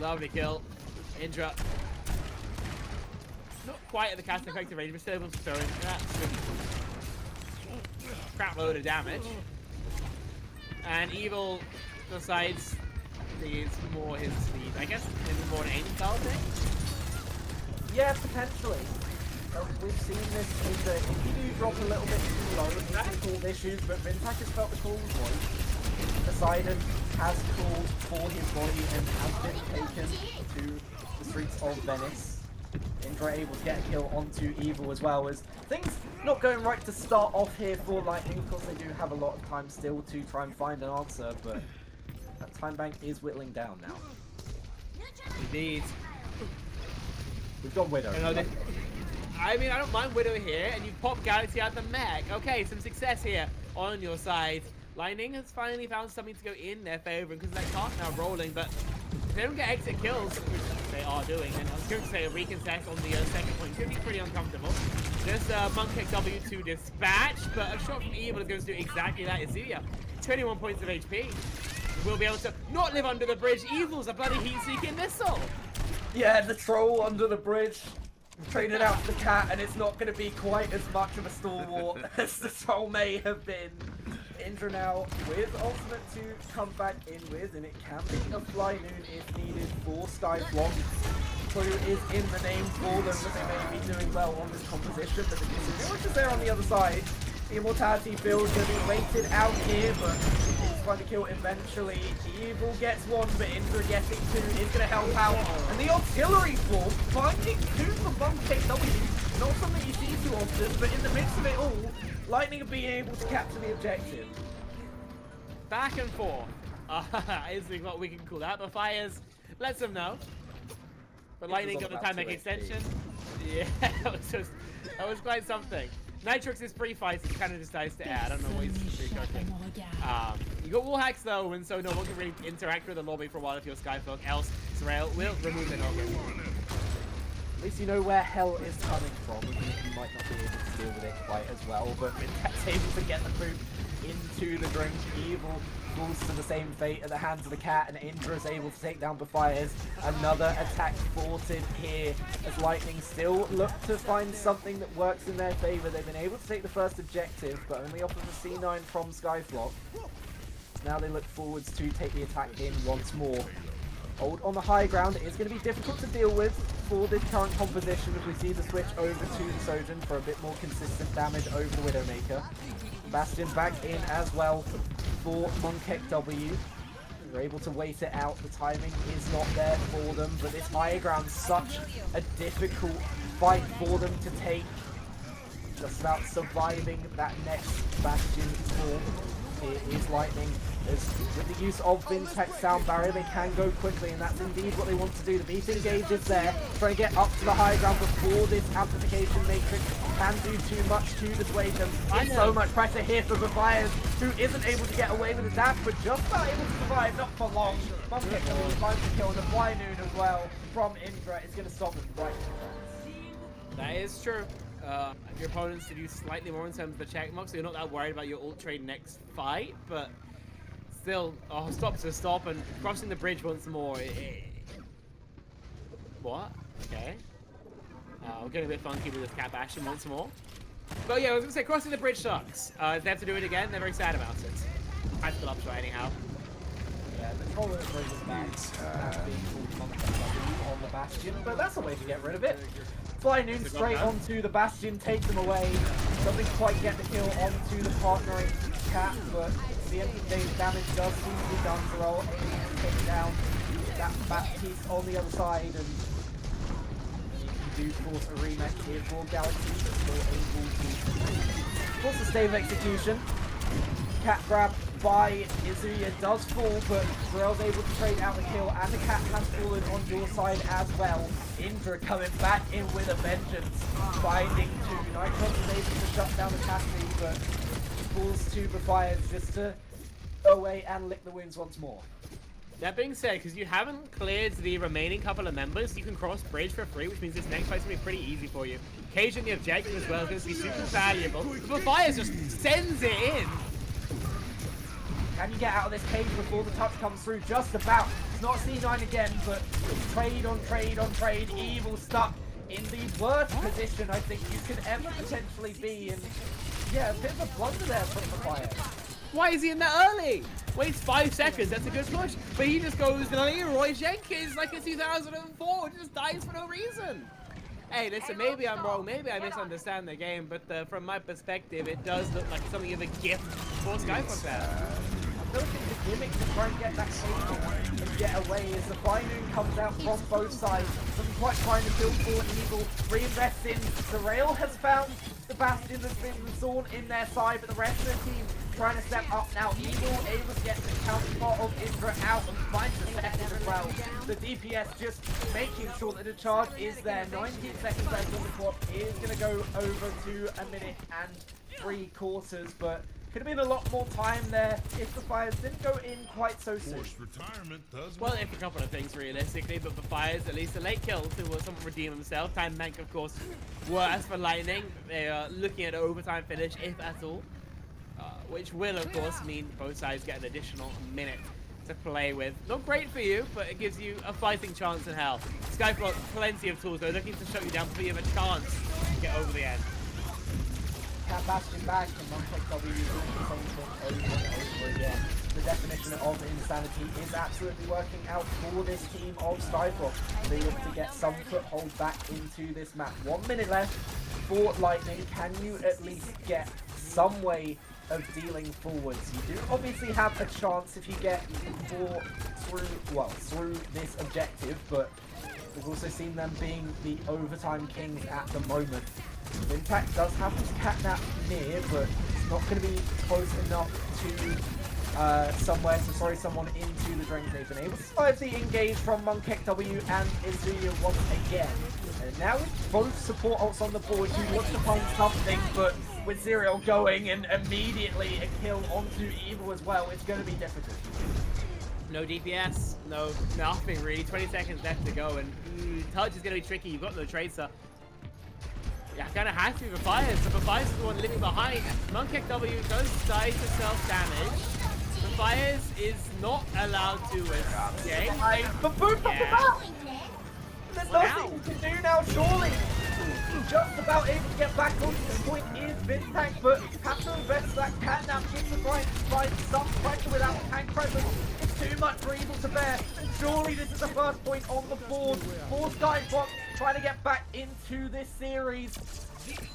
Lovely kill. Indra not quite at the cast effective range, but still able to throw in an absolute crap load of damage. And Evil decides it's more his speed. I guess maybe more an aim style thing. Yeah, potentially. We've seen this in that if you do drop a little bit too low, it can cause issues, but Vintak has felt the calls once. Poseidon has called for his body and has been taken to the streets of Venice. Indra able to get a kill onto Evil as well, as things not going right to start off here for Lightning. Of course, they do have a lot of time still to try and find an answer, but that time bank is whittling down now. Indeed. We've got Widow. I mean, I don't mind Widow here, and you pop Galaxy out the mech. Okay, some success here on your side. Lightning has finally found something to go in their favor, and because that cart now rolling, but if they don't get exit kills, which they are doing, and I was going to say a recontest on the second point, it's going to be pretty uncomfortable. Just Monk W to dispatch, but a shot from Evil is going to do exactly that. Izuya, 21 points of HP. Will be able to not live under the bridge. Evil's a bloody heat-seeking missile. Yeah, the troll under the bridge. Traded out the cat, and it's not going to be quite as much of a stalwart as the troll may have been. Indra now with ultimate to come back in with, and it can be a fly noon if needed for SkyFlock. Who is in the name for them, but they may be doing well on this composition, but the disadvantage is there on the other side. The immortality build going to be waited out here, but it's going to kill eventually. Evil gets one, but Indra getting two is going to help out. And the artillery force finding two for Monk KW. Not something you see too often, but in the midst of it all, Lightning are being able to capture the objective. Back and forth. Is what we can call that, but Fires lets them know. But Lightning got the time back extension. Yeah, that was quite something. Nitrox's pre-fight is kind of decides to add. I don't know what he's pre-cooking. You got wall hacks though, and so no one can really interact with the lobby for a while if you're SkyFlock. Else, Sorrel will remove the noggin. At least you know where hell is coming from, even if you might not be able to deal with it quite as well. But Vintak's able to get the poop into the drink. Evil falls to the same fate at the hands of the cat, and Indra is able to take down Befires. Another attack thwarted here as Lightning still look to find something that works in their favor. They've been able to take the first objective, but only off of a C9 from SkyFlock. Now they look forwards to take the attack in once more. Hold on the high ground. It is going to be difficult to deal with for this current composition as we see the switch over to the Sojourn for a bit more consistent damage over the Widowmaker. Bastion back in as well for Monkek W. They're able to wait it out. The timing is not there for them, but this high ground such a difficult fight for them to take. Just about surviving that next Bastion form. Here is Lightning. With the use of Vintak's sound barrier, they can go quickly, and that's indeed what they want to do. The meeting gauge is there, trying to get up to the high ground before this amplification matrix can do too much to dissuade them. There's so much pressure here for Befires, who isn't able to get away with his dash, but just about able to survive, not for long. Bumpkick finds the kill, and the fly noon as well from Indra is going to stop them right now. That is true. Your opponents to do slightly more in terms of the checkmark, so you're not that worried about your ult trade next fight, but still, stop to stop and crossing the bridge once more. What? Okay. We're getting a bit funky with this Cat Bastion once more. But yeah, I was going to say, crossing the bridge sucks. If they have to do it again, they're very sad about it. I still up try anyhow. Yeah, the troll is very back. That's being called on the Bastion, but that's a way to get rid of it. Fly Noon straight onto the Bastion, takes them away. Doesn't quite get the kill onto the partnering Cat, but at the end of the day, damage does seem to be done to roll. Able to take down that back piece on the other side, and you do force a rematch here for Galaxy, but still able to force a stave execution. Cat grab by Izuya does fall, but Zarel's able to trade out the kill, and the cat has fallen on your side as well. Indra coming back in with a vengeance, finding two. Nitrox is able to shut down the Cassie, but falls to Befires just to go away and lick the wounds once more. That being said, because you haven't cleared the remaining couple of members, you can cross bridge for free, which means this next fight's going to be pretty easy for you. Caging the objective as well is going to be super valuable. Befires just sends it in. Can you get out of this cage before the touch comes through? Just about. It's not C9 again, but trade on trade on trade. Evil stuck in the worst position I think you could ever potentially be in. Yeah, a bit of a blunder there from the Fire. Why is he in there early? Waits 5 seconds, that's a good push. But he just goes Leroy Jenkins like it's 2004, just dies for no reason. Hey, listen, maybe I'm wrong, maybe I misunderstand the game, but from my perspective, it does look like something of a gift for SkyFlock there. I don't think the gimmick to try and get that cable and get away as the Binoon comes out from both sides. Doesn't quite trying to build for Evil, reinvests in. The Rail has found the Bastion that's been Zorn in their side, but the rest of the team trying to step up now. Evil able to get the counterpart of Indra out and finds the second as well. The DPS just making sure that the charge is there. 19 seconds left on the clock is going to go over to 1 minute and 3/4, but could have been a lot more time there if the Fires didn't go in quite so soon. Well, if a couple of things realistically, but for Fires, at least a late kill to someone redeem himself. Time bank, of course, worse for Lightning. They are looking at an overtime finish, if at all. Which will, of course, mean both sides get an additional minute to play with. Not great for you, but it gives you a fighting chance in hell. SkyFlock, plenty of tools, though, looking to shut you down before you have a chance to get over the end. Cat Bastion back and Montek W doing the same thing over and over again. The definition of insanity is absolutely working out for this team of SkyFlock. They look to get some foothold back into this map. 1 minute left for Lightning. Can you at least get some way of dealing forwards? You do obviously have a chance if you get through this objective, but we've also seen them being the overtime kings at the moment. Impact does have this catnap near, but it's not going to be close enough to someone into the drain. They've been able to survive the engage from Monkek W and Izuya once again. And now with both support ults on the board, he wants to find something, but with Zerial going and immediately a kill onto Evil as well, it's going to be difficult. No DPS, no nothing really. 20 seconds left to go, and touch is going to be tricky. You've got no Tracer. Yeah, kind of has to be for Fires. So for Fires is the one living behind. Monkek W does die to self-damage. The Fires is not allowed to escape. But boom from the back! There's nothing you can do now, surely! Just about able to get back onto this point is Vintank, but have to invest that catnap just to try and find some pressure without tank presence. It's too much for Evil to bear, and surely this is the first point on the board for SkyFlock trying to get back into this series.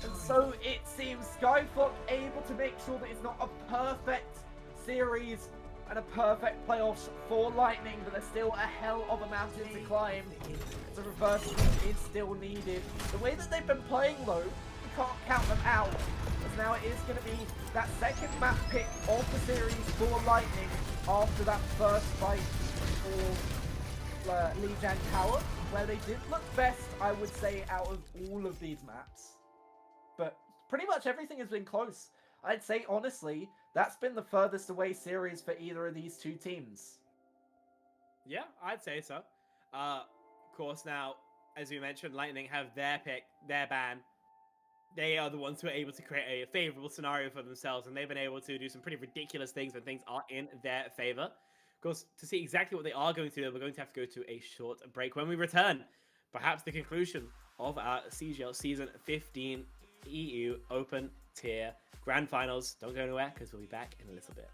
And so it seems SkyFlock able to make sure that it's not a perfect series and a perfect playoffs for Lightning, but there's still a hell of a mountain to climb. The reverse is still needed. The way that they've been playing though, you can't count them out, as now it is going to be that second map pick of the series for Lightning after that first fight for Lijiang Tower, where they did look best, I would say, out of all of these maps. But pretty much everything has been close. I'd say, honestly, that's been the furthest away series for either of these two teams. Yeah, I'd say so. Of course, now, as we mentioned, Lightning have their pick, their ban. They are the ones who are able to create a favorable scenario for themselves, and they've been able to do some pretty ridiculous things when things are in their favor. Of course, to see exactly what they are going to do, we're going to have to go to a short break. When we return, perhaps the conclusion of our CGL Season 15 EU Open Tier Grand Finals. Don't go anywhere, because we'll be back in a little bit.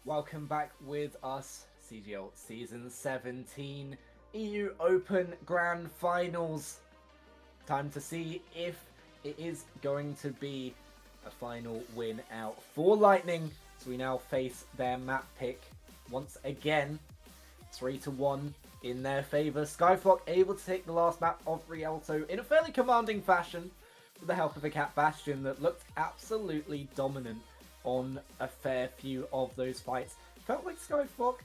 Welcome back with us, CGL Season 17 EU Open Grand Finals. Time to see if it is going to be a final win out for Lightning. So we now face their map pick once again, 3-1 in their favour. SkyFlock able to take the last map of Rialto in a fairly commanding fashion with the help of a Cat Bastion that looked absolutely dominant on a fair few of those fights. Felt like SkyFlock,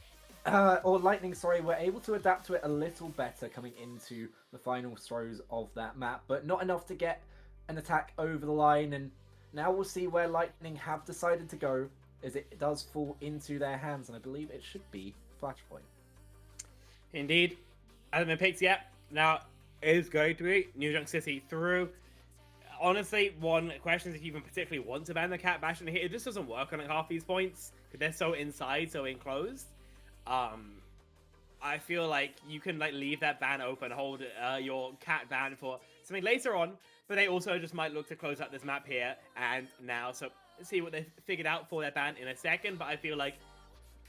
or Lightning, sorry, were able to adapt to it a little better coming into the final throws of that map, but not enough to get an attack over the line. And now we'll see where Lightning have decided to go, as it does fall into their hands, and I believe it should be Flashpoint. Indeed. Hasn't been picked yet. Now, it is going to be New Junk City through. Honestly, one question is if you even particularly want to ban the Cat Bastion here. It just doesn't work on like half these points, because they're so inside, so enclosed. I feel like you can like leave that ban open, hold your Cat ban for something later on, but they also just might look to close out this map here and now. So see what they've figured out for their ban in a second, but I feel like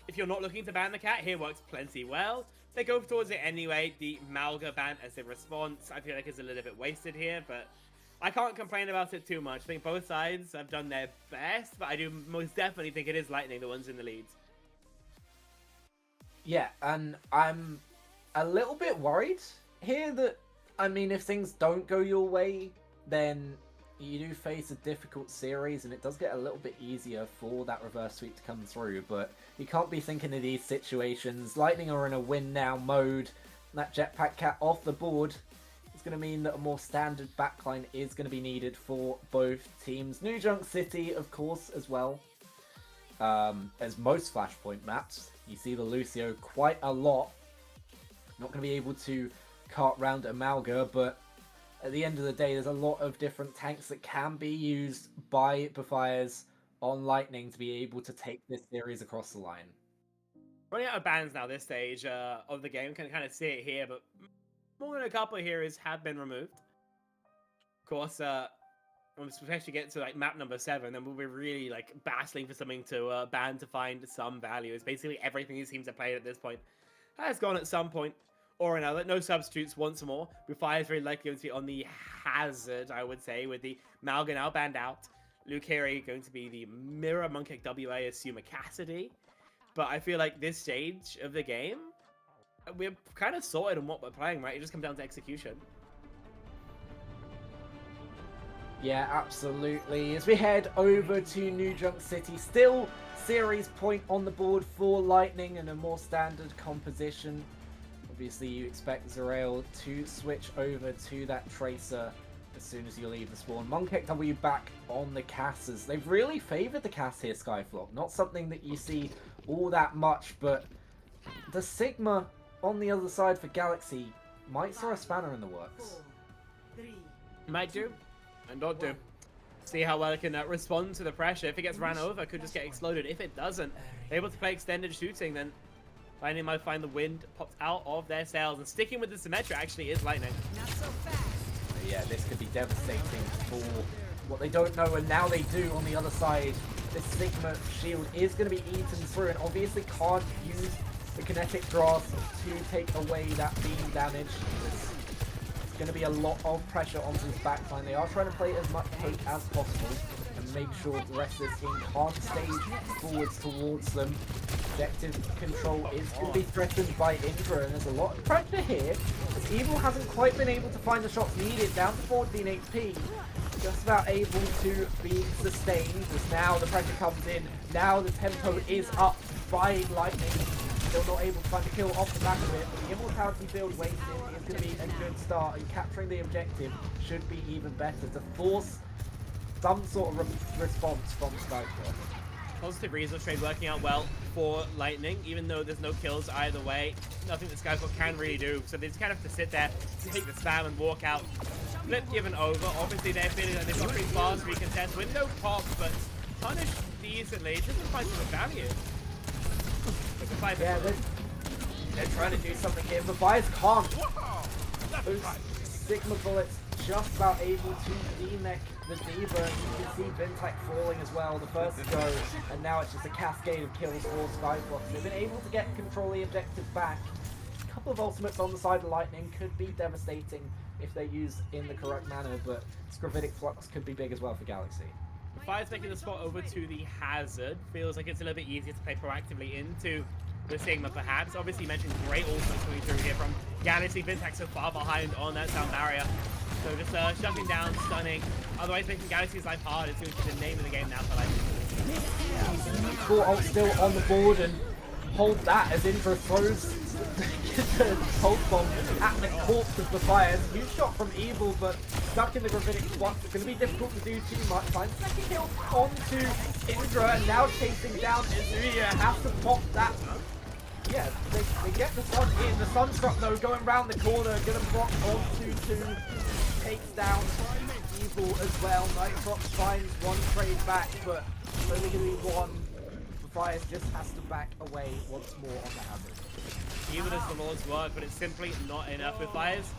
if you're not looking to ban the Cat, here works plenty well. They go towards it anyway. The Malga ban as a response, I feel like is a little bit wasted here, but I can't complain about it too much. I think both sides have done their best, but I do most definitely think it is Lightning the ones in the leads. Yeah, and I'm a little bit worried here that, I mean, if things don't go your way, then you do face a difficult series, and it does get a little bit easier for that reverse sweep to come through, but you can't be thinking of these situations. Lightning are in a win now mode, and that Jetpack Cat off the board is going to mean that a more standard backline is going to be needed for both teams. New Junk City, of course, as well. As most Flashpoint maps, you see the Lucio quite a lot. Not going to be able to cart round Amalga, but at the end of the day, there's a lot of different tanks that can be used by Befires on Lightning to be able to take this series across the line. Running out of bans now this stage of the game, can kind of see it here, but more than a couple of heroes have been removed. Of course, when we actually get to like map number 7, then we'll be really like battling for something to ban to find some value. It's basically everything these teams have played at this point has gone at some point or another. No substitutes once more. Befire is very likely going to be on the hazard, I would say, with the Malga now banned out. Lukeri going to be the Mirror, Monkey WA, Assuma Cassidy. But I feel like this stage of the game, we're kind of sorted on what we're playing, right? It just comes down to execution. Yeah, absolutely. As we head over to New Junk City, still series point on the board for Lightning and a more standard composition. Obviously, you expect Zerael to switch over to that Tracer as soon as you leave the spawn. Monkek W back on the Casses. They've really favoured the Cass here, SkyFlock. Not something that you see all that much, but the Sigma on the other side for Galaxy might throw a spanner in the works. Might do. And don't do. See how well it can respond to the pressure. If it gets ran over, it could just get exploded. If it doesn't, they're able to play extended shooting, then Lightning might find the wind popped out of their sails. And sticking with the Symmetra actually is Lightning. Not so fast. Yeah, this could be devastating for what they don't know, and now they do on the other side. This Sigma shield is going to be eaten through, and obviously can't use the kinetic grasp to take away that beam damage. It's going to be a lot of pressure onto this backline. They are trying to play as much poke as possible and make sure the rest of this team can't stage forwards towards them. Objective control is going to be threatened by Indra, and there's a lot of pressure here, as Evil hasn't quite been able to find the shots needed, down to 14 HP. Just about able to be sustained, as now the pressure comes in, now the tempo is up by Lightning. Still not able to find a kill off the back of it, but the Immortality build wasted is going to be a good start, and capturing the objective should be even better to force some sort of response from SkyFlock. Positive resource trade working out well for Lightning, even though there's no kills either way. Nothing that SkyFlock can really do, so they just kind of have to sit there, take the spam and walk out. Flip given over. Obviously they're feeling that they've got pretty fast recontest with no pop, but punished decently. It doesn't find some value. Yeah, they're trying to do something here, but Bias can't. Those Sigma bullets just about able to D-neck the Diva. You can see Vintek falling as well, the first go, and now it's just a cascade of kills for SkyFlock. They've been able to get control of the objective back. A couple of ultimates on the side of Lightning could be devastating if they're used in the correct manner, but Gravitic Flux could be big as well for Galaxy. Fire's making the spot over to the Hazard. Feels like it's a little bit easier to play proactively into the Sigma, perhaps. Obviously, you mentioned great ultimates coming through here from Galaxy. Vintek so far behind on that sound barrier. So just shutting down, stunning. Otherwise, making Galaxy's life hard is going to be the name of the game now for Lightning. Full ult still on the board, and hold that as Indra throws the pulse bomb at the corpse of the Fires. Huge shot from Evil, but stuck in the Gravitic Flux. It's going to be difficult to do too much. Finds second kill onto Indra, and now chasing down Izuya. Has to pop that. Yeah, they get the Sun in. The Sunstruck, though, going round the corner. Going to block onto 2. Takes down Evil as well. Nitrox finds one trade back, but it's only going to be one. Fires just has to back away once more on the Hazard. Even as the Lord's work, but it's simply not enough with Fires.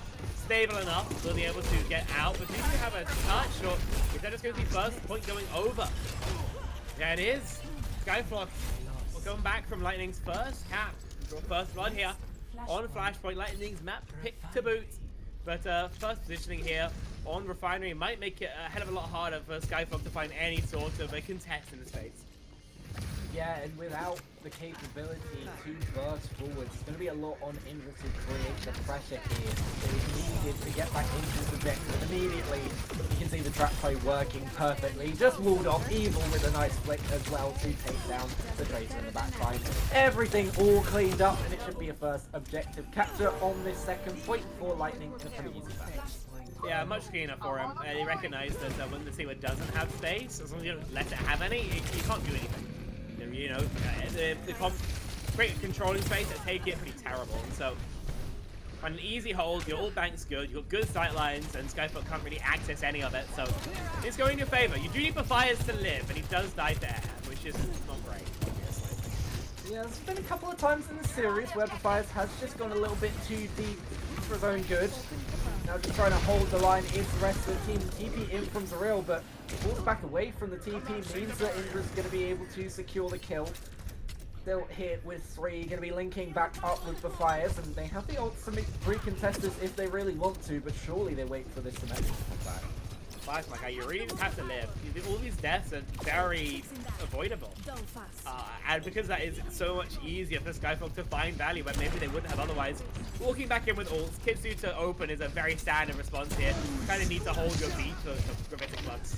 Stable enough, will be able to get out, but do you have a touch, or is that just going to be first point going over? There it is. SkyFlock will come back from Lightning's first cap. Draw first blood here on Flashpoint. Lightning's map picked to boot, but first positioning here on Refinery might make it a hell of a lot harder for SkyFlock to find any sort of a contest in the space. Yeah, and without the capability to burst forward, it's going to be a lot on Indra to create the pressure here. They needed to get back into the objective immediately. You can see the trap play working perfectly. Just walled off Evil with a nice flick as well to take down the Tracer in the backside. Everything all cleaned up, and it should be a first objective capture on this second point for Lightning in a pretty easy fashion. Yeah, much cleaner for him. They recognize that when the Sealer doesn't have space, as long as you don't let it have any, you can't do anything. You know, the create controlling space and take it pretty terrible. And so, on an easy hold, your ult bank's good, you've got good sight lines, and SkyFlock can't really access any of it. So, it's going in your favor. You do need the Fires to live, and he does die to air, which is not great, obviously. Yeah, there's been a couple of times in the series where Fires has just gone a little bit too deep for his own good. Now just trying to hold the line is the rest of the team. TP in from Zaril, but falls back away from the TP means that Indra's going to be able to secure the kill. They'll hit with 3, going to be linking back up with the Fires, and they have the ultimate 3 contesters if they really want to, but surely they wait for this Symmetra to come back. Fires like, you really just have to live. All these deaths are very avoidable. And because that is so much easier for SkyFlock to find value when maybe they wouldn't have otherwise. Walking back in with ults, Kitsu to open is a very standard response here. You kind of need to hold your beat for Gravitic Flux.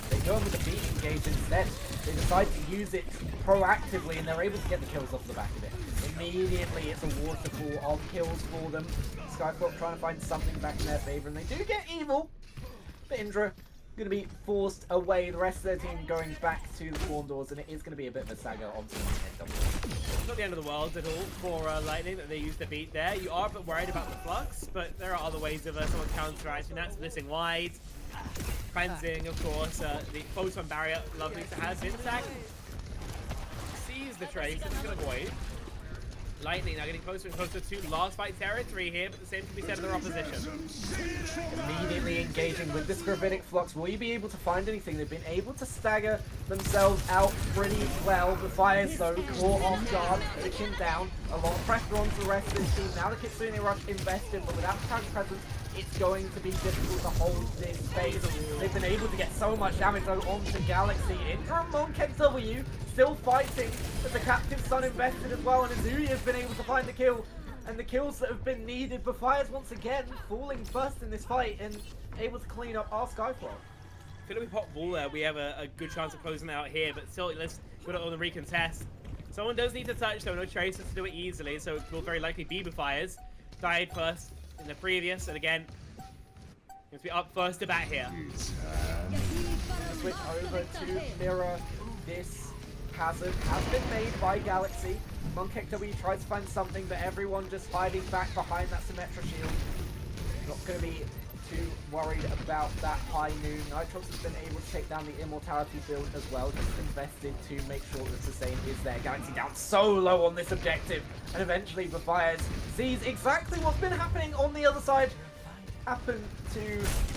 They go in with the beat engage instead. They decide to use it proactively, and they're able to get the kills off the back of it. Immediately, it's a waterfall of kills for them. SkyFlock trying to find something back in their favor, and they do get Evil. But Indra going to be forced away. The rest of their team going back to the spawn doors, and it is going to be a bit of a saga onto the It's not the end of the world at all for Lightning that they used to beat there. You are a bit worried about the Flux, but there are other ways of someone counteracting that. Splitting wide, cleansing, of course. The photon barrier, lovely to have. Vintek sees the trace, it's going to avoid. Lightning now getting closer and closer to last fight territory here, but the same can be said of their opposition. Immediately engaging with this Gravitic Flux. Will you be able to find anything? They've been able to stagger themselves out pretty well. The Fires, though, caught off guard, pushing down. A lot of pressure onto the rest of this team. Now the Kitsune Rush invested, but without the tank presence, it's going to be difficult to hold this space. They've been able to get so much damage though onto Galaxy. Indra Monkek W still fighting, but the Captive Sun invested as well, and Izuya has been able to find the kill. And the kills that have been needed, but Fires once again falling first in this fight and able to clean up our SkyFlock. I feel like we pop ball there, we have a good chance of closing out here, but still let's put it on the recontest. Someone does need to touch though, no Tracers to do it easily, so it will very likely be Fires. Died first in the previous, and again, going to be up first to bat here. Switch over to mirror. This Hazard has been made by Galaxy. Monkek W tries to find something, but everyone just hiding back behind that Symmetra shield. Not going to be too worried about that high noon. Nitrox has been able to take down the Immortality build as well, just invested to make sure that sustain is there. Galaxy down so low on this objective, and eventually the Fires sees exactly what's been happening on the other side. happened to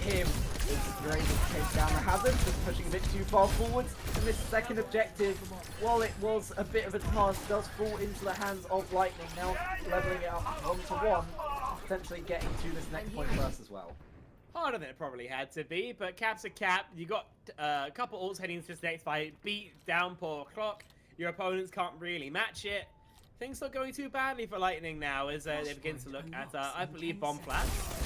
him is you're able to take down the hazard, just pushing a bit too far forwards. And this second objective, while it was a bit of a task, does fall into the hands of Lightning. Now leveling it up 1-1, potentially getting to this next point first as well. Harder than it probably had to be, but cap's a cap. You got a couple ults heading into this next fight. Beat down poor Clock. Your opponents can't really match it. Things not going too badly for Lightning now as they begin to look at, I believe, bomb flats.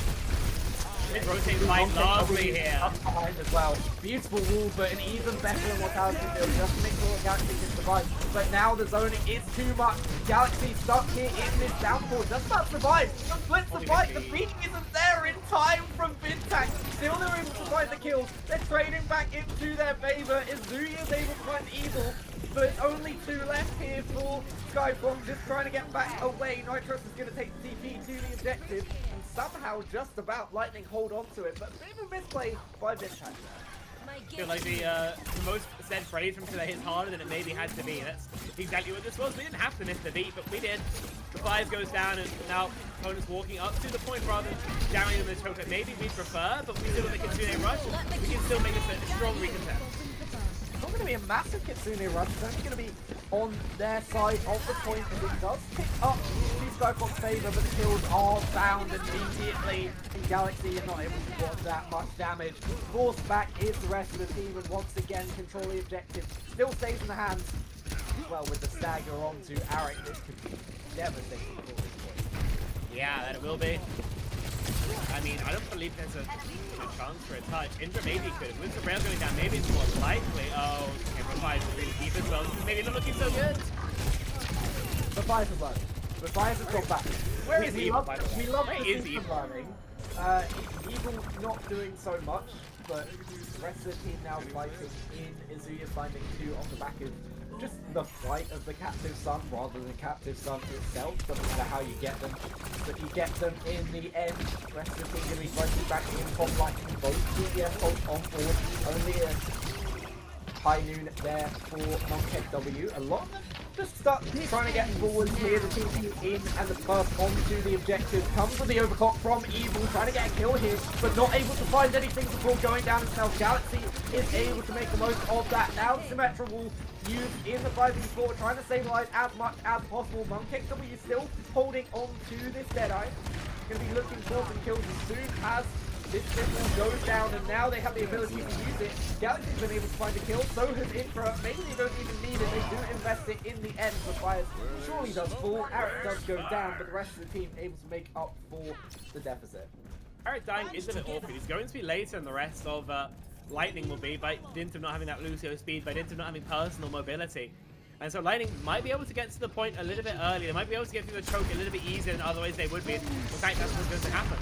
Mid-rotate light lovely here. Up behind as well. Beautiful wall, but an even better mortality build just to make sure Galaxy can survive. But now the zoning is too much. Galaxy stuck here in this downpour, just about to survive. The split the fight, the beat isn't there in time from Vintac. Still they're able to find the kills. They're trading back into their favor. Izuya is able to find Evil, but it's only 2 left here for SkyFlock, just trying to get back away. Nitros is going to take the TP to the objective, and somehow just about Lightning hold on to it, but a bit of a misplay by Vintac. I feel like the most said phrase from today is harder than it maybe had to be. That's exactly what this was. We didn't have to miss the beat, but we did. The fires goes down, and now opponents walking up to the point rather than downing them in the choke that maybe we prefer, but we still with the Kitsune rush, we can still make this a strong recontest. It's not going to be a massive Kitsune rush, it's only going to be on their side of the point, and it does pick up to SkyFlock's favour, but the kills are found immediately. In Galaxy are not able to cause that much damage. Forced back is the rest of the team, and once again control the objective. Still stays in the hands. Well, with the stagger onto Arik, this could be devastating for this point. Yeah, that it will be. I mean, I don't believe there's a chance for a touch. Indra maybe could. With the rail going down, maybe it's more likely. Oh, okay, Revive is really deep as well. Maybe not looking so good. Revive is low. Revive has gone back. Where is Evil? We love Where to is see Evil? him learning. Evil not doing so much, but the rest of the team now fighting in Izuya finding 2 on the back of just the flight of the captive sun rather than the captive sun itself. Doesn't matter how you get them, but you get them in the end. The rest of the team going to be fighting back in top Lightning, both TDF both on board. Only a high noon there for Monkek W. A lot of them just start trying to get forward here. The TP in and the first onto the objective comes with the overclock from Evil, trying to get a kill here, but not able to find anything before going down itself. Galaxy is able to make the most of that. Now Symmetra will use in the 5v4, trying to stabilize as much as possible. Monkek W still holding on to this Deadeye. Going to be looking for some kills as soon as this triple goes down, and now they have the ability to use it. Galaxy's been able to find a kill, so has Infra. Maybe they don't even need it, they do invest it in the end. The fires surely does fall, Arik does go down, but the rest of the team able to make up for the deficit. Arik dying is a bit awkward. He's going to be later than the rest of Lightning will be, by dint of not having that Lucio speed, by dint of not having personal mobility. And so Lightning might be able to get to the point a little bit earlier. They might be able to get through the choke a little bit easier than otherwise they would be. In fact, that's what's going to happen.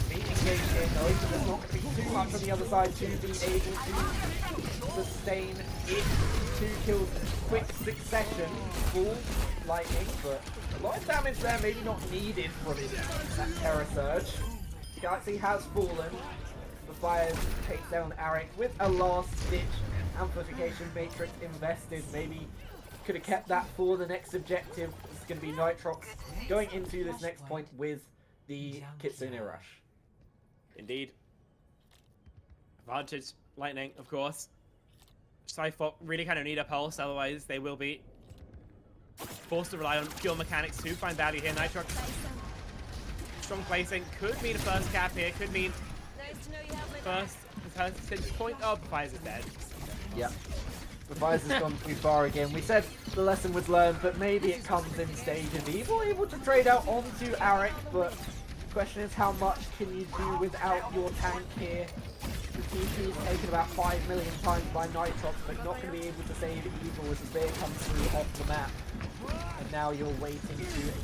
Being engaged in though, so there's not going to be too much on the other side to be able to sustain it. 2 kills in quick succession for Lightning, but a lot of damage there, maybe not needed from that Terror Surge. Galaxy has fallen. The Fires takes down Arik with a last-ditch amplification matrix invested. Maybe could have kept that for the next objective. It's going to be Nitrox going into this next point with the Kitsune Rush. Indeed. Advantage Lightning, of course. SkyFlock really kind of need a pulse, otherwise they will be forced to rely on pure mechanics to find value here. Nitrox, strong placing, could mean a first cap here, could mean first percentage point. Oh, Fires is dead. Yep. Revive has gone too far again. We said the lesson was learned, but maybe it comes in stages. Evil able to trade out onto Arik, but the question is how much can you do without your tank here? The TP is taken about 5 million times by Nitrox, but not going to be able to save Evil as the spear comes through off the map. And now you're waiting to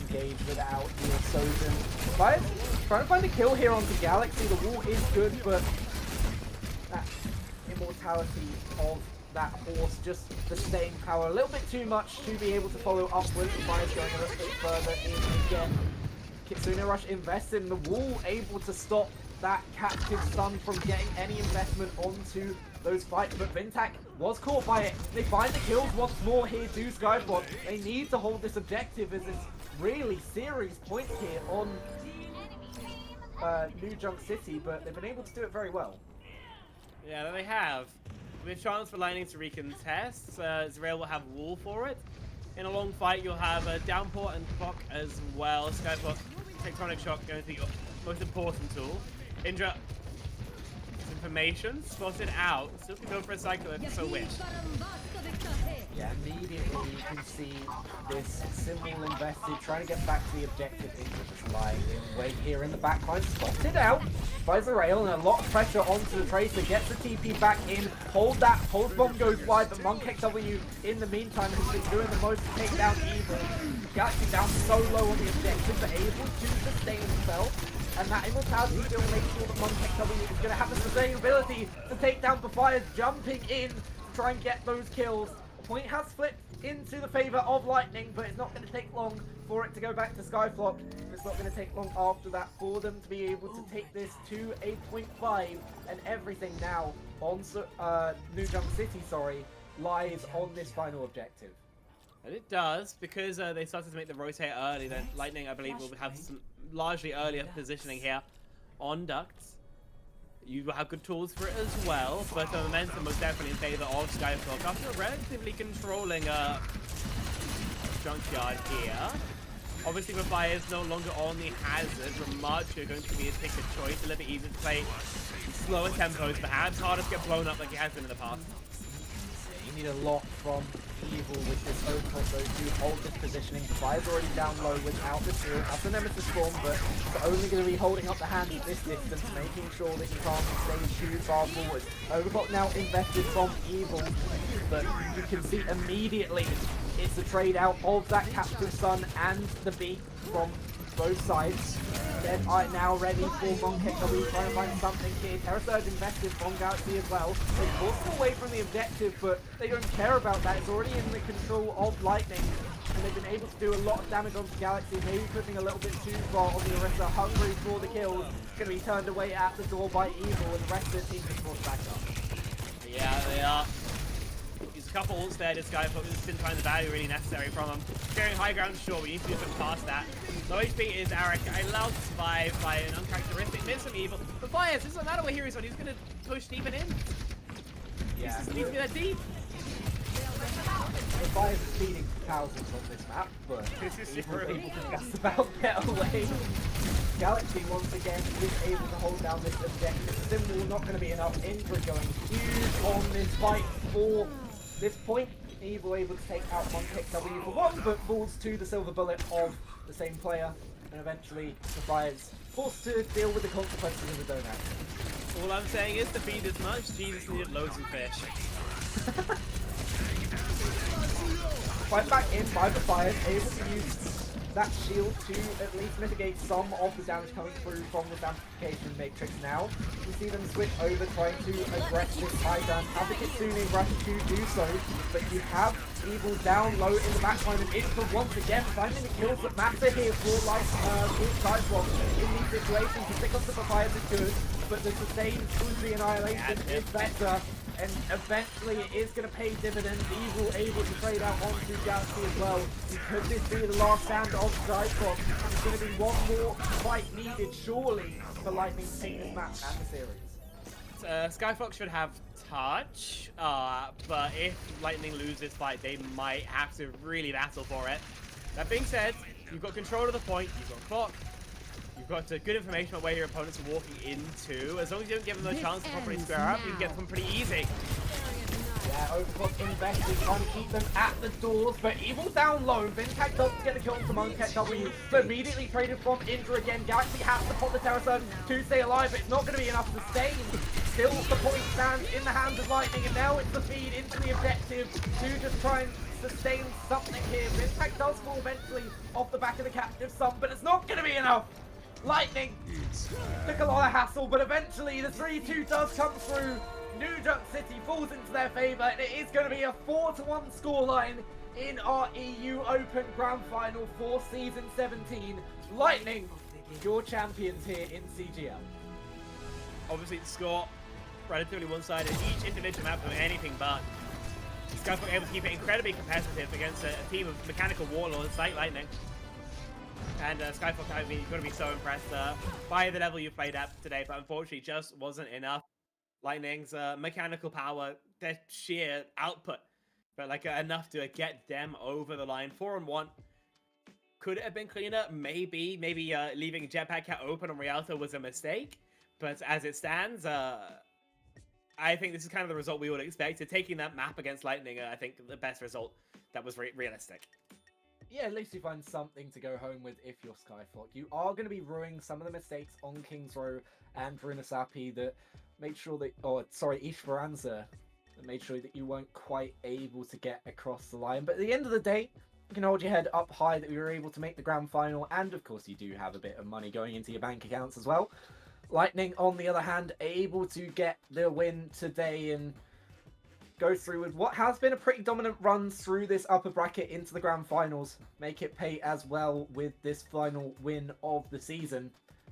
engage without your Sojourn. Revive trying to find a kill here onto Galaxy. The wall is good, but that immortality of that horse, just the staying power, a little bit too much to be able to follow upwards. Fire's going a little bit further in again. Kitsune Rush invested in the wall, able to stop that captive sun from getting any investment onto those fights, but Vintac was caught by it. They find the kills once more here to SkyFlock. They need to hold this objective as it's really serious points here on New Junk City, but they've been able to do it very well. Yeah, they have. With a chance for Lightning to recontest, Zerail will have Wall for it. In a long fight, you'll have Downpour and Clock as well. SkyFlock, Tectonic Shock going to be your most important tool. Indra, information spotted out. Still can go for a cycle if so wish. Yeah, immediately you can see this symbol invested, trying to get back to the objective. Indra just lying in wait here in the backline, spotted out by Zerail, and a lot of pressure onto the Tracer. Gets the TP back in, hold that, hold bomb goes wide, but MonkXW in the meantime has been doing the most to take down Evil. Galaxy down so low on the objective, but able to sustain himself. And that immortality still makes sure that MonkXW is going to have the sustainability to take down Bafires, jumping in to try and get those kills. The point has flipped into the favour of Lightning, but it's not going to take long for it to go back to SkyFlock. It's not going to take long after that for them to be able to take this to a 0.5, and everything now on New Jump City, lies on this final objective. And it does, because they started to make the rotate early, then Lightning, I believe, will have some largely earlier positioning here on Ducts. You will have good tools for it as well, but the momentum was definitely in favour of SkyFlock after a relatively controlling junkyard here. Obviously, Mafia is no longer on the hazard. Ramacho going to be his pick of choice. A little bit easier to play slower tempos, perhaps harder to get blown up like he has been in the past. You need a lot from Evil with this overcut though to hold this positioning. Fire's already down low without the shield. That's the Nemesis Storm, but it's only going to be holding up the hand at this distance, making sure that he can't stay too far forward. Overclock now invested from Evil, but you can see immediately it's a trade out of that Captive Sun and the Beak from both sides. Then are now ready for MonkXW, trying to find something here. Terra Surge invested from Galaxy as well. They forced them away from the objective, but they don't care about that. It's already in the control of Lightning, and they've been able to do a lot of damage onto Galaxy, maybe pushing a little bit too far on the Orisa. Hungry for the kills, going to be turned away at the door by Evil, and the rest of the team just forced back up. Yeah, they are. He's a couple ults there, this guy, but just didn't find the value really necessary from him. Carrying high ground, sure, we need to do something past that. Low HP is Arik, allowed to survive by an uncharacteristic miss from Evil. But Fires, this doesn't matter what here he's on, he's going to push deep and in. Yeah. He needs to be that deep. The Fires are speeding thousands on this map, but Evil able to just about get away. Galaxy once again is able to hold down this objective. Symbol not going to be enough. Indra going huge on this fight for this point. Evil able to take out MonkXW for one, but falls to the silver bullet of the same player, and eventually the Fires forced to deal with the consequences of the donut. All I'm saying is to feed as much, Jesus needed loads of fish. Fight back in by the Fires, able to use that shield to at least mitigate some of the damage coming through from the amplification matrix now. We see them switch over, trying to address this high ground. Have the Kitsune rush to do so, but you have Evil down low in the backline, and Indra once again finding the kills that matter here for SkyFlock in these situations. The pick up the Fires is good, but the sustained Uzi Annihilation is better. And eventually it is going to pay dividends. Evil able to trade out onto Galaxy as well. Could this be the last stand of SkyFlock? There's going to be one more fight needed, surely, for Lightning to take this match and the series. SkyFlock should have touch, but if Lightning lose this fight, they might have to really battle for it. That being said, you've got control of the point, you've got clock, you've got good information about where your opponents are walking into. As long as you don't give them the chance to properly square up, you can get them pretty easy. Yeah, Overclock invested, trying to keep them at the doors, but Evil down low. Vintac doesn't get the kill from MonkXW, so immediately traded from Indra again. Galaxy has to pop the Terra Surge to stay alive, but it's not going to be enough to sustain. Still, the point stands in the hands of Lightning, and now it's the feed into the objective to just try and sustain something here. Vintac does fall eventually off the back of the Captive Sun, but it's not going to be enough. Lightning took a lot of hassle, but eventually the 3-2 does come through. New Junk City falls into their favour, and it is going to be a 4-1 scoreline in our EU Open Grand Final for Season 17. Lightning, your champions here in CGL. Obviously, the score relatively one-sided. Each individual map doing anything but. SkyFlock able to keep it incredibly competitive against a team of mechanical warlords like Lightning. And SkyFlock, I mean, you've got to be so impressed by the level you played at today, but unfortunately just wasn't enough. Lightning's mechanical power, their sheer output, but like enough to get them over the line. 4-on-1. Could it have been cleaner? Maybe leaving Jetpack Cat open on Rialto was a mistake, but as it stands, I think this is kind of the result we would expect. Taking that map against Lightning, I think the best result that was realistic. Yeah, at least you find something to go home with if you're SkyFlock. You are going to be ruining some of the mistakes on King's Row and Runasapi that made sure that, Ishvaranza, that made sure that you weren't quite able to get across the line. But at the end of the day, you can hold your head up high that we were able to make the grand final, and of course you do have a bit of money going into your bank accounts as well. Lightning, on the other hand, able to get the win today and go through with what has been a pretty dominant run through this upper bracket into the grand finals. Make it pay as well with this final win of the season.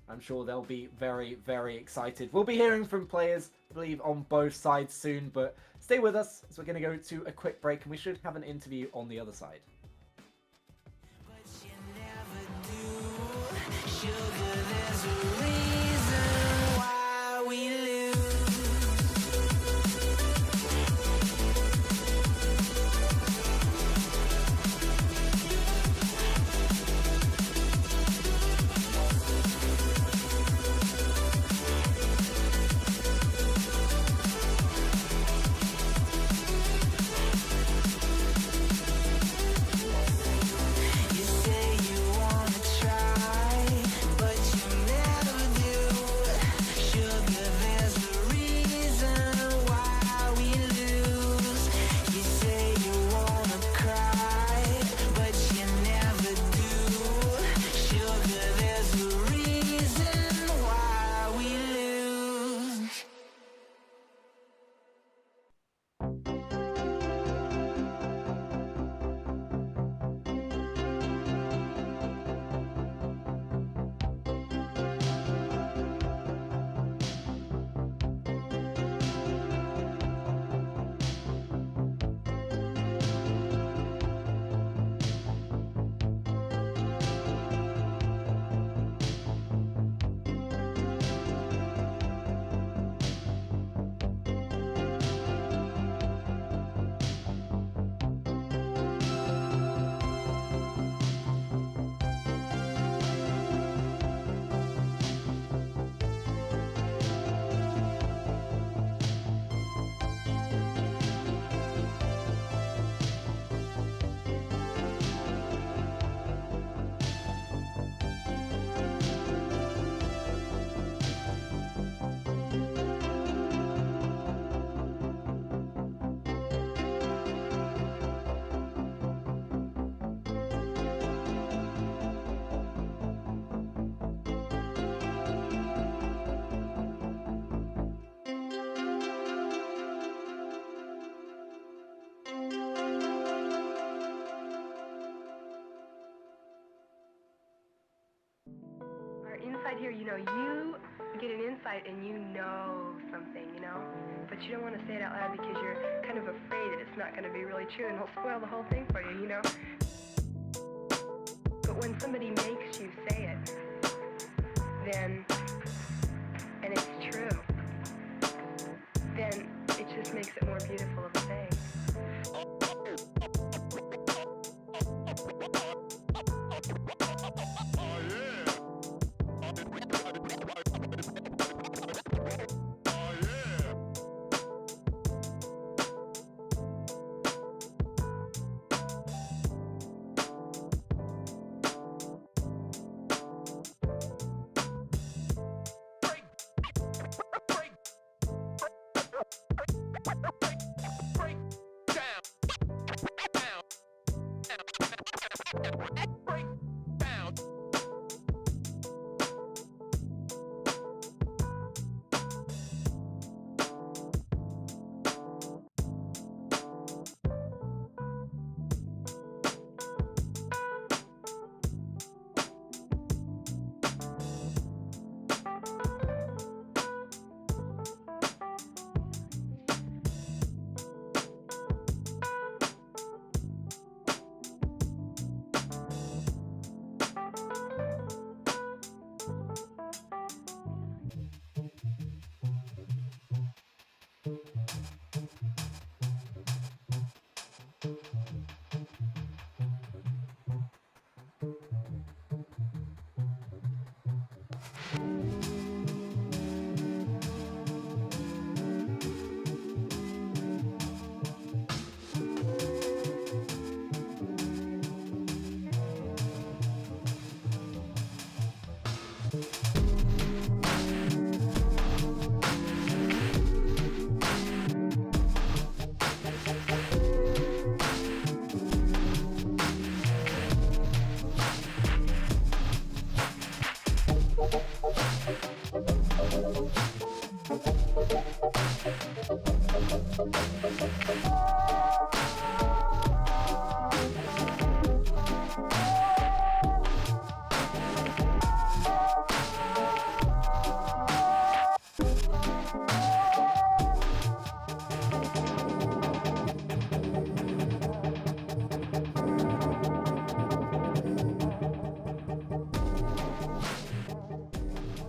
I'm sure they'll be very, very excited. We'll be hearing from players, I believe, on both sides soon, but stay with us as we're going to go to a quick break and we should have an interview on the other side. Inside here, you get an insight and you know something, but you don't want to say it out loud because you're kind of afraid that it's not going to be really true and it'll spoil the whole thing for you, But when somebody makes you say it, then, and it's true, then it just makes it more beautiful of a thing.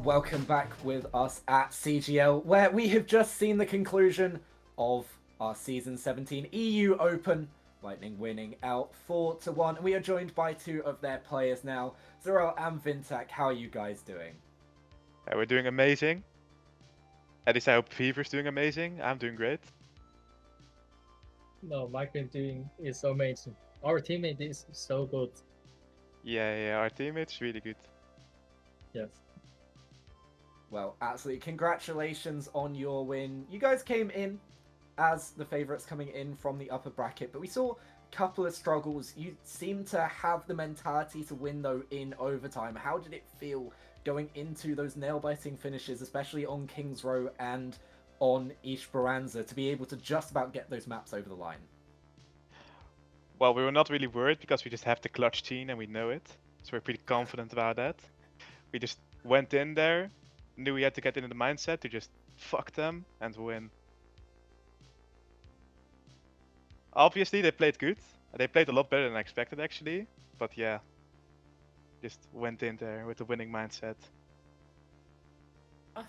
Welcome back with us at CGL, where we have just seen the conclusion of our Season 17 EU Open. Lightning winning out 4-1. We are joined by two of their players now, Zero and Vintak. How are you guys doing? We're doing amazing. At least I hope Fever's doing amazing. I'm doing great. No, Michael doing is amazing. Our teammate is so good. Yeah, our teammate's really good. Yes. Well, absolutely. Congratulations on your win. You guys came in as the favourites coming in from the upper bracket, but we saw a couple of struggles. You seem to have the mentality to win, though, in overtime. How did it feel going into those nail-biting finishes, especially on King's Row and on Esperanza, to be able to just about get those maps over the line? Well, we were not really worried because we just have the clutch team and we know it. So we're pretty confident about that. We just went in there, knew we had to get into the mindset to just fuck them and win. Obviously, they played good. They played a lot better than I expected, actually. But yeah, just went in there with the winning mindset. I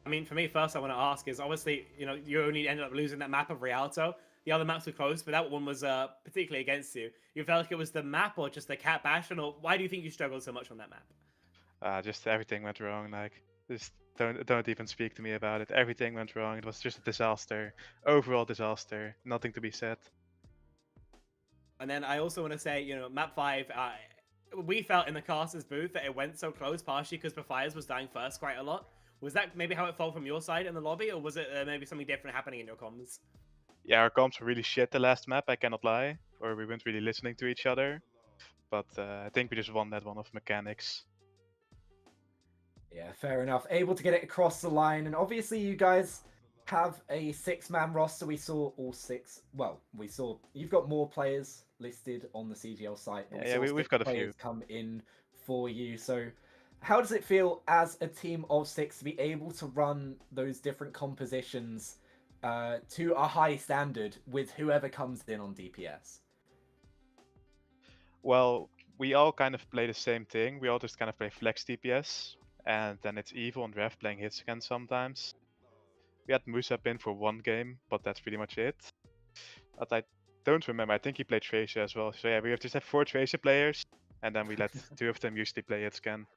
mean, for me, first I want to ask is obviously, you only ended up losing that map of Rialto. The other maps were close, but that one was particularly against you. You felt like it was the map or just the cat bastion, or why do you think you struggled so much on that map? Just everything went wrong. Like, just don't even speak to me about it. Everything went wrong. It was just a disaster. Overall disaster. Nothing to be said. And then I also want to say, map 5, we felt in the caster's booth that it went so close, partially because Befires was dying first quite a lot. Was that maybe how it felt from your side in the lobby, or was it maybe something different happening in your comms? Yeah, our comms were really shit the last map, I cannot lie. Or we weren't really listening to each other. But I think we just won that one of mechanics. Yeah, fair enough. Able to get it across the line, and obviously you guys have a 6-man roster. We saw all 6. Well, we saw you've got more players listed on the CGL site. But we've got a few players come in for you. So, how does it feel as a team of 6 to be able to run those different compositions to a high standard with whoever comes in on DPS? Well, we all kind of play the same thing. We all just kind of play flex DPS. And then it's Evil and Rev playing hits again sometimes. We had Musa in for 1 game, but that's pretty much it. But I don't remember. I think he played Tracer as well. So yeah, we just have 4 Tracer players. And then we let 2 of them usually play hits again.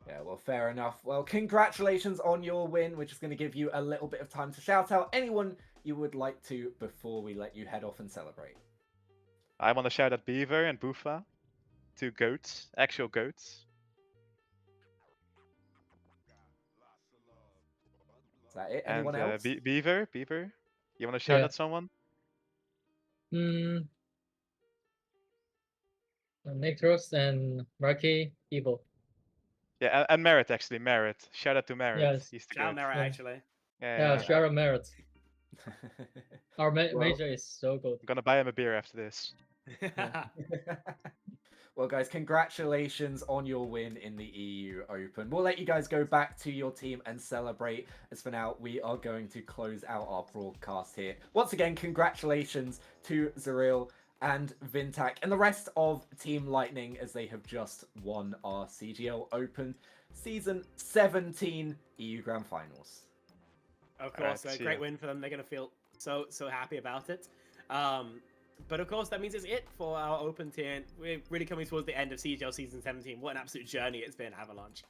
Yeah, well, fair enough. Well, congratulations on your win. We're just going to give you a little bit of time to shout out anyone you would like to before we let you head off and celebrate. I want to shout out Beaver and Boofa. 2 goats. Actual goats. Is that it? Anyone else? Beaver? You want to shout out someone? Necros and Rocky Evil. Yeah, and Merit actually. Merit. Shout out to Merit. Yes. He's the Shout out goat. Merit, actually. Yeah, shout out Merit. Our major is so good. I'm gonna buy him a beer after this. Well, guys, congratulations on your win in the EU Open. We'll let you guys go back to your team and celebrate. As for now, we are going to close out our broadcast here. Once again, congratulations to Zaril and Vintak and the rest of Team Lightning as they have just won our CGL Open Season 17 EU Grand Finals. Of course, a great win for them. They're going to feel so happy about it. But of course, that means it's it for our Open tier. We're really coming towards the end of CGL Season 17. What an absolute journey it's been, Avalanche.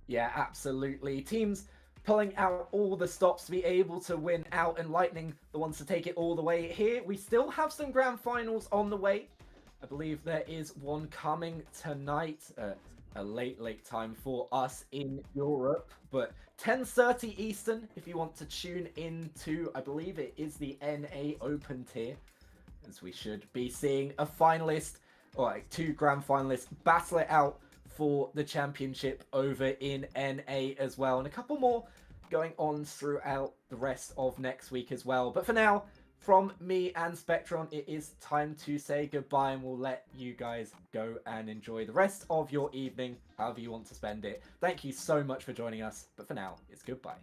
Yeah, absolutely. Teams pulling out all the stops to be able to win out, and Lightning the ones to take it all the way here. We still have some grand finals on the way. I believe there is one coming tonight, a late time for us in Europe, but 10:30 Eastern if you want to tune into, I believe it is the NA Open tier, as we should be seeing a finalist, or like 2 grand finalists battle it out for the championship over in NA as well, and a couple more going on throughout the rest of next week as well. But for now, from me and Spectron, it is time to say goodbye, and we'll let you guys go and enjoy the rest of your evening, however you want to spend it. Thank you so much for joining us, but for now, it's goodbye.